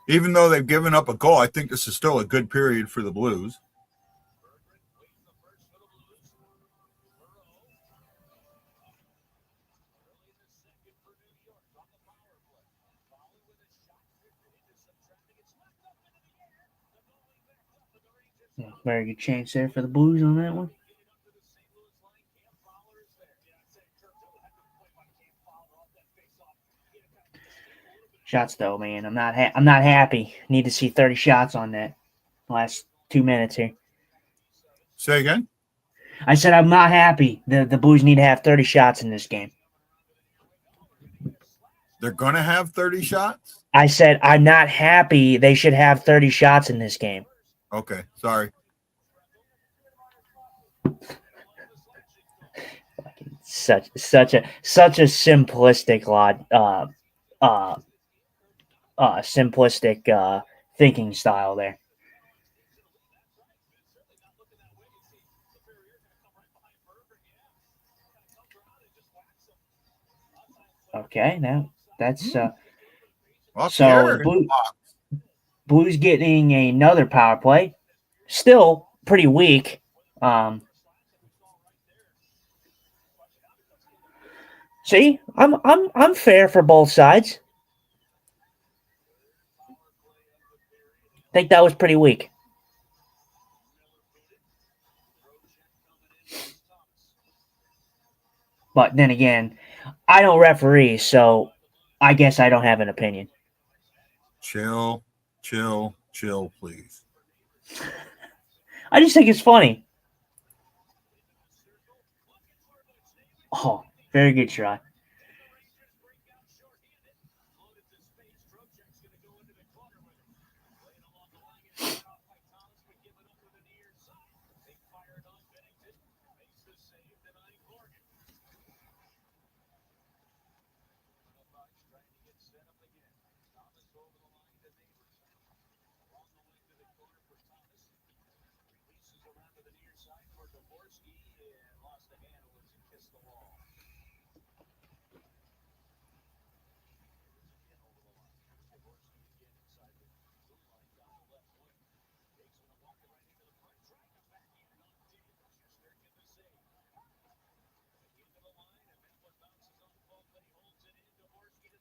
E: Even though they've given up a goal, I think this is still a good period for the Blues.
F: Very good chance there for the Blues on that one. Shots though, man. I'm not happy. Need to see 30 shots on that last 2 minutes here.
E: Say again?
F: I said I'm not happy. The Blues need to have 30 shots in this game.
E: They're going to have 30 shots?
F: I said I'm not happy. They should have 30 shots in this game.
E: Okay, sorry.
F: Such a simplistic simplistic thinking style there. Okay, now that's so the Blues getting another power play. Still pretty weak. See, I'm fair for both sides. I think that was pretty weak. But then again, I don't referee, so I guess I don't have an opinion.
E: Chill, please.
F: I just think it's funny. Oh, very good try.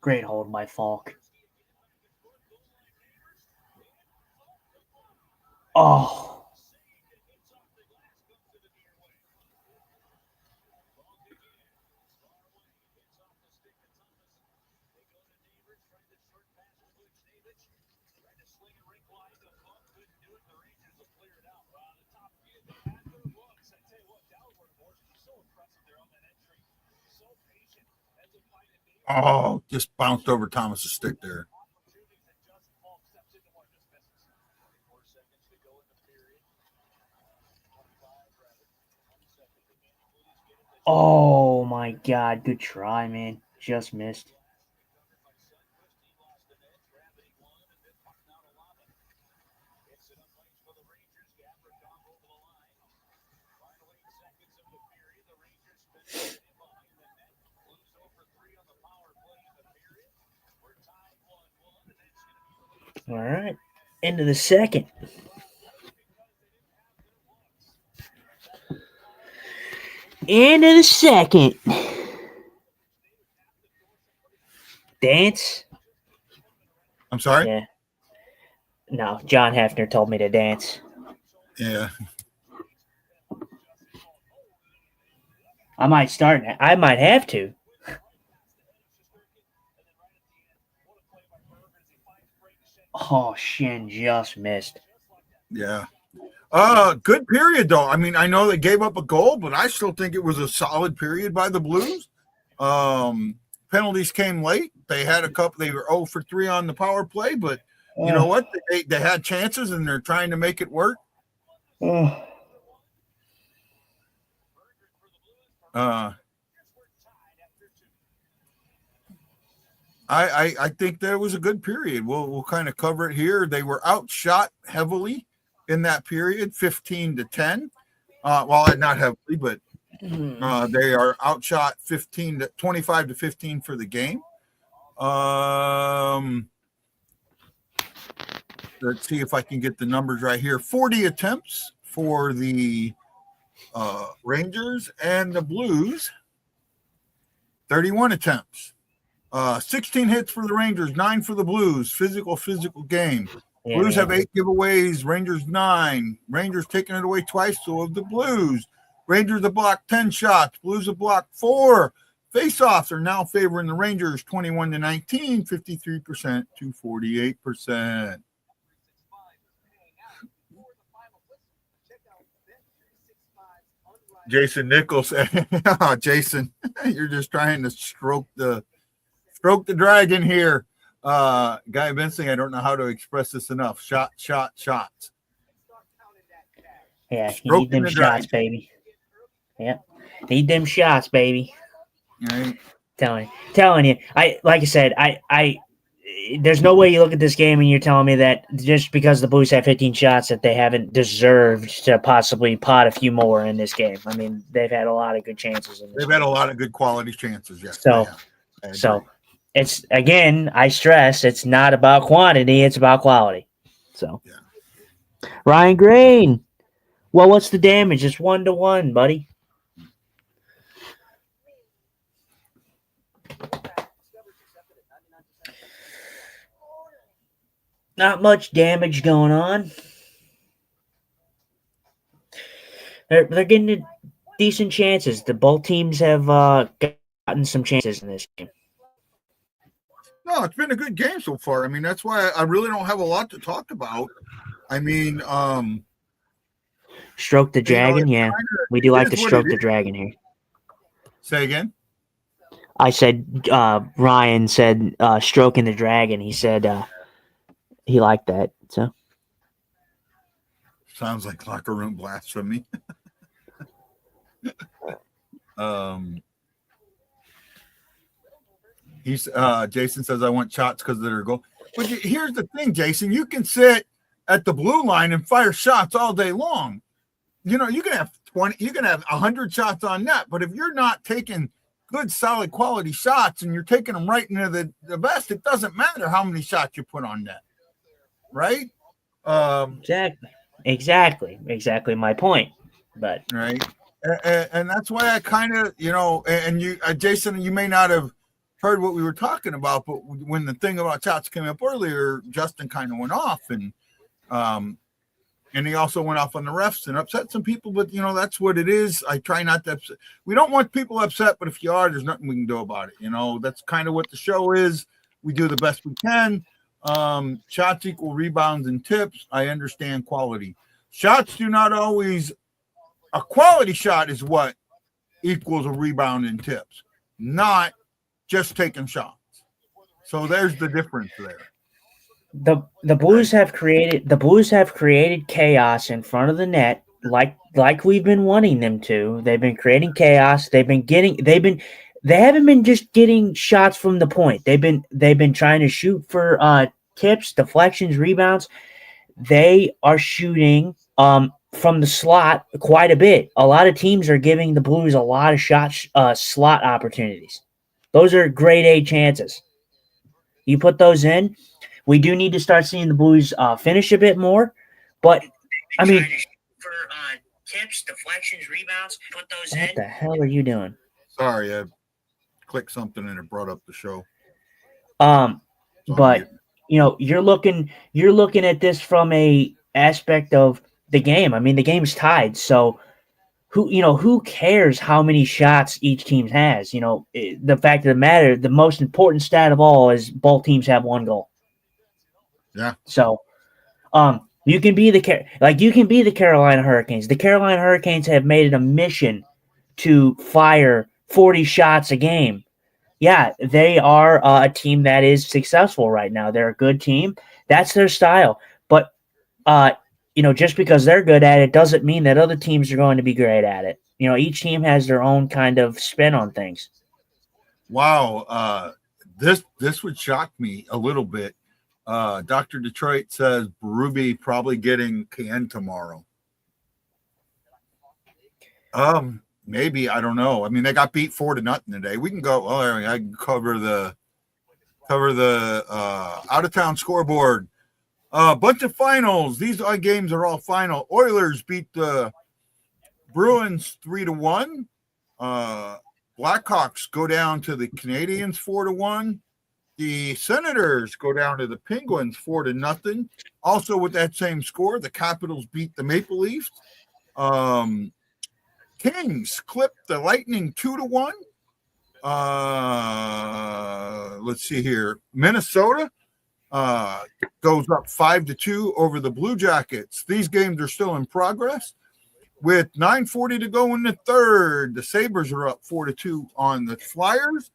F: Great hold by Falk. Oh.
E: Oh, just bounced over Thomas's stick there.
F: Oh my God, good try, man. Just missed. All right, into the second. Into the second. Dance?
E: I'm sorry?
F: Yeah. No, John Hefner told me to dance.
E: Yeah.
F: I might start. I might have to. Oh, Shin just missed.
E: Yeah. Good period though. I mean, I know they gave up a goal, but I still think it was a solid period by the Blues. Penalties came late. They had a couple. They were 0 for 3 on the power play, but you know what? They had chances, and they're trying to make it work. I think there was a good period. We'll kind of cover it here. They were outshot heavily in that period, 15-10. Well, not heavily, but they are outshot 25-15 for the game. Let's see if I can get the numbers right here. 40 attempts for the Rangers, and the Blues 31 attempts. 16 hits for the Rangers, 9 for the Blues. Physical game. Yeah, Blues have 8 giveaways, Rangers 9. Rangers taking it away twice, so of the Blues. Rangers have blocked 10 shots, Blues have blocked 4. Face-offs are now favoring the Rangers 21-19, 53% to 48%. Jason Nichols, Jason, you're just trying to stroke the dragon here. Guy Vincent, I don't know how to express this enough. Shots.
F: Yeah, you need them shots, baby. Yep, need them shots, baby.
E: Right.
F: Telling you. Like I said, there's no way you look at this game and you're telling me that just because the Blues have 15 shots that they haven't deserved to possibly pot a few more in this game. I mean, they've had a lot of good chances.
E: They've had a lot of good quality chances, yes.
F: So it's, again, I stress, it's not about quantity, it's about quality. So, yeah. Ryan Green. Well, what's the damage? It's 1-1, buddy. Not much damage going on. They're getting decent chances. Both teams have gotten some chances in this game.
E: No, it's been a good game so far. I mean, that's why I really don't have a lot to talk about. I mean,
F: stroke the dragon, yeah. We do like to stroke the dragon here.
E: Say again?
F: I said, Ryan said, stroking the dragon. He said, he liked that, so.
E: Sounds like locker room blasphemy. Jason says, I want shots because of their goal. But here's the thing, Jason. You can sit at the blue line and fire shots all day long. You know, you can have 20, you can have 100 shots on net, but if you're not taking good, solid quality shots and you're taking them right into the vest, it doesn't matter how many shots you put on net. Right?
F: Exactly my point. But
E: right. And that's why I kind of, you know, and you, Jason, you may not have heard what we were talking about, but when the thing about shots came up earlier, Justin kind of went off, and he also went off on the refs and upset some people. But you know, that's what it is. I try not to upset. We don't want people upset, but if you are, there's nothing we can do about it. You know, that's kind of what the show is. We do the best we can. Shots equal rebounds and tips. I understand quality. Shots do not always. A quality shot is what equals a rebound and tips, not just taking shots. So there's the difference there.
F: The Blues have created chaos in front of the net, like we've been wanting them to. They've been creating chaos. They haven't been just getting shots from the point. They've been trying to shoot for tips, deflections, rebounds. They are shooting from the slot quite a bit. A lot of teams are giving the Blues a lot of slot opportunities. Those are grade A chances. You put those in. We do need to start seeing the Blues finish a bit more, but I mean, for tips, deflections, rebounds, put those in. What the hell are you doing?
E: Sorry, I clicked something and it brought up the show.
F: But you know, you're looking at this from a aspect of the game. I mean, the game's tied, so who cares how many shots each team has? You know, the fact of the matter, the most important stat of all is both teams have one goal.
E: Yeah.
F: So, You can be the Carolina Hurricanes. The Carolina Hurricanes have made it a mission to fire 40 shots a game. Yeah, they are a team that is successful right now. They're a good team. That's their style. But just because they're good at it doesn't mean that other teams are going to be great at it. Each team has their own kind of spin on things.
E: Wow, this would shock me a little bit. Dr. Detroit says Berube probably getting canned tomorrow. Maybe, I don't know. I mean, they got beat 4-0 today. We can go. Oh, I can cover the out of town scoreboard. Bunch of finals. These games are all final. Oilers beat the Bruins 3-1. Blackhawks go down to the Canadiens 4-1. The Senators go down to the Penguins 4-0. Also with that same score, the Capitals beat the Maple Leafs. Kings clipped the Lightning 2-1. Let's see here. Minnesota goes up 5-2 over the Blue Jackets. These games are still in progress. With 9:40 to go in the third, the Sabres are up 4-2 on the Flyers.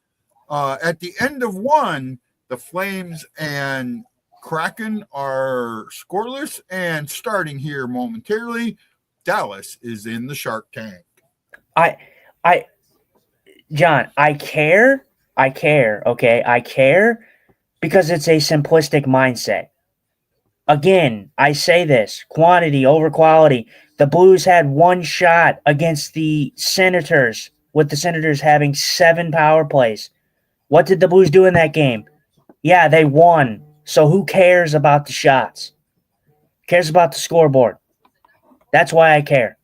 E: At the end of one, the Flames and Kraken are scoreless. And starting here momentarily, Dallas is in the Shark Tank.
F: John, I care. Okay, I care because it's a simplistic mindset. Again, I say this: quantity over quality. The Blues had one shot against the Senators, with the Senators having 7 power plays. What did the Blues do in that game? Yeah, they won. So who cares about the shots? Cares about the scoreboard. That's why I care.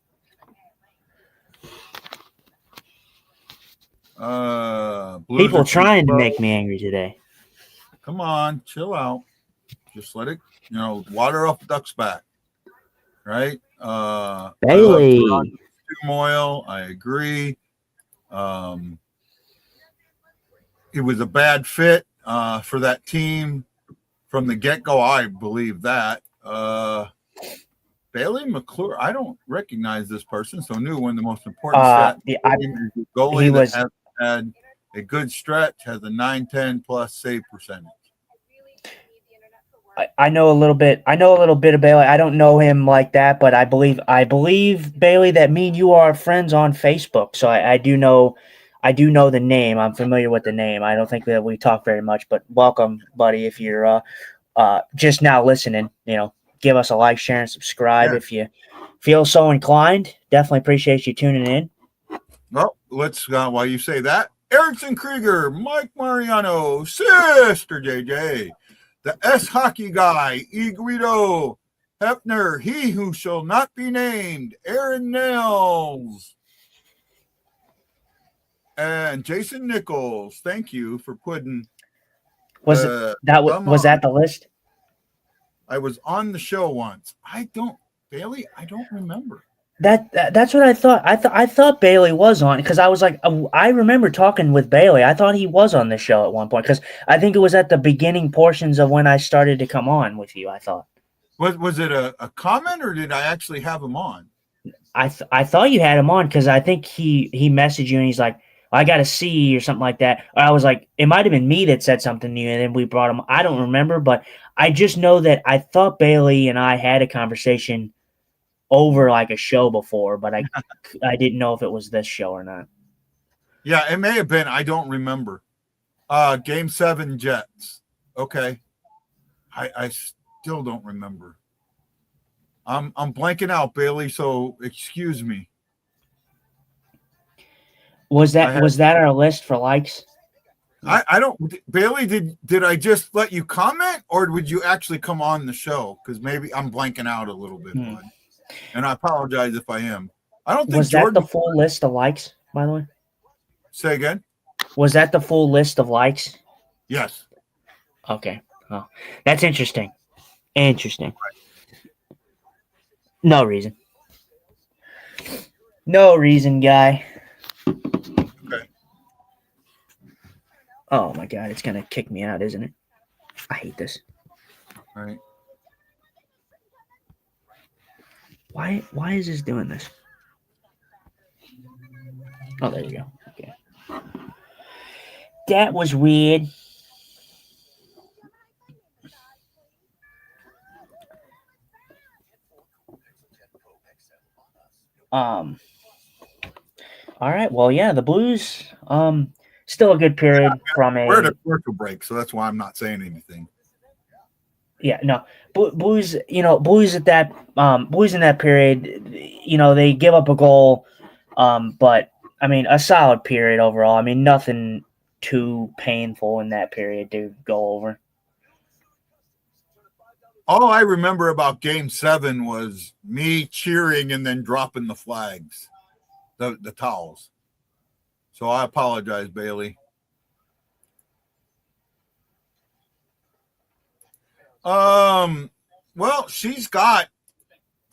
F: People trying to make me angry today.
E: Come on, chill out. Just let it, water off the duck's back. Right?
F: Bailey.
E: Turmoil. I agree. It was a bad fit for that team from the get-go. I believe that. Bailey McClure, I don't recognize this person, so knew one of the most important stats. Goalie that has had a good stretch, has a 9-10 plus save percentage.
F: I know a little bit. I know a little bit of Bailey. I don't know him like that, but I believe Bailey that me and you are friends on Facebook. So I do know the name. I'm familiar with the name. I don't think that we talk very much, but welcome, buddy. If you're just now listening, give us a like, share, and subscribe if you feel so inclined. Definitely appreciate you tuning in.
E: Well, let's while you say that, Erickson Krieger, Mike Mariano, Sister JJ. The S hockey guy, E. Guido, Hefner, he who shall not be named, Aaron Nels, and Jason Nichols. Thank you for putting.
F: Was that the list?
E: I was on the show once. Bailey, I don't remember.
F: That's what I thought. I thought Bailey was on, because I was like, I remember talking with Bailey. I thought he was on the show at one point, because I think it was at the beginning portions of when I started to come on with you. I thought.
E: Was it a comment, or did I actually have him on?
F: I thought you had him on, because I think he messaged you and he's like, I got to see or something like that. Or I was like, it might have been me that said something to you, and then we brought him. I don't remember, but I just know that I thought Bailey and I had a conversation over like a show before, but I didn't know if it was this show or not.
E: Yeah, it may have been. I don't remember. Game 7 Jets. Okay. I still don't remember. I'm blanking out, Bailey, so excuse me.
F: Was that our list for likes?
E: I don't, Bailey, did I just let you comment, or would you actually come on the show? Because maybe I'm blanking out a little bit, bud. And I apologize if I am. I don't think
F: Jordan. Was that the full list of likes, by the way?
E: Say again?
F: Was that the full list of likes?
E: Yes.
F: Okay. Oh, that's interesting. Interesting. No reason. No reason, guy.
E: Okay.
F: Oh my God, it's gonna kick me out, isn't it? I hate this.
E: All right.
F: Why is this doing this? Oh, there we go. Okay. That was weird. All right. Well, yeah, the Blues. Still a good period from a.
E: We're at a commercial break, so that's why I'm not saying anything.
F: Yeah, no, Blues. Blues at that. Blues in that period. They give up a goal. But I mean, a solid period overall. I mean, nothing too painful in that period to go over.
E: All I remember about Game 7 was me cheering and then dropping the flags, the towels. So I apologize, Bailey. Well, she's got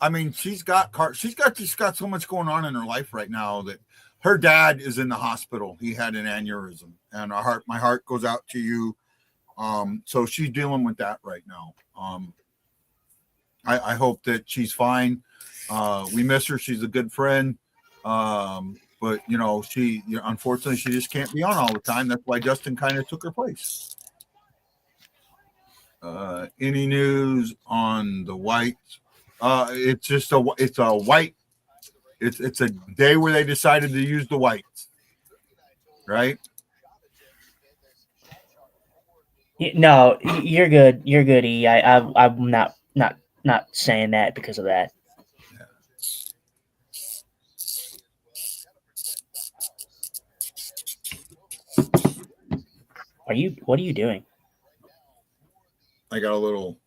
E: just got so much going on in her life right now that her dad is in the hospital. He had an aneurysm, and my heart goes out to you. So she's dealing with that right now. I hope that she's fine. We miss her. She's a good friend. But she unfortunately she just can't be on all the time. That's why Justin kind of took her place. Any news on the Whites? It's a day where they decided to use the Whites, right?
F: No, you're good. You're good, E. I'm not saying that because of that. What are you doing?
E: I got a little,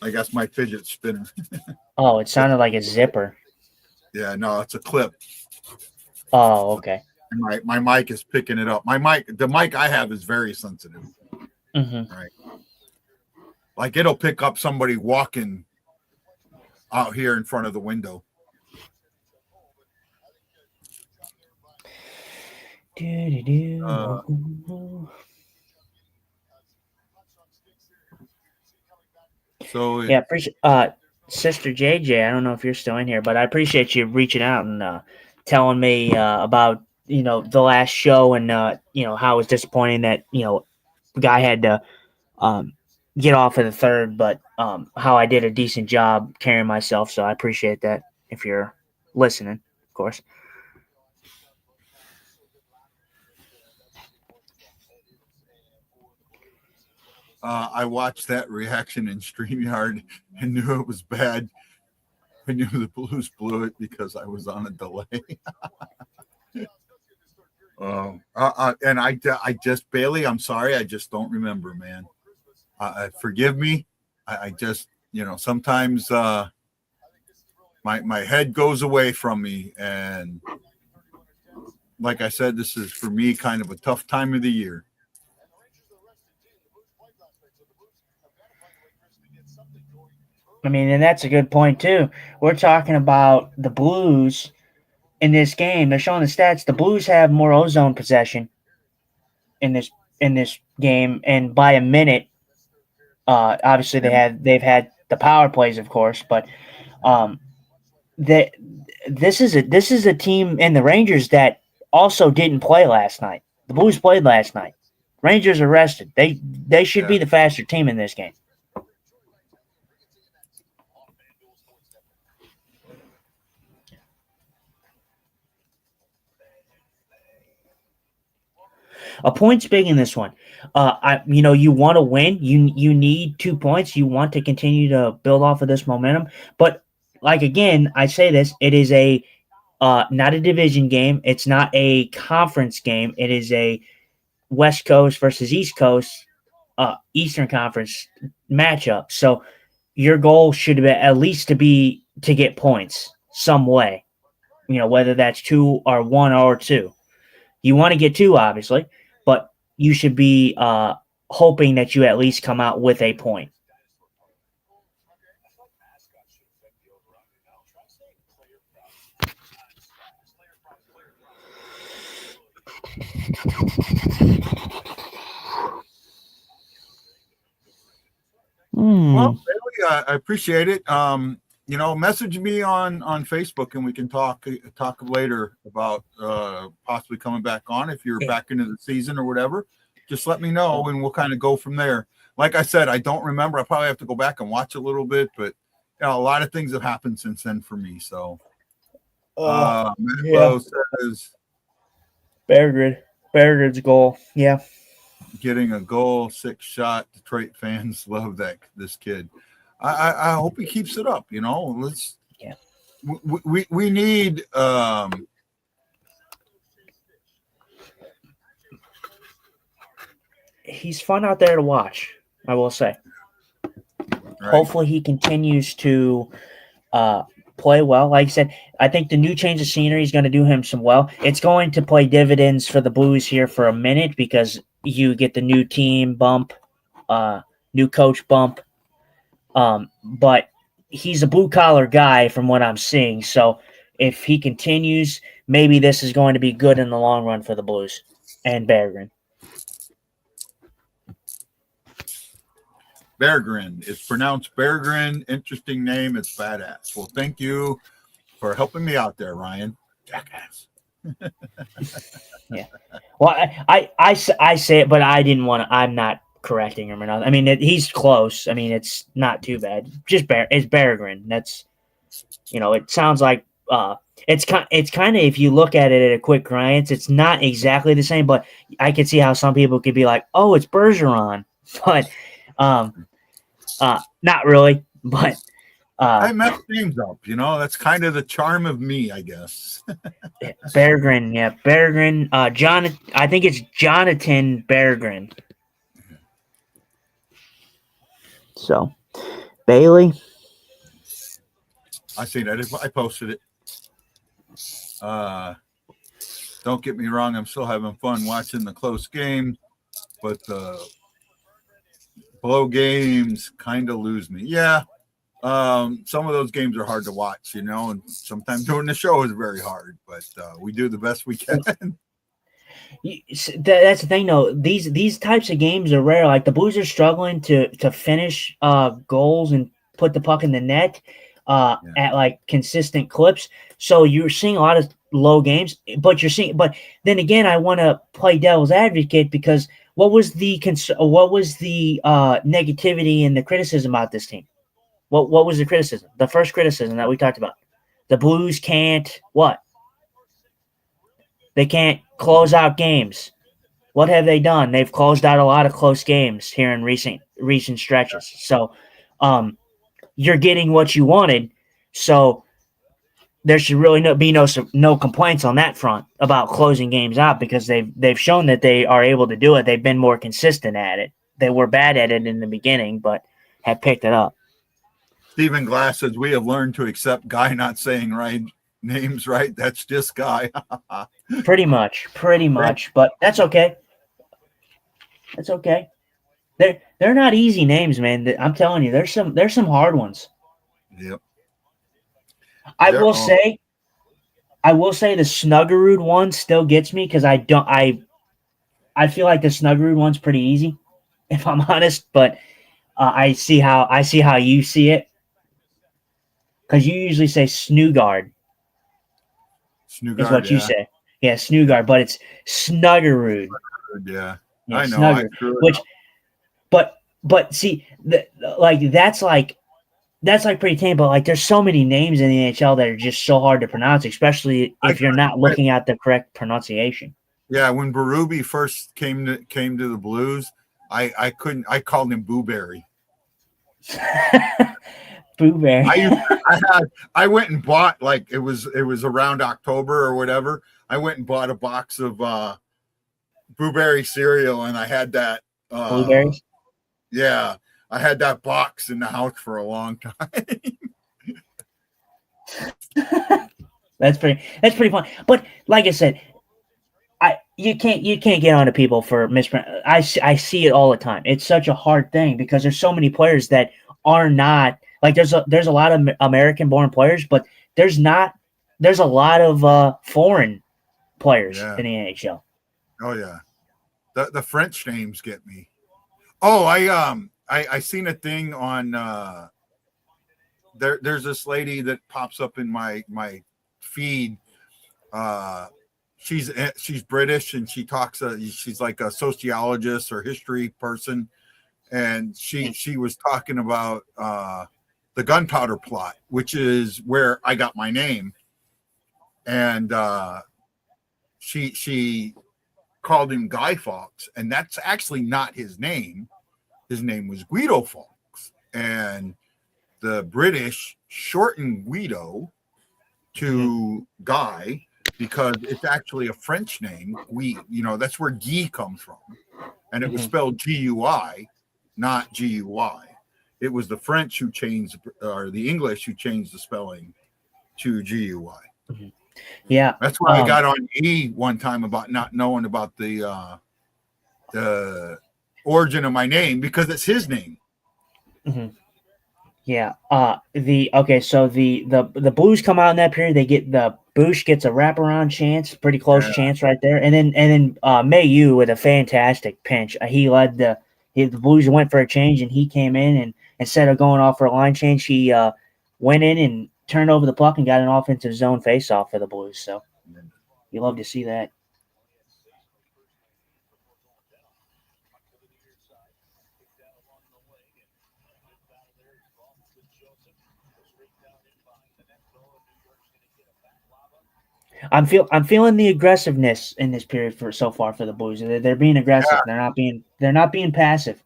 E: I guess my fidget spinner.
F: Oh, it sounded like a zipper.
E: Yeah, no, it's a clip.
F: Oh, okay.
E: And my mic is picking it up. The mic I have is very sensitive.
F: Mm-hmm.
E: Right. Like it'll pick up somebody walking out here in front of the window. So
F: yeah, appreciate Sister JJ. I don't know if you're still in here, but I appreciate you reaching out and telling me about the last show and how it was disappointing that the guy had to get off of the third, but how I did a decent job carrying myself. So I appreciate that. If you're listening, of course.
E: I watched that reaction in StreamYard and knew it was bad. I knew the Blues blew it because I was on a delay. And I just, Bailey, I'm sorry. I just don't remember, man. Forgive me. I just, sometimes my head goes away from me. And like I said, this is for me kind of a tough time of the year.
F: I mean, and that's a good point too. We're talking about the Blues in this game. They're showing the stats. The Blues have more ozone possession in this game, and by a minute. Obviously, they've had the power plays, of course, but this is a team and the Rangers that also didn't play last night. The Blues played last night. Rangers are rested. They should be the faster team in this game. A point's big in this one. You want to win. You need 2 points. You want to continue to build off of this momentum. But again, I say this: it is not a division game. It's not a conference game. It is a West Coast versus East Coast, Eastern Conference matchup. So your goal should be at least to get points some way. Whether that's 2 or 1 or 2. You want to get 2, obviously, but you should be hoping that you at least come out with a point.
E: Well, I appreciate it. message me on Facebook and we can talk later about possibly coming back on if you're back into the season or whatever. Just let me know and we'll kind of go from there. Like I said, I don't remember. I probably have to go back and watch a little bit, but a lot of things have happened since then for me. So, Matt says
F: Berggren's goal. Yeah,
E: getting a goal, 6 shot. Detroit fans love this kid. I hope he keeps it up. Let's.
F: Yeah.
E: We need.
F: He's fun out there to watch, I will say.
E: Right.
F: Hopefully he continues to play well. Like I said, I think the new change of scenery is going to do him some well. It's going to play dividends for the Blues here for a minute because you get the new team bump, new coach bump. But he's a blue-collar guy from what I'm seeing. So if he continues, maybe this is going to be good in the long run for the Blues and Berggren.
E: Berggren. It's pronounced Berggren. Interesting name. It's badass. Well, thank you for helping me out there, Ryan. Jackass.
F: Yeah. Well, I say it, but I didn't want to. I'm not correcting him or nothing. I mean, he's close. I mean, it's not too bad. It's Berggren. That's, it sounds like it's kind of, if you look at it at a quick glance, it's not exactly the same, but I can see how some people could be like, oh, it's Bergeron, but not really. But
E: I messed names up. That's kind of the charm of me, I guess.
F: Berggren, yeah, Berggren. I think it's Jonathan Berggren. So, Bailey.
E: I see that. I posted it. Don't get me wrong. I'm still having fun watching the close game, but the blow games kind of lose me. Yeah. Some of those games are hard to watch, and sometimes doing the show is very hard, but we do the best we can.
F: That's the thing, though. These types of games are rare. Like the Blues are struggling to finish goals and put the puck in the net at like consistent clips. So you're seeing a lot of low games, but then again, I want to play devil's advocate because what was the negativity and the criticism about this team? What was the criticism? The first criticism that we talked about. The Blues can't what? They can't close out games. What have they done? They've closed out a lot of close games here in recent stretches. So you're getting what you wanted. So there should really be no complaints on that front about closing games out because they've shown that they are able to do it. They've been more consistent at it. They were bad at it in the beginning, but have picked it up.
E: Stephen Glass says we have learned to accept Guy not saying right names right. That's just Guy.
F: Pretty much. But that's okay. That's okay. They're not easy names, man. I'm telling you, there's some hard ones.
E: Yep.
F: I will say the Snuggerud one still gets me because I feel like the Snuggerud one's pretty easy, if I'm honest. But I see how you see it because you usually say Snugard.
E: Snugard
F: is what you say. Yeah, Snugard, but it's Snuggerud.
E: Yeah,
F: I
E: know.
F: Snuggerud, but see, that's pretty tame. But like, there's so many names in the NHL that are just so hard to pronounce, especially if you're not looking at the correct pronunciation.
E: Yeah, when Berube first came to the Blues, I called him Booberry.
F: Booberry.
E: I went and bought, like, it was around October or whatever. I went and bought a box of Blueberry cereal, and I had that
F: Blueberries.
E: Yeah, I had that box in the house for a long time.
F: That's pretty fun. But like I said, you can't get on to people for mispronounce. I see it all the time. It's such a hard thing because there's so many players that are not like there's a lot of American-born players, but there's a lot of foreign players in the NHL.
E: Oh yeah, the French names get me. Oh, I seen a thing on there's this lady that pops up in my feed. She's British, and she talks. She's like a sociologist or history person, and she was talking about the gunpowder plot, which is where I got my name, and she called him Guy Fawkes, and that's actually not his name. His name was Guido Fawkes, and the British shortened Guido to Guy because it's actually a French name. That's where Guy comes from, and it was spelled G-U-I, not G-U-Y. It was the French who changed, or the English who changed the spelling to G-U-Y.
F: Yeah,
E: that's why I got on E one time about not knowing about the origin of my name, because it's his name.
F: Yeah. So the Blues come out in that period. They get the Bush gets a wraparound chance, pretty close chance right there, and then Mayu with a fantastic pinch. He led the Blues went for a change, and he came in, and instead of going off for a line change, he went in and turned over the puck and got an offensive zone faceoff for the Blues. So you love to see that. I'm feeling the aggressiveness in this period so far for the Blues. They're being aggressive. Yeah. They're not being passive.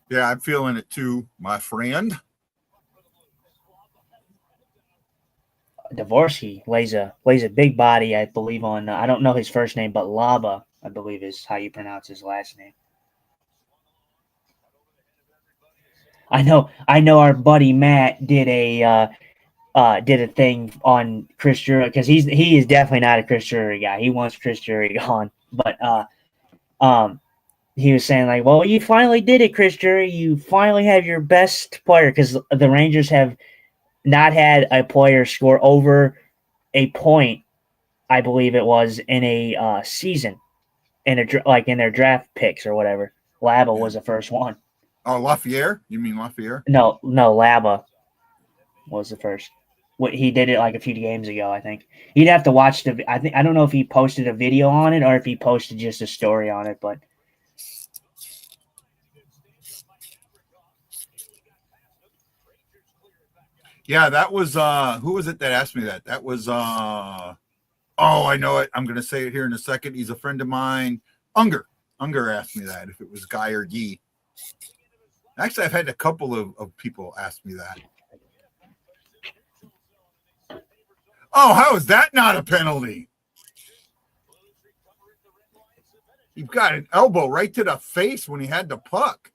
E: Yeah, I'm feeling it too, my friend.
F: Dvorsky lays a big body, I believe, on I don't know his first name, but Laba, I believe, is how you pronounce his last name. I know our buddy Matt did a thing on Chris Drury, because he is definitely not a Chris Drury guy. He wants Chris Drury gone, but he was saying like, well, you finally did it, Chris Drury. You finally have your best player, because the Rangers have not had a player score over a point, I believe it was, in a season, in their draft picks or whatever. Laba was the first one.
E: Oh, Lafayette? You mean Lafayette?
F: No, Laba was the first. He did it like a few games ago, I think. You'd have to watch I don't know if he posted a video on it or if he posted just a story on it, but
E: yeah, that was who was it that asked me that? That was I know it. I'm gonna say it here in a second. He's a friend of mine. Unger asked me that, if it was Guy or Guy. Actually, I've had a couple of people ask me that. Oh, how is that not a penalty? He got an elbow right to the face when he had the puck.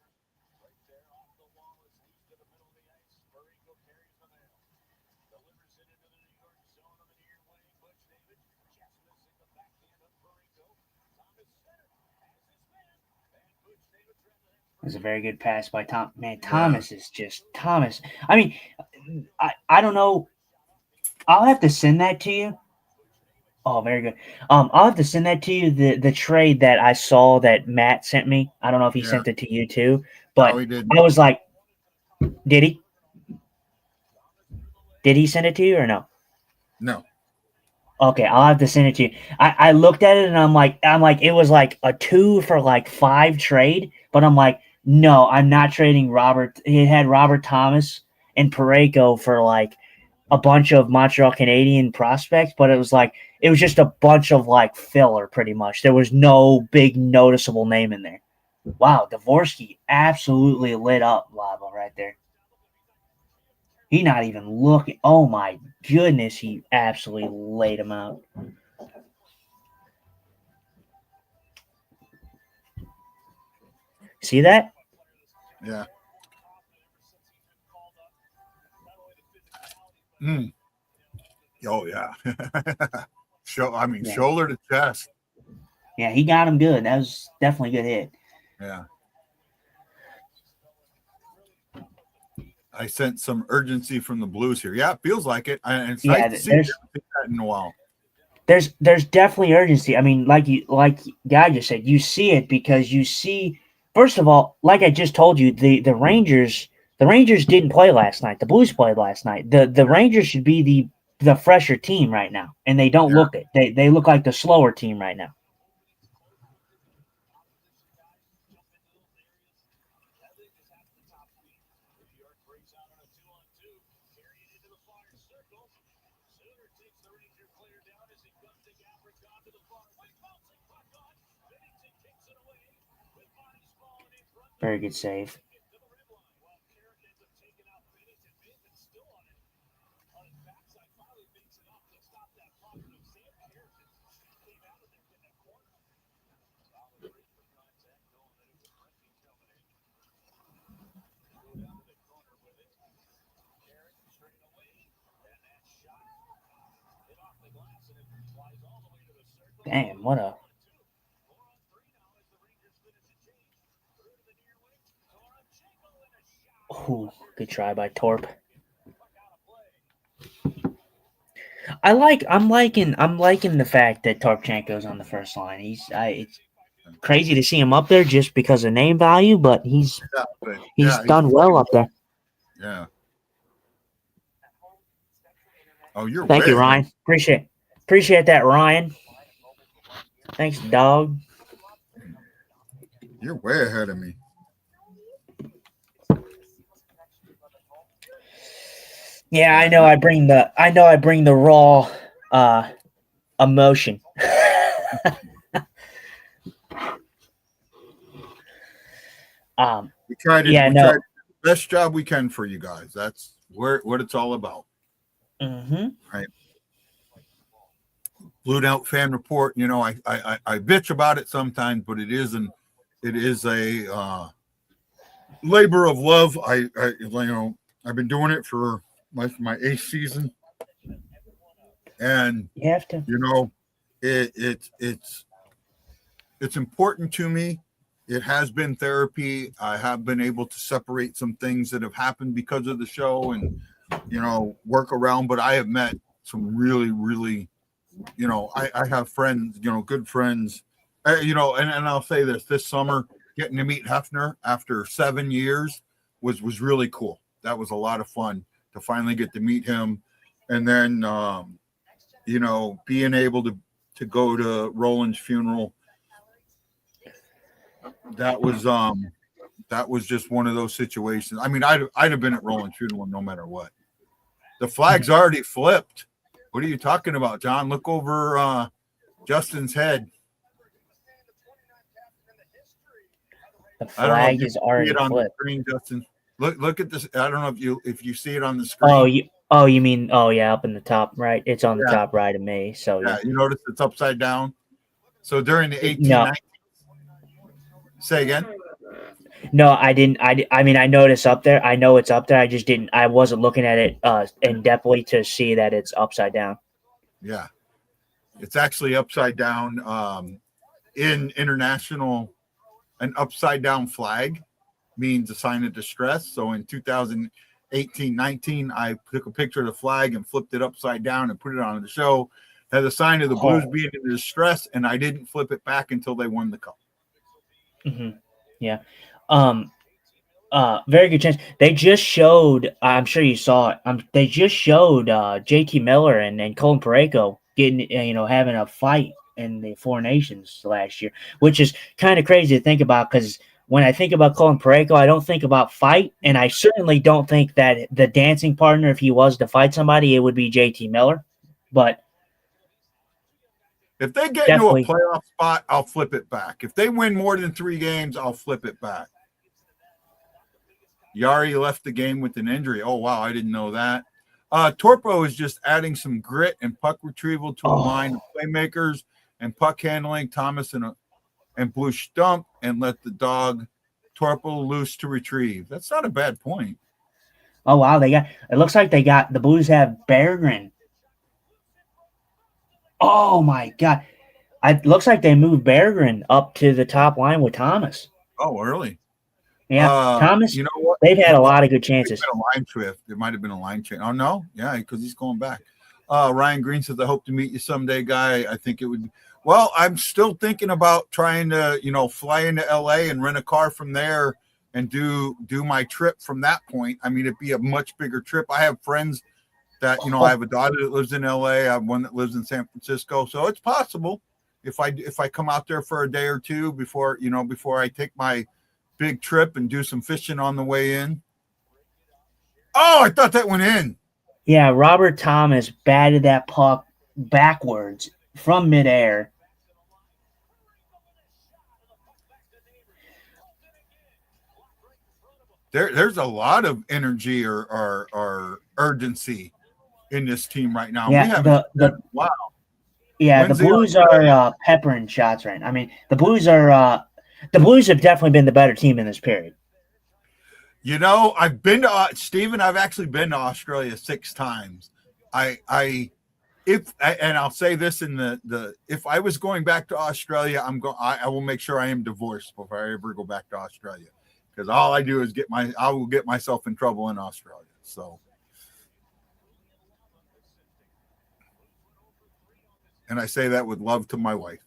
F: It was a very good pass by Tom. Man, Thomas is just Thomas. I mean, I don't know. I'll have to send that to you. Oh, very good. I'll have to send that to you. The trade that I saw that Matt sent me. I don't know if he sent it to you too, but
E: no, he didn't.
F: I was like, did he? Did he send it to you or no?
E: No.
F: Okay, I'll have to send it to you. I looked at it and I'm like, it was like a 2 for like 5 trade, but I'm like, no, I'm not trading Robert. It had Robert Thomas and Parayko for like a bunch of Montreal Canadian prospects, but it was just a bunch of like filler pretty much. There was no big noticeable name in there. Wow, Dvorsky absolutely lit up Lava right there. He not even looking. Oh my goodness, he absolutely laid him out. See that?
E: Yeah. Oh yeah. Shoulder to chest.
F: Yeah, he got him good. That was definitely a good hit.
E: Yeah. I sent some urgency from the Blues here. Yeah, it feels like it. And it's nice to see that in a while.
F: There's definitely urgency. I mean, like Guy just said, you see it because you see first of all, like I just told you, the Rangers didn't play last night. The Blues played last night. The Rangers should be the fresher team right now, and they don't look it. They look like the slower team right now. Very good save. Damn, what a... Ooh, good try by Torp. I'm liking the fact that Torpchenko's on the first line. It's crazy to see him up there just because of name value, but he's done well up there.
E: Yeah. Oh, you're
F: Thank you,
E: way
F: Ryan. Appreciate that, Ryan. Thanks, dog.
E: You're way ahead of me.
F: Yeah, I know. I bring the raw emotion.
E: We tried the best job we can for you guys. That's what it's all about.
F: Mm-hmm.
E: Right. BlueNote fan report. You know, I bitch about it sometimes, but it is a labor of love. I've been doing it for my 8th season, and
F: you have to.
E: You know, it's important to me. It has been therapy. I have been able to separate some things that have happened because of the show and, work around. But I have met some really, really, I have friends, good friends, and I'll say this summer, getting to meet Hefner after 7 years was really cool. That was a lot of fun to finally get to meet him. And then, being able to go to Roland's funeral. That was just one of those situations. I mean, I'd have been at Roland's funeral no matter what. The flag's already flipped. What are you talking about, John? Look over Justin's head.
F: The flag is already flipped.
E: The screen, Justin. Look at this. I don't know if you see it on the screen.
F: You mean up in the top right? It's on the top right of me. So
E: yeah, you notice it's upside down. So during the 1890s. Say again.
F: No, I didn't. I mean, I noticed up there. I know it's up there. I just didn't. I wasn't looking at it in depthly to see that it's upside down.
E: Yeah, it's actually upside down. In international, an upside down flag means a sign of distress. So in 2018-19, I took a picture of the flag and flipped it upside down and put it on the show as a sign of the Blues being in distress. And I didn't flip it back until they won the cup.
F: Mm-hmm. Yeah. Very good chance. They just showed, I'm sure you saw it. They just showed JT Miller and Colin Parayko getting, having a fight in the Four Nations last year, which is kind of crazy to think about because when I think about Colin Parayko, I don't think about fight, and I certainly don't think that the dancing partner, if he was to fight somebody, it would be JT Miller. But
E: if they get into a playoff spot, I'll flip it back. If they win more than 3 games, I'll flip it back. Yari left the game with an injury. Oh, wow, I didn't know that. Torpo is just adding some grit and puck retrieval to a line of playmakers and puck handling. Thomas and Blue stump and let the dog Torpo loose to retrieve. That's not a bad point.
F: Oh, wow, it looks like the Blues have Berggren. Oh, my God. It looks like they moved Berggren up to the top line with Thomas.
E: Oh, early.
F: Yeah, Thomas,
E: you know what?
F: They've had a lot of good chances.
E: A line shift. There might have been a line change. Oh, no? Yeah, because he's going back. Ryan Green says, I hope to meet you someday, guy. I think it would Well, I'm still thinking about trying to, fly into LA and rent a car from there and do my trip from that point. I mean, it'd be a much bigger trip. I have friends that, I have a daughter that lives in LA. I have one that lives in San Francisco. So it's possible if I come out there for a day or two before I take my big trip and do some fishing on the way in. Oh, I thought that went in.
F: Yeah, Robert Thomas batted that puck backwards from midair.
E: There's a lot of energy or urgency in this team right now.
F: Yeah,
E: wow.
F: Yeah, the Blues are peppering shots right now. I mean, the Blues have definitely been the better team in this period.
E: I've been to Stephen. I've actually been to Australia 6 times. And I'll say this if I was going back to Australia, I will make sure I am divorced before I ever go back to Australia, because all I do is I will get myself in trouble in Australia. So, and I say that with love to my wife.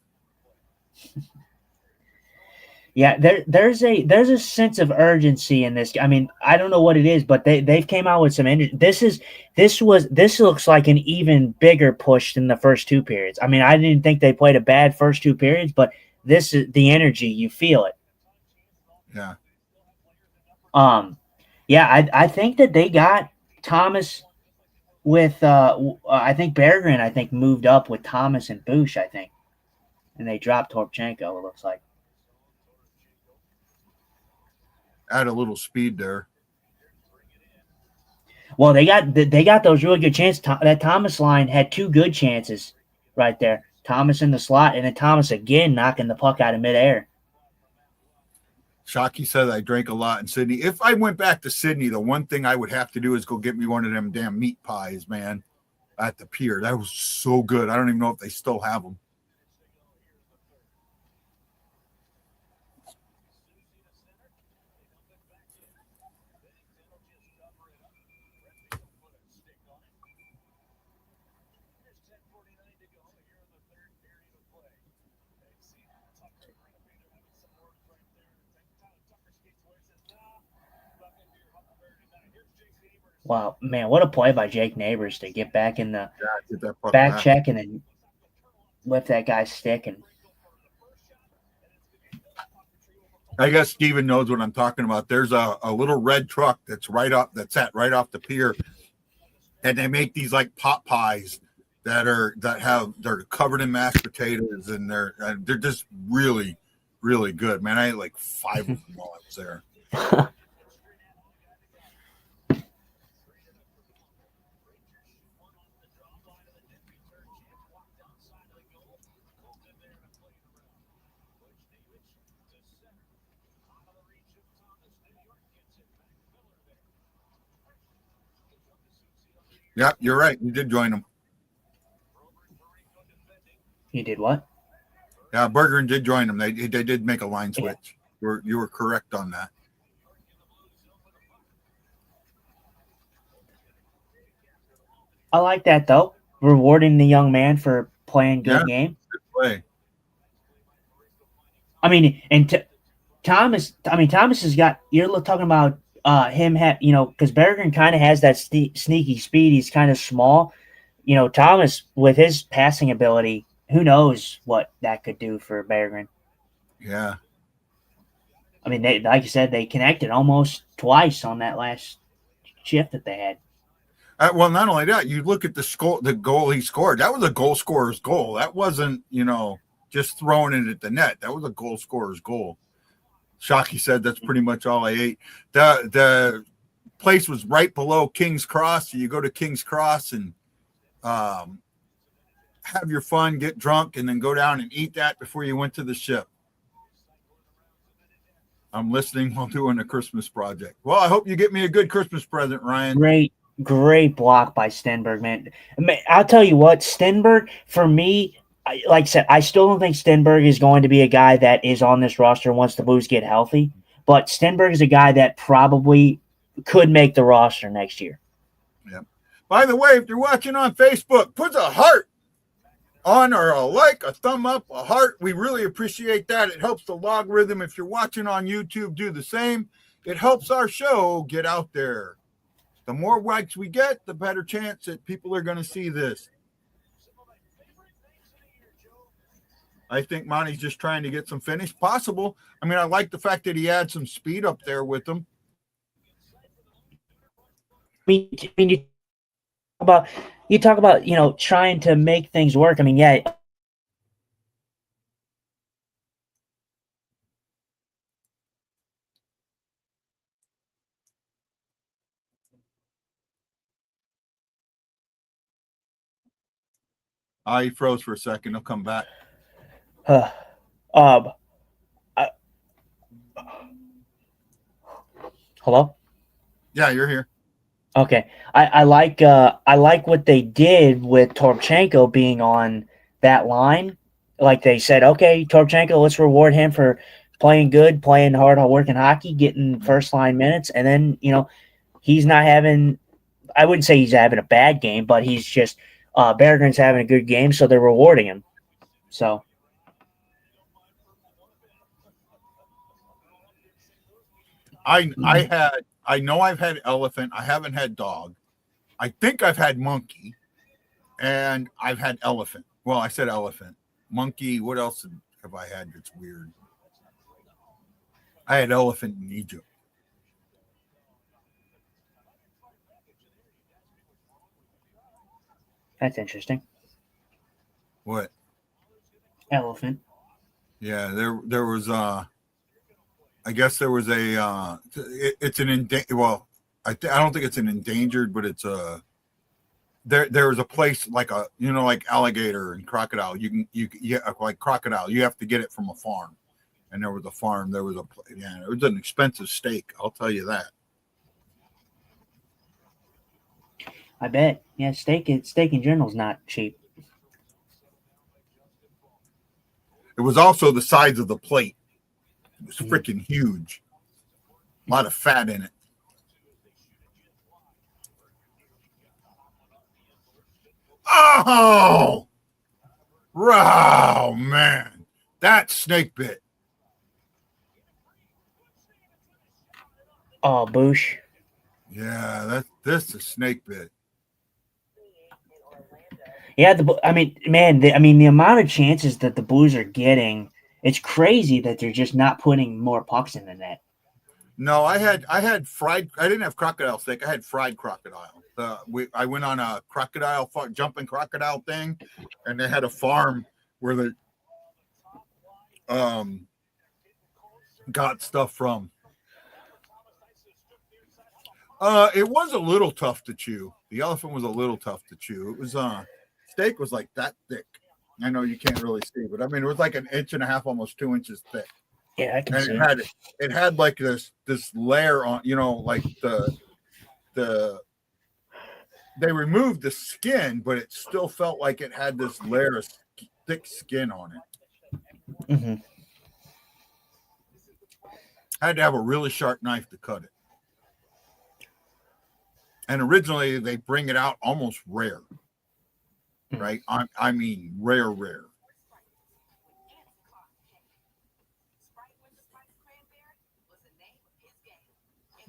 F: Yeah, there's a sense of urgency in this. I mean, I don't know what it is, but they've came out with some energy. This looks like an even bigger push than the first 2 periods. I mean, I didn't think they played a bad first 2 periods, but this is the energy. You feel it.
E: Yeah.
F: Yeah, I think that they got Thomas with I think Berggren moved up with Thomas and Bush, I think. And they dropped Torpchenko, it looks like.
E: Add a little speed there.
F: Well, they got those really good chances. That Thomas line had 2 good chances right there. Thomas in the slot, and then Thomas again knocking the puck out of midair.
E: Shockey said I drank a lot in Sydney. If I went back to Sydney, the one thing I would have to do is go get me one of them damn meat pies, man, at the pier. That was so good. I don't even know if they still have them.
F: Wow, man, what a play by Jake Neighbors to get back in the
E: back
F: check and then lift that guy's stick. And
E: I guess Steven knows what I'm talking about. There's a little red truck that's right off the pier, and they make these like pot pies they're covered in mashed potatoes, and they're just really, really good, man. I ate like 5 of them while I was there. Yeah, you're right. You did join them.
F: You did what?
E: Yeah, Berggren did join them. They did make a line switch. Yeah. You were correct on that.
F: I like that though. Rewarding the young man for playing good game.
E: Good play.
F: I mean, and Thomas has got. You're talking about him, because Berggren kind of has that sneaky speed. He's kind of small. Thomas with his passing ability, who knows what that could do for Berggren.
E: Yeah.
F: I mean, like you said, they connected almost twice on that last shift that they had.
E: Well, not only that, you look at the goal he scored. That was a goal scorer's goal. That wasn't, just throwing it at the net. That was a goal scorer's goal. Shockey said that's pretty much all I ate. The place was right below King's Cross. So you go to King's Cross and have your fun, get drunk, and then go down and eat that before you went to the ship. I'm listening while doing a Christmas project. Well, I hope you get me a good Christmas present, Ryan.
F: Great block by Stenberg, man. I'll tell you what, Stenberg, for me, like I said, I still don't think Stenberg is going to be a guy that is on this roster once the Blues get healthy. But Stenberg is a guy that probably could make the roster next year.
E: Yeah. By the way, if you're watching on Facebook, put a heart on or a like, a thumb up, a heart. We really appreciate that. It helps the logarithm. If you're watching on YouTube, do the same. It helps our show get out there. The more likes we get, the better chance that people are going to see this. I think Monty's just trying to get some finish. Possible. I mean, I like the fact that he had some speed up there with him.
F: I mean, you talk about trying to make things work. I mean, yeah.
E: He froze for a second. He'll come back.
F: I, hello?
E: Yeah, you're here.
F: Okay. I like what they did with Torchenko being on that line. Like they said, okay, Torchenko, let's reward him for playing good, playing hard, working hockey, getting first line minutes, and then he's not having. I wouldn't say he's having a bad game, but he's just Berggren's having a good game, so they're rewarding him. So.
E: I know I've had elephant. I haven't had dog. I think I've had monkey, and I've had elephant. Well, I said elephant. Monkey. What else have I had that's weird? I had elephant in Egypt.
F: That's interesting.
E: What?
F: Elephant.
E: Yeah, there was I guess there was a it's an well, I don't think it's an endangered, but it's a there was a place like like alligator and crocodile. You like crocodile, you have to get it from a farm. And there was a farm, it was an expensive steak, I'll tell you that.
F: I bet. Yeah, steak in general is not cheap.
E: It was also the size of the plate. It was freaking huge. A lot of fat in it. Oh! Wow, man. That snake bit.
F: Oh, Boosh.
E: Yeah, this is snake bit.
F: Yeah, the amount of chances that the Blues are getting, it's crazy that they're just not putting more pucks in the net.
E: No, I had fried. I didn't have crocodile steak. I had fried crocodile. I went on a jumping crocodile thing, and they had a farm where they got stuff from. It was a little tough to chew. The elephant was a little tough to chew. It was steak was like that thick. I know you can't really see, but I mean it was like 1.5 inches, almost 2 inches thick.
F: Yeah, I can see
E: it had like this layer on, like the they removed the skin, but it still felt like it had this layer of thick skin on it.
F: Mm-hmm.
E: I had to have a really sharp knife to cut it. And originally they bring it out almost rare, right? I mean, rare.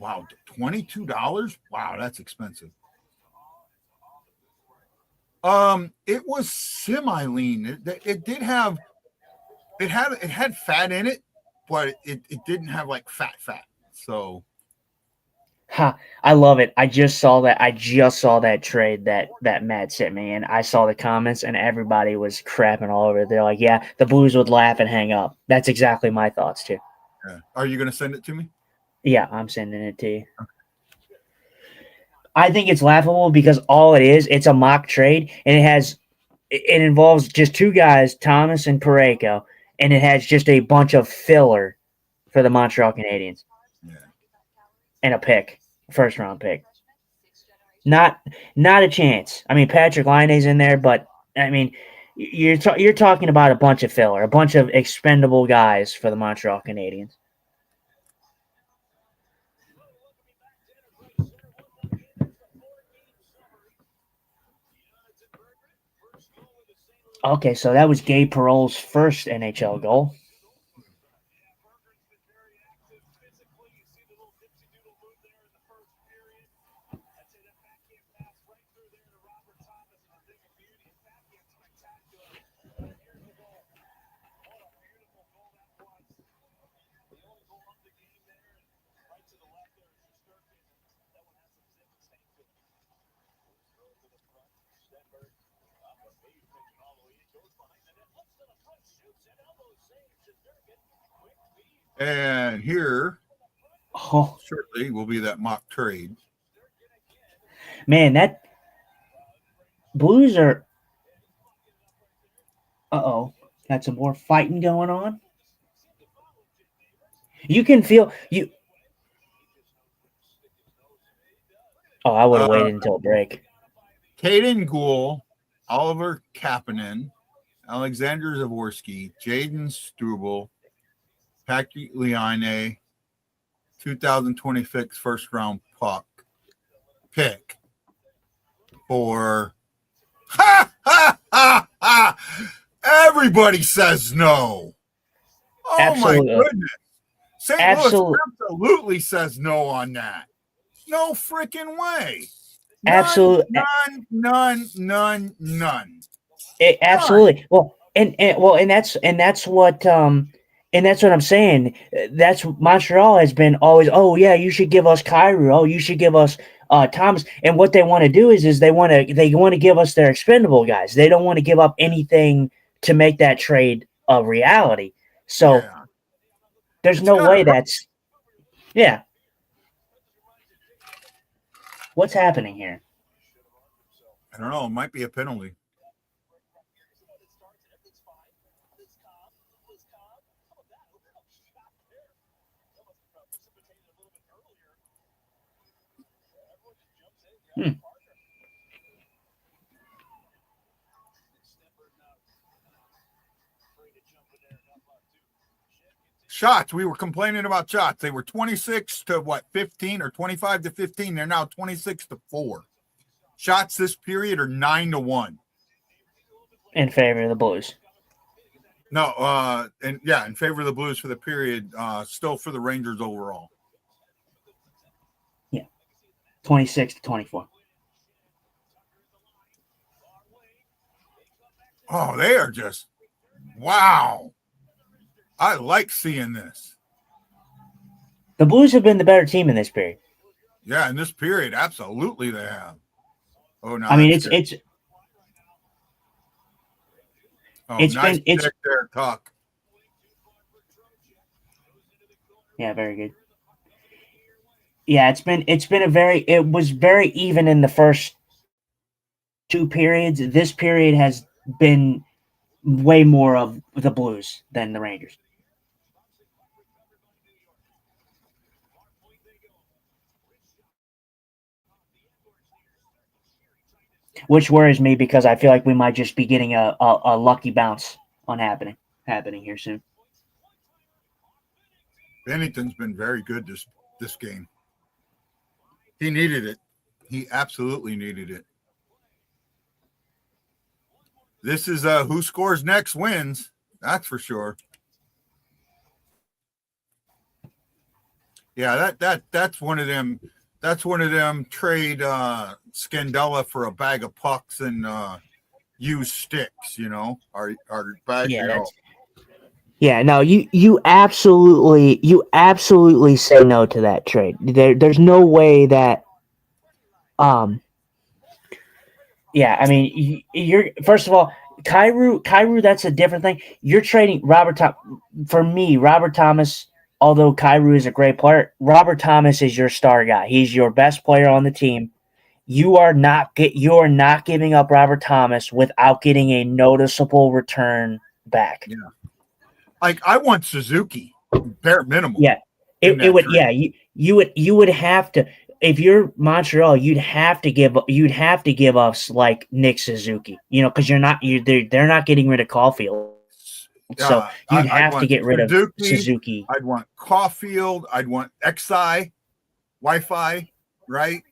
E: Wow, $22? Wow, that's expensive. It was semi-lean. It had fat in it, but it didn't have like fat. So
F: I love it. I just saw that trade that Matt sent me, and I saw the comments, and everybody was crapping all over it. They're like, yeah, the Blues would laugh and hang up. That's exactly my thoughts too.
E: Yeah. Are you going to send it to me?
F: Yeah, I'm sending it to you. Okay. I think it's laughable because all it is, it's a mock trade, and it involves just two guys, Thomas and Parayko, and it has just a bunch of filler for the Montreal Canadiens.
E: Yeah.
F: And a pick, first round pick. Not a chance. I mean, Patrick Laine's in there, but I mean, you're talking about a bunch of filler, a bunch of expendable guys for the Montreal Canadiens. Okay, so that was Gabe Perreault's first NHL goal.
E: And here
F: Oh,
E: shortly will be that mock trade.
F: man, that Blues are. Got some more fighting going on. You can feel you. Oh, I would have waited until break.
E: Caden Gould, Oliver Kapanen, Alexander Zavorsky, Jaden Struble, Patrick Liane, 2026 first round pick for everybody says no. Oh
F: Absolutely.
E: my goodness. St.
F: Absolutely.
E: Louis absolutely says no on that. No freaking way.
F: Absolutely.
E: None.
F: Absolutely. Well, and that's what I'm saying. That's Montreal has been always. Oh yeah, you should give us Kyrou. Oh, you should give us Thomas. And what they want to do is they want to give us their expendable guys. They don't want to give up anything to make that trade a reality. So
E: Yeah.
F: there's
E: It's
F: no
E: gotta
F: way
E: hurt.
F: that's yeah. What's happening here?
E: I don't know. It might be a penalty. Shots. We were complaining about shots. They were 26 to 15 or 25 to 15. They're now 26 to 4. Shots this period are 9-1.
F: In favor of the Blues.
E: No, in favor of the Blues for the period, still for the Rangers overall.
F: Yeah. 26 to 24.
E: Oh, they are just wow. I like seeing this.
F: The Blues have been the better team in this period.
E: Yeah, in this period, absolutely they have. Oh no.
F: I mean,
E: it's nice pick there, Tuck.
F: Yeah, very good. Yeah, it was very even in the first two periods. This period has been way more of the Blues than the Rangers. Which worries me because I feel like we might just be getting a lucky bounce on happening here soon.
E: Bennington's been very good this game. He needed it. He absolutely needed it. This is who scores next wins. That's for sure. Yeah, that's one of them. That's one of them trade Scandella for a bag of pucks and use sticks. Our bag.
F: Yeah, no, you absolutely say no to that trade. There's no way that yeah, I mean you're first of all Kyrou that's a different thing. You're trading Robert Thomas, although Kyrou is a great player, Robert Thomas is your star guy. He's your best player on the team. You are not giving up Robert Thomas without getting a noticeable return back.
E: Yeah. Like I want Suzuki, bare minimum.
F: Yeah, it would. Trade. Yeah, you would have to. If you're Montreal, you'd have to give us like Nick Suzuki. Because they're not getting rid of Caulfield. So you'd have to get rid of Suzuki.
E: I'd want Caulfield. I'd want XI, Wi-Fi, right?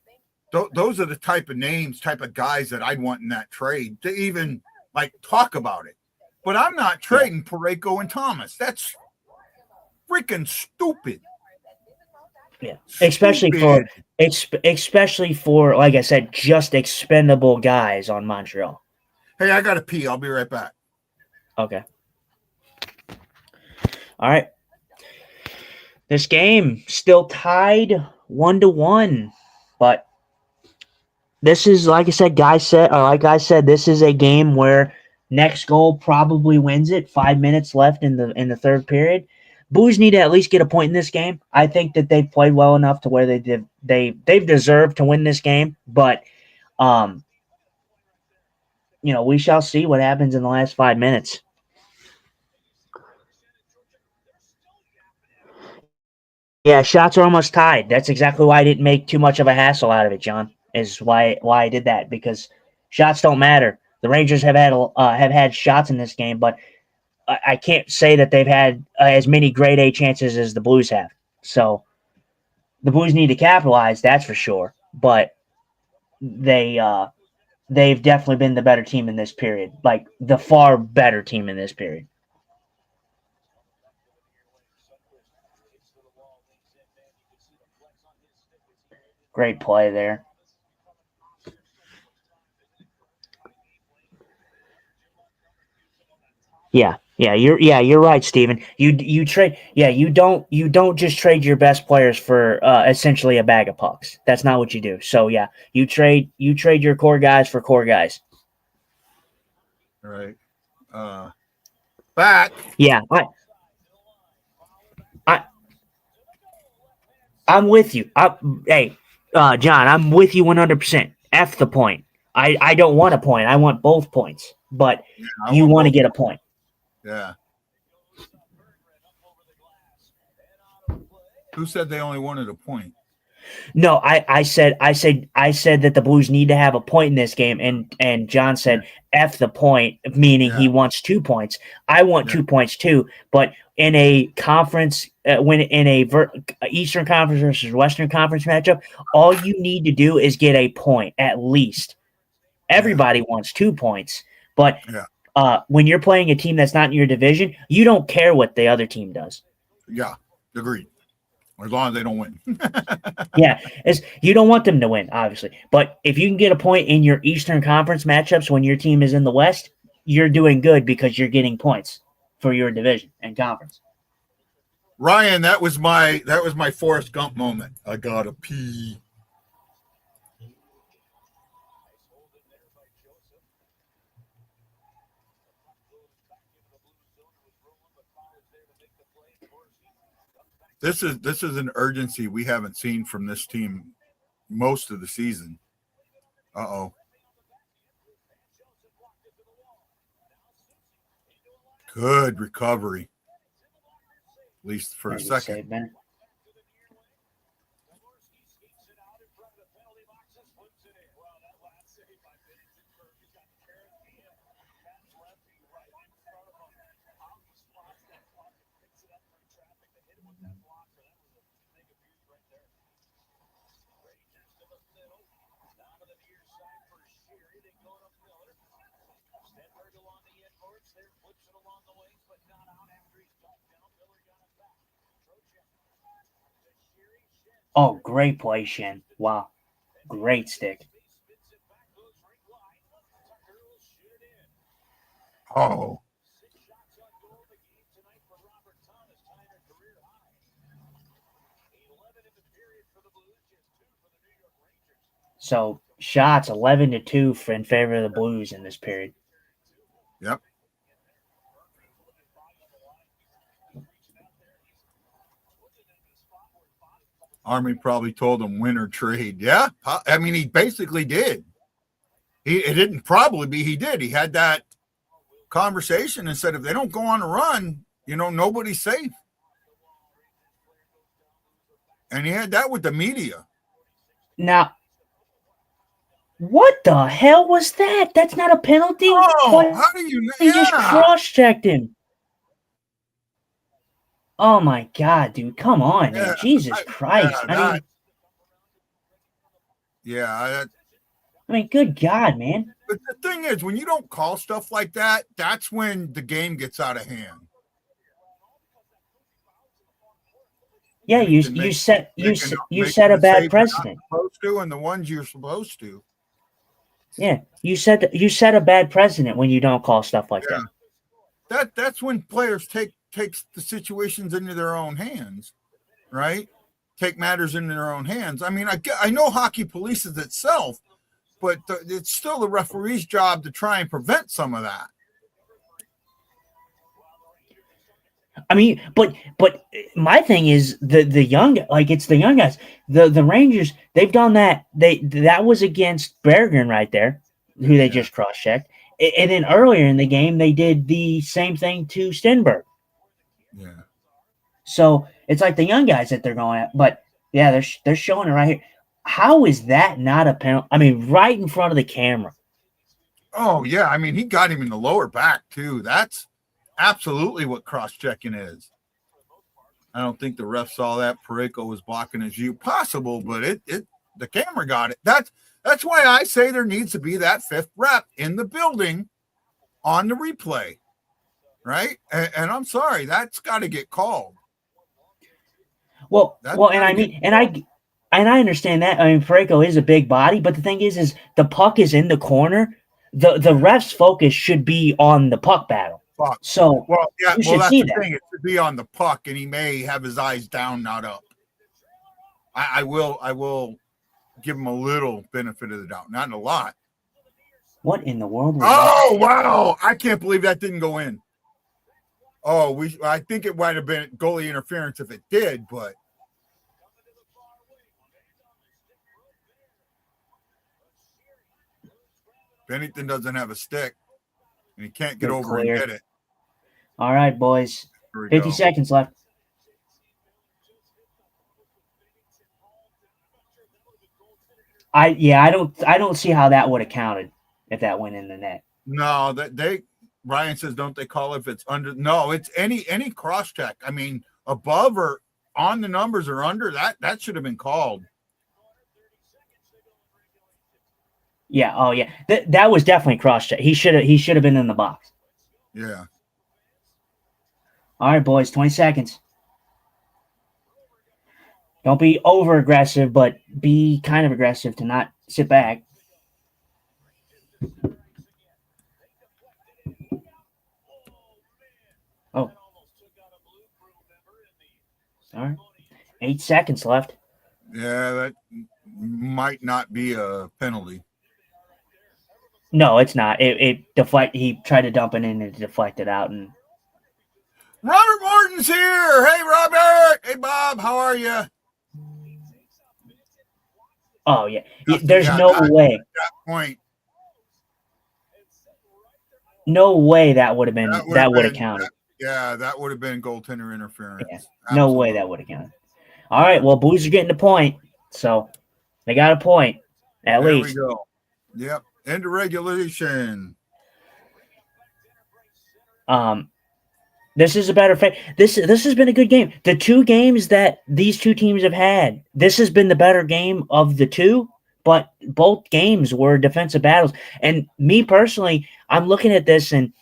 E: Those are the type of guys that I'd want in that trade to even like talk about it. But I'm not trading Parayko and Thomas. That's freaking stupid.
F: Yeah, especially for like I said, just expendable guys on Montreal.
E: Hey, I gotta pee. I'll be right back.
F: Okay. All right. This game still tied 1-1, but this is like I said, this is a game where next goal probably wins it. 5 minutes left in the third period. Blues need to at least get a point in this game. I think that they've played well enough to where they've deserved to win this game, but we shall see what happens in the last 5 minutes. Yeah, shots are almost tied. That's exactly why I didn't make too much of a hassle out of it, John. Is why I did that, because shots don't matter. The Rangers have had shots in this game, but I can't say that they've had as many grade A chances as the Blues have. So the Blues need to capitalize, that's for sure. But they've definitely been the better team in this period, like the far better team in this period. Great play there. Yeah, you're right, Steven. You trade. Yeah, you don't just trade your best players for essentially a bag of pucks. That's not what you do. So yeah, you trade your core guys for core guys.
E: All right. Back.
F: Yeah, I'm with you. Hey, John, I'm with you 100%. F the point. I don't want a point. I want both points. But you want to get a point.
E: Yeah. Who said they only wanted a point?
F: No, I said that the Blues need to have a point in this game, and John said F the point, meaning he wants 2 points. I want 2 points too, but in a conference, when in a Eastern Conference versus Western Conference matchup, all you need to do is get a point at least. Everybody wants 2 points, but when you're playing a team that's not in your division, you don't care what the other team does.
E: Yeah, agreed. As long as they don't win.
F: Yeah, you don't want them to win, obviously. But if you can get a point in your Eastern Conference matchups when your team is in the West, you're doing good because you're getting points for your division and conference.
E: Ryan, that was my Forrest Gump moment. I gotta pee. This is an urgency we haven't seen from this team most of the season. Uh-oh. Good recovery. At least for a second.
F: Oh, great play, Shin. Wow. Great stick.
E: Oh.
F: So shots 11-2 in favor of the Blues in this period.
E: Yep. Army probably told him win or trade. Yeah, I mean, he basically did. It didn't probably be, he did. He had that conversation and said, if they don't go on a run, nobody's safe. And he had that with the media.
F: Now, what the hell was that? That's not a penalty?
E: Oh, how do you know?
F: He just cross-checked him. Oh, my God, dude. Come on, man. Jesus Christ. I mean, good God, man.
E: But the thing is, when you don't call stuff like that, that's when the game gets out of hand.
F: Yeah, you set a bad precedent.
E: Supposed to, and the ones you're supposed to.
F: Yeah, you set a bad precedent when you don't call stuff like that.
E: That's when players take the situations into their own hands, right? Take matters into their own hands. I mean, I know hockey polices itself, but it's still the referee's job to try and prevent some of that.
F: I mean, but my thing is the young, like, it's the young guys. The Rangers, they've done that. That was against Bergen right there, who they just cross-checked. And then earlier in the game, they did the same thing to Stenberg.
E: Yeah.
F: So it's like the young guys that they're going at. But yeah, they're showing it right here. How is that not a penalty? I mean, right in front of the camera.
E: Oh yeah, I mean, he got him in the lower back too. That's absolutely what cross-checking is. I don't think the ref saw that. Parayko was blocking his view. Possible, but the camera got it. That's why I say there needs to be that fifth rep in the building on the replay, right? And I'm sorry, that's got to get called.
F: Well, and I mean, and I understand that. I mean, Parayko is a big body, but the thing is the puck is in the corner. The ref's focus should be on the puck battle.
E: Puck.
F: So,
E: that's the thing. It should be on the puck, and he may have his eyes down, not up. I will give him a little benefit of the doubt, not a lot.
F: What in the world?
E: Oh wow! I can't believe that didn't go in. Oh, I think it might have been goalie interference if it did, but Bennington doesn't have a stick, and he can't get over and get it.
F: All right, boys. 50 seconds left. I don't see how that would have counted if that went in the net.
E: No, Ryan says, don't they call if it's under? No, it's any cross check. I mean, above or on the numbers or under, that should have been called.
F: Yeah. Oh yeah. That was definitely cross check. He should have been in the box.
E: Yeah.
F: All right, boys. 20 seconds. Don't be over aggressive, but be kind of aggressive to not sit back. Oh. All right. 8 seconds left.
E: Yeah, that might not be a penalty.
F: No, it's not. It deflect. He tried to dump it in and it deflected out. And
E: Robert Morton's here. Hey, Robert. Hey, Bob. How are you?
F: Oh yeah. There's no way. At that
E: point.
F: No way that would have been that would have counted.
E: That would have been goaltender interference.
F: Yeah. No way that would have counted. All right. Well, Blues are getting the point, so they got a point at least.
E: There we go. Yep. End of regulation.
F: This is a better fight. This has been a good game. The two games that these two teams have had, this has been the better game of the two, but both games were defensive battles. And me personally, I'm looking at this and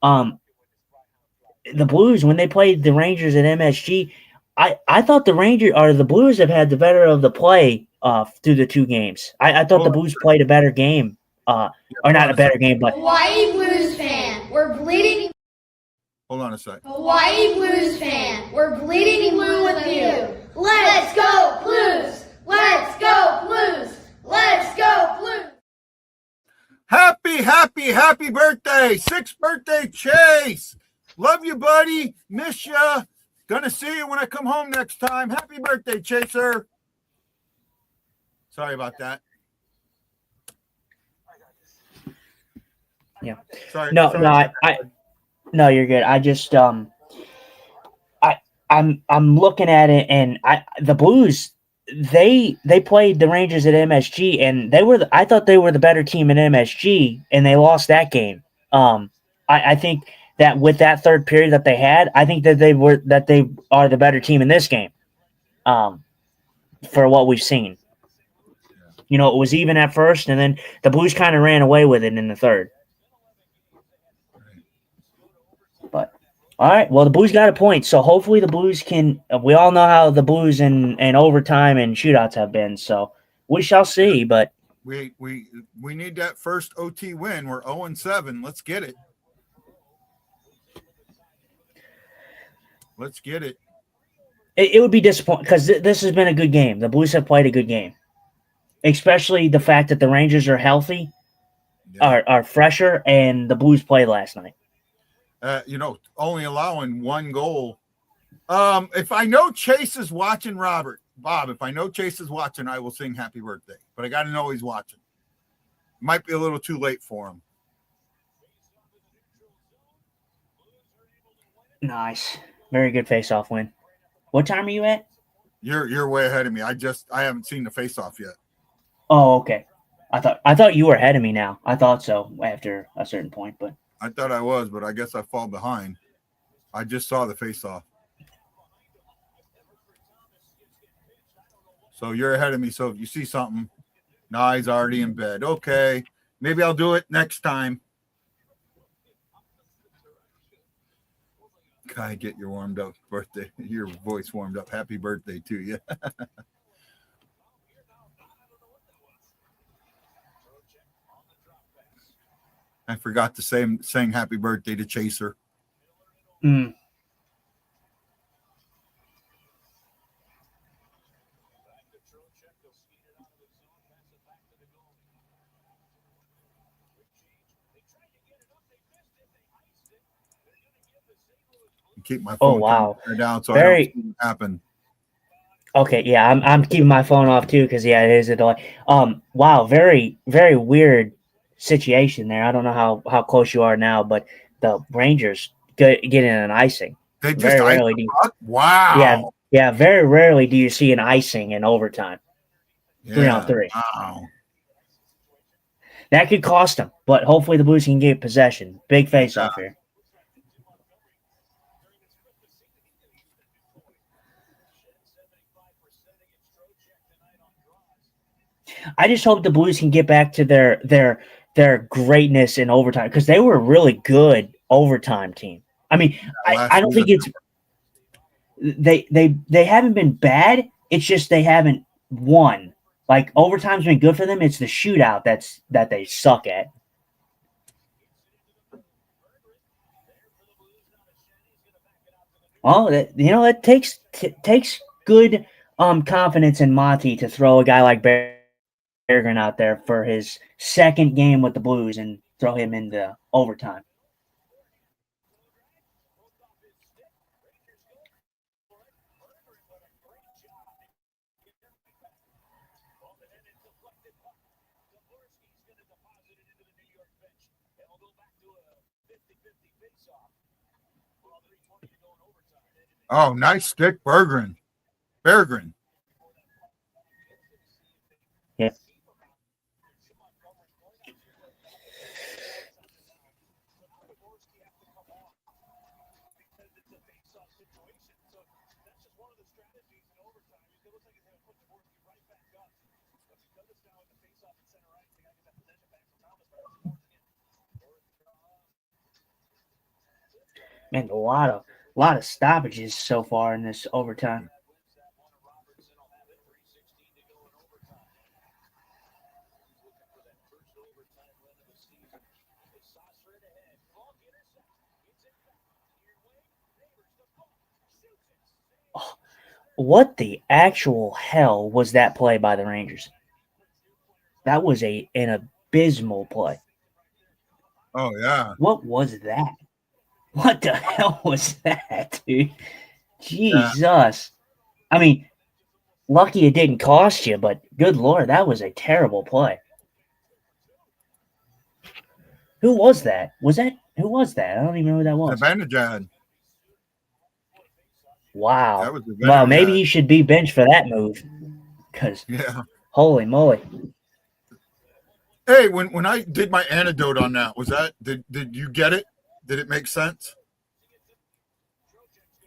F: the Blues, when they played the Rangers at MSG, I thought the Blues have had the better of the play through the two games. I thought the Blues played a better game. Or not a better game, but
D: Hawaii Blues fan, we're bleeding.
E: Hold on a sec.
D: Hawaii Blues fan, we're bleeding blue with you. Let's go Blues! Let's go Blues! Let's go Blues!
E: Happy birthday! 6th birthday, Chase! Love you, buddy. Miss ya. Gonna see you when I come home next time. Happy birthday, Chaser. Sorry about that.
F: Yeah.
E: Sorry.
F: No, you're good. I just I'm looking at it, and the Blues, they played the Rangers at MSG, and I thought they were the better team at MSG, and they lost that game. I think that with that third period that they had, I think that they are the better team in this game. For what we've seen. You know, it was even at first, and then the Blues kind of ran away with it in the third. But all right, well, the Blues got a point, so hopefully the Blues can. We all know how the Blues and overtime and shootouts have been, so we shall see. But
E: we need that first OT win. We're 0-7. Let's get it. Let's get it.
F: It would be disappointing because this has been a good game. The Blues have played a good game, especially the fact that the Rangers are healthy, are fresher, and the Blues played last night.
E: Only allowing one goal. If I know Chase is watching, Bob, if I know Chase is watching, I will sing happy birthday. But I got to know he's watching. Might be a little too late for him.
F: Nice. Very good face-off win. What time are you at?
E: You're way ahead of me. I haven't seen the face-off yet.
F: Oh, okay. I thought you were ahead of me now. I thought so after a certain point, but
E: I thought I was, but I guess I fall behind. I just saw the face-off. So you're ahead of me. So if you see something, nah, he's already in bed. Okay. Maybe I'll do it next time. Kai, get your warmed up birthday, your voice warmed up. Happy birthday to you. I forgot to sing happy birthday to Chaser. Keep my phone down so I don't see what happened.
F: Okay, yeah, I'm keeping my phone off too because it is a delay. Wow, very very weird situation there. I don't know how close you are now, but the Rangers getting an icing.
E: They just very rarely wow.
F: Yeah, very rarely do you see an icing in overtime. 3-on-3.
E: Wow.
F: That could cost them, but hopefully the Blues can get possession. Big face off here. I just hope the Blues can get back to their greatness in overtime because they were a really good overtime team. I mean, I don't think it's they haven't been bad. It's just they haven't won. Like overtime's been good for them. It's the shootout that they suck at. Well, it takes good confidence in Monty to throw a guy like Berggren out there for his second game with the Blues and throw him into overtime.
E: Oh, nice stick, Berggren.
F: Yeah. Man, a lot of stoppages so far in this overtime. Oh, what the actual hell was that play by the Rangers? That was an abysmal play.
E: Oh, yeah.
F: What was that? What the hell was that, dude? Jesus. Yeah. I mean, lucky it didn't cost you, but good Lord, that was a terrible play. Who was that? Who was that? I don't even know who that was.
E: Zibanejad.
F: Wow. Well, maybe he should be benched for that move. Because, holy moly.
E: Hey, when I did my anecdote on that, did you get it? Did it make sense?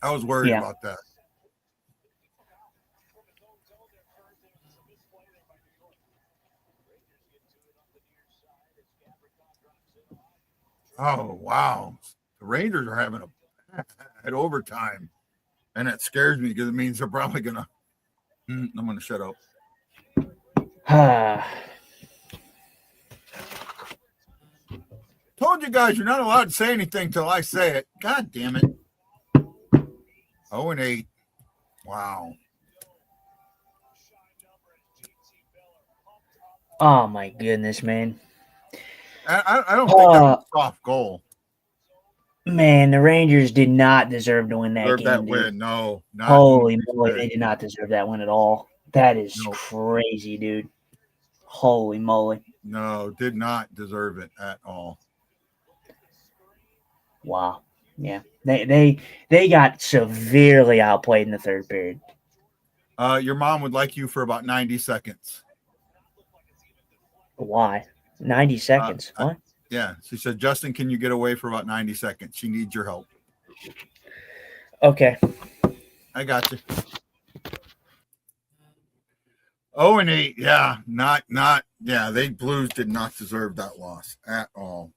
E: I was worried about that. Oh, wow. The Rangers are having at overtime. And that scares me because it means they're probably going to. I'm going to shut up. Told you guys you're not allowed to say anything till I say it. God damn it. 0-8. Wow.
F: Oh my goodness, man.
E: I don't think that was a soft goal.
F: Man, the Rangers did not deserve to win that
E: Deserve
F: game.
E: that
F: dude.
E: win. No.
F: Holy moly, they did not deserve that win at all. That is crazy, dude. Holy moly.
E: No, did not deserve it at all.
F: Wow. Yeah. They got severely outplayed in the third period.
E: Your mom would like you for about 90 seconds.
F: Why? 90 seconds. What?
E: Yeah. She said, Justin, can you get away for about 90 seconds? She needs your help.
F: Okay.
E: I got you. 0-8. Yeah. They Blues did not deserve that loss at all.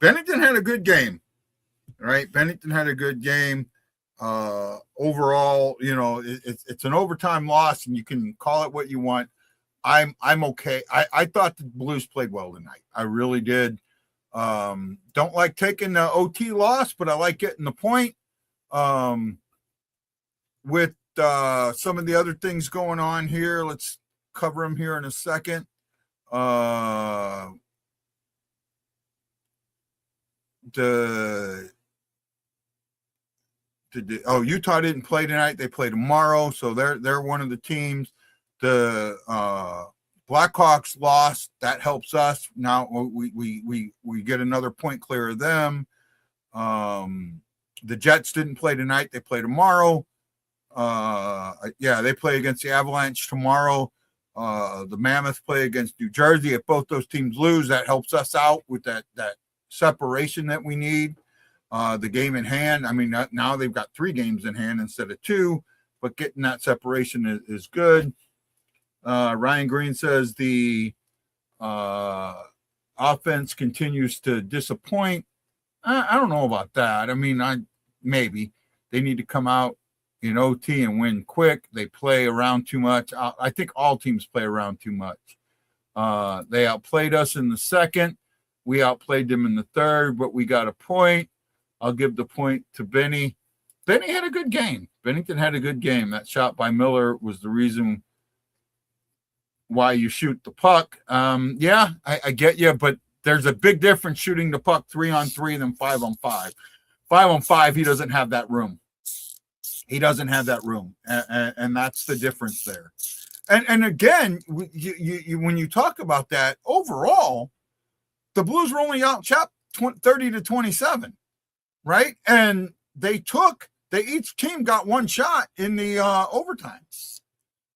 E: Bennington had a good game, right? Bennington had a good game. Overall, it's an overtime loss, and you can call it what you want. I'm okay. I thought the Blues played well tonight. I really did. Don't like taking the OT loss, but I like getting the point. With some of the other things going on here, let's cover them here in a second. Utah didn't play tonight. They play tomorrow, so they're one of the teams. The Blackhawks lost. That helps us. Now we get another point clear of them. The Jets didn't play tonight. They play tomorrow. They play against the Avalanche tomorrow. The Mammoths play against New Jersey. If both those teams lose, that helps us out with that separation that we need. The game in hand. I mean, now they've got 3 games in hand instead of 2, but getting that separation is good. Ryan Green says the offense continues to disappoint. I don't know about that. I mean, maybe they need to come out in OT and win quick. They play around too much. I think all teams play around too much. They outplayed us in the second. We outplayed them in the third, but we got a point. I'll give the point to Benny. Benny had a good game. Bennington had a good game. That shot by Miller was the reason why you shoot the puck. I get you, but there's a big difference shooting the puck 3-on-3 than 5-on-5. 5-on-5, he doesn't have that room. He doesn't have that room, and that's the difference there. And again, you when you talk about that, overall, the Blues were only outshot 30-27, right? And each team got one shot in the overtime.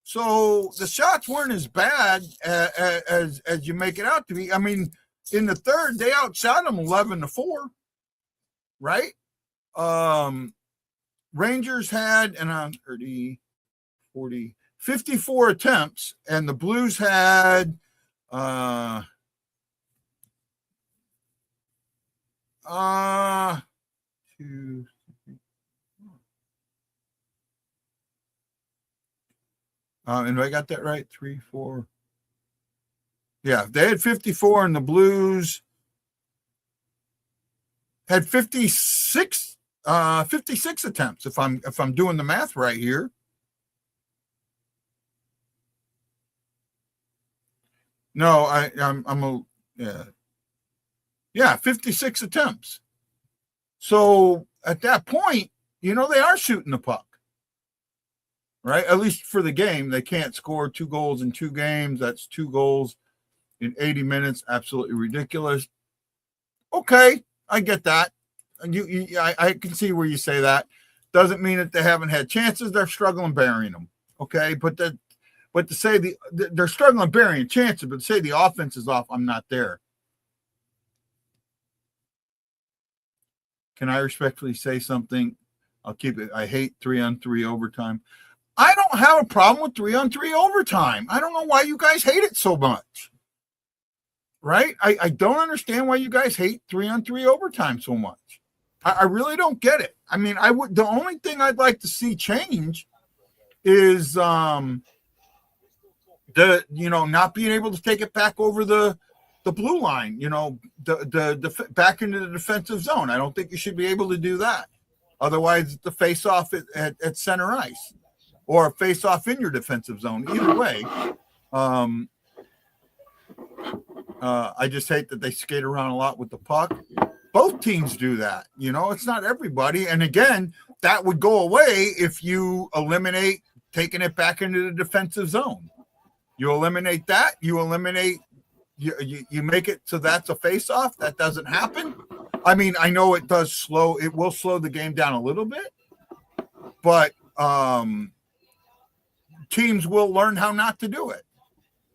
E: So the shots weren't as bad as you make it out to be. I mean, in the third, they outshot them 11-4, right? Rangers had 54 attempts, and the Blues had two. And I got that right? 3, 4. Yeah, they had 54, and the Blues had 56 attempts. If I'm doing the math right here. No, I'm 56 attempts. So at that point, they are shooting the puck. Right? At least for the game. They can't score 2 goals in 2 games. That's 2 goals in 80 minutes. Absolutely ridiculous. Okay, I get that. I can see where you say that. Doesn't mean that they haven't had chances. They're struggling burying them. Okay, but to say they're struggling burying chances, but to say the offense is off, I'm not there. Can I respectfully say something? I'll keep it. I hate 3-on-3 overtime. I don't have a problem with 3-on-3 overtime. I don't know why you guys hate it so much. right? I don't understand why you guys hate 3-on-3 overtime so much. I really don't get it. I mean, the only thing I'd like to see change is not being able to take it back over the blue line, the back into the defensive zone. I don't think you should be able to do that. Otherwise, the face off at center ice or a face off in your defensive zone. Either way, I just hate that they skate around a lot with the puck. Both teams do that. It's not everybody. And again, that would go away if you eliminate taking it back into the defensive zone. You eliminate that. You make it so that's a face-off. That doesn't happen. I mean, I know it will slow the game down a little bit, but teams will learn how not to do it,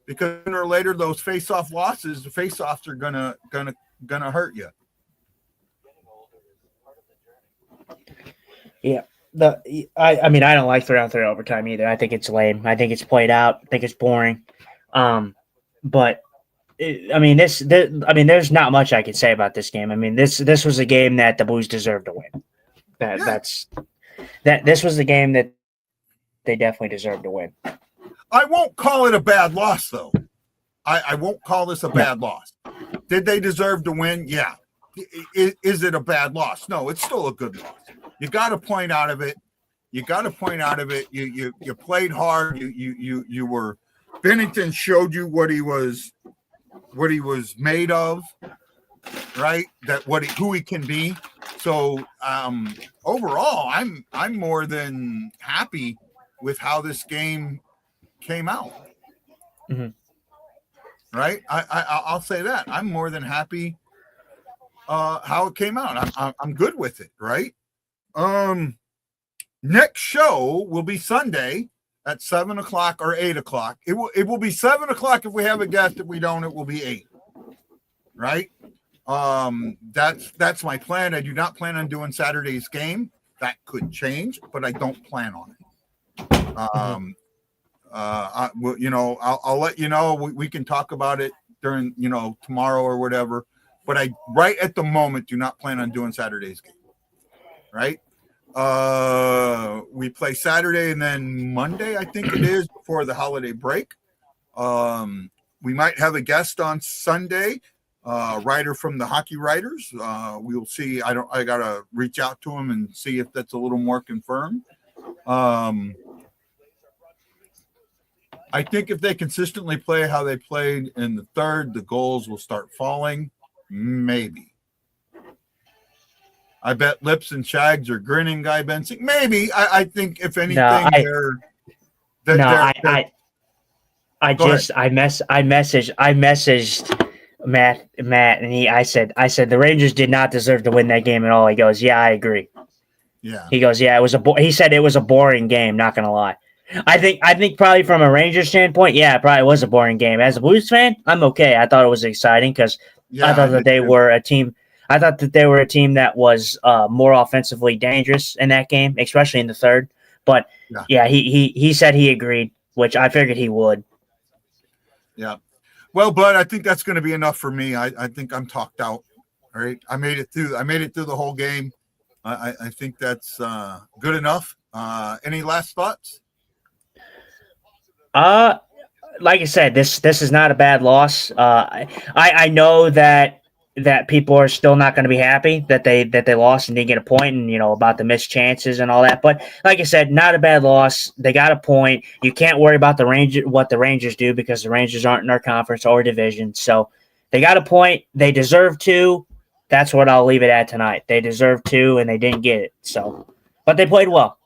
E: because sooner or later those face-off losses, the face-offs are gonna hurt you.
F: Yeah. I mean, I don't like 3-on-3 overtime either. I think it's lame. I think it's played out. I think it's boring. But there's not much I can say about this game. I mean, this was a game that the Blues deserved to win. This was the game that they definitely deserved to win.
E: I won't call it a bad loss, though. I won't call this a bad loss. Did they deserve to win? Yeah. Is it a bad loss? No, it's still a good loss. You got to point out of it. You played hard. You were. Binnington showed you what he was made of, right? Who he can be. So overall, I'm more than happy with how this game came out.
F: Mm-hmm.
E: Right? I'll say that. I'm more than happy how it came out. I'm good with it, right? Next show will be Sunday at 7:00 or 8:00. It will be 7:00 if we have a guest. If we don't, it will be 8. Right? That's my plan. I do not plan on doing Saturday's game. That could change, but I don't plan on it. I'll let you know. We can talk about it during tomorrow or whatever. But I right at the moment do not plan on doing Saturday's game. Right? We play Saturday and then Monday, I think it is, before the holiday break. We might have a guest on Sunday, writer from the Hockey Writers. We'll see. I gotta reach out to him and see if that's a little more confirmed. I think if they consistently play how they played in the third, the goals will start falling. Maybe. I bet Lips and Shags are grinning, Guy Benson. Maybe. I think if anything, I
F: messaged Matt, and I said the Rangers did not deserve to win that game at all. He goes, yeah, I agree.
E: Yeah.
F: He goes, yeah, he said it was a boring game. Not gonna lie. I think probably from a Rangers standpoint, yeah, it probably was a boring game. As a Blues fan, I'm okay. I thought it was exciting because I thought that they were a team. I thought that they were a team that was more offensively dangerous in that game, especially in the third. But he said he agreed, which I figured he would.
E: Yeah. Well, but I think that's going to be enough for me. I think I'm talked out. All right. I made it through the whole game. I think that's good enough. Any last thoughts?
F: Like I said, this is not a bad loss. I know that people are still not going to be happy that they lost and didn't get a point, and about the missed chances and all that. But like I said, not a bad loss. They got a point. You can't worry about what the Rangers do, because the Rangers aren't in our conference or division. So they got a point. They deserve to. That's what I'll leave it at tonight. They deserve to, and they didn't get it. So, but they played well.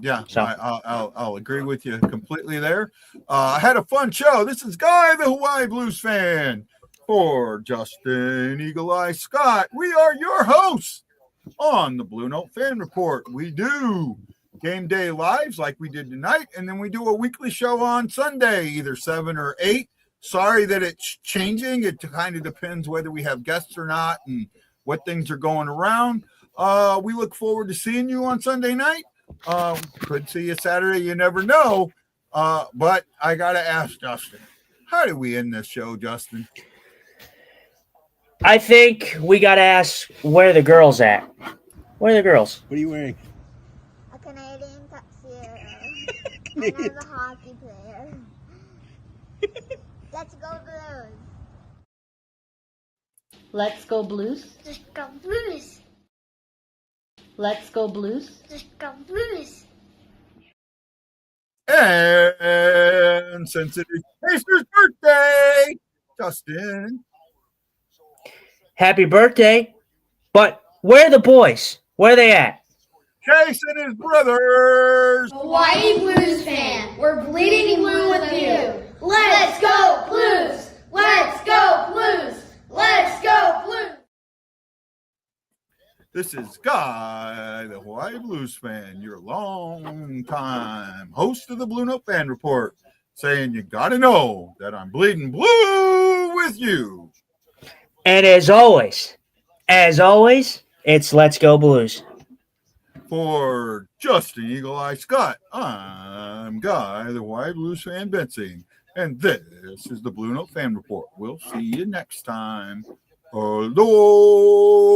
E: Yeah, so I'll agree with you completely there. I had a fun show. This is Guy, the Hawaii Blues fan, for Justin Eagle Eye Scott. We are your hosts on the Blue Note Fan Report. We do game day lives like we did tonight, and then we do a weekly show on Sunday, either 7 or 8. Sorry that it's changing. It kind of depends whether we have guests or not and what things are going around. We look forward to seeing you on Sunday night. Could see you Saturday. You never know. But I got to ask Justin, how do we end this show, Justin?
F: I think we got to ask where the girls at. Where are the girls?
H: What are you wearing?
B: A Canadian tuxedo. And I'm a hockey player. Let's go Blues.
C: Let's go Blues.
B: Let's go Blues.
C: Let's go Blues.
B: Let's go Blues.
E: And since it is Chaser's birthday, Justin.
F: Happy birthday. But where are the boys? Where are they at?
E: Chase and his brothers.
D: Hawaii Blues fan, we're bleeding blue with you. Let's go Blues! Let's go Blues! Let's go Blues!
E: This is Guy, the Hawaii Blues fan, your long-time host of the Blue Note Fan Report, saying you got to know that I'm bleeding blue with you.
F: And as always, it's Let's Go Blues.
E: For Justin Eagle Eye Scott, I'm Guy, the Hawaii Blues fan Bensing, and this is the Blue Note Fan Report. We'll see you next time. Aloha!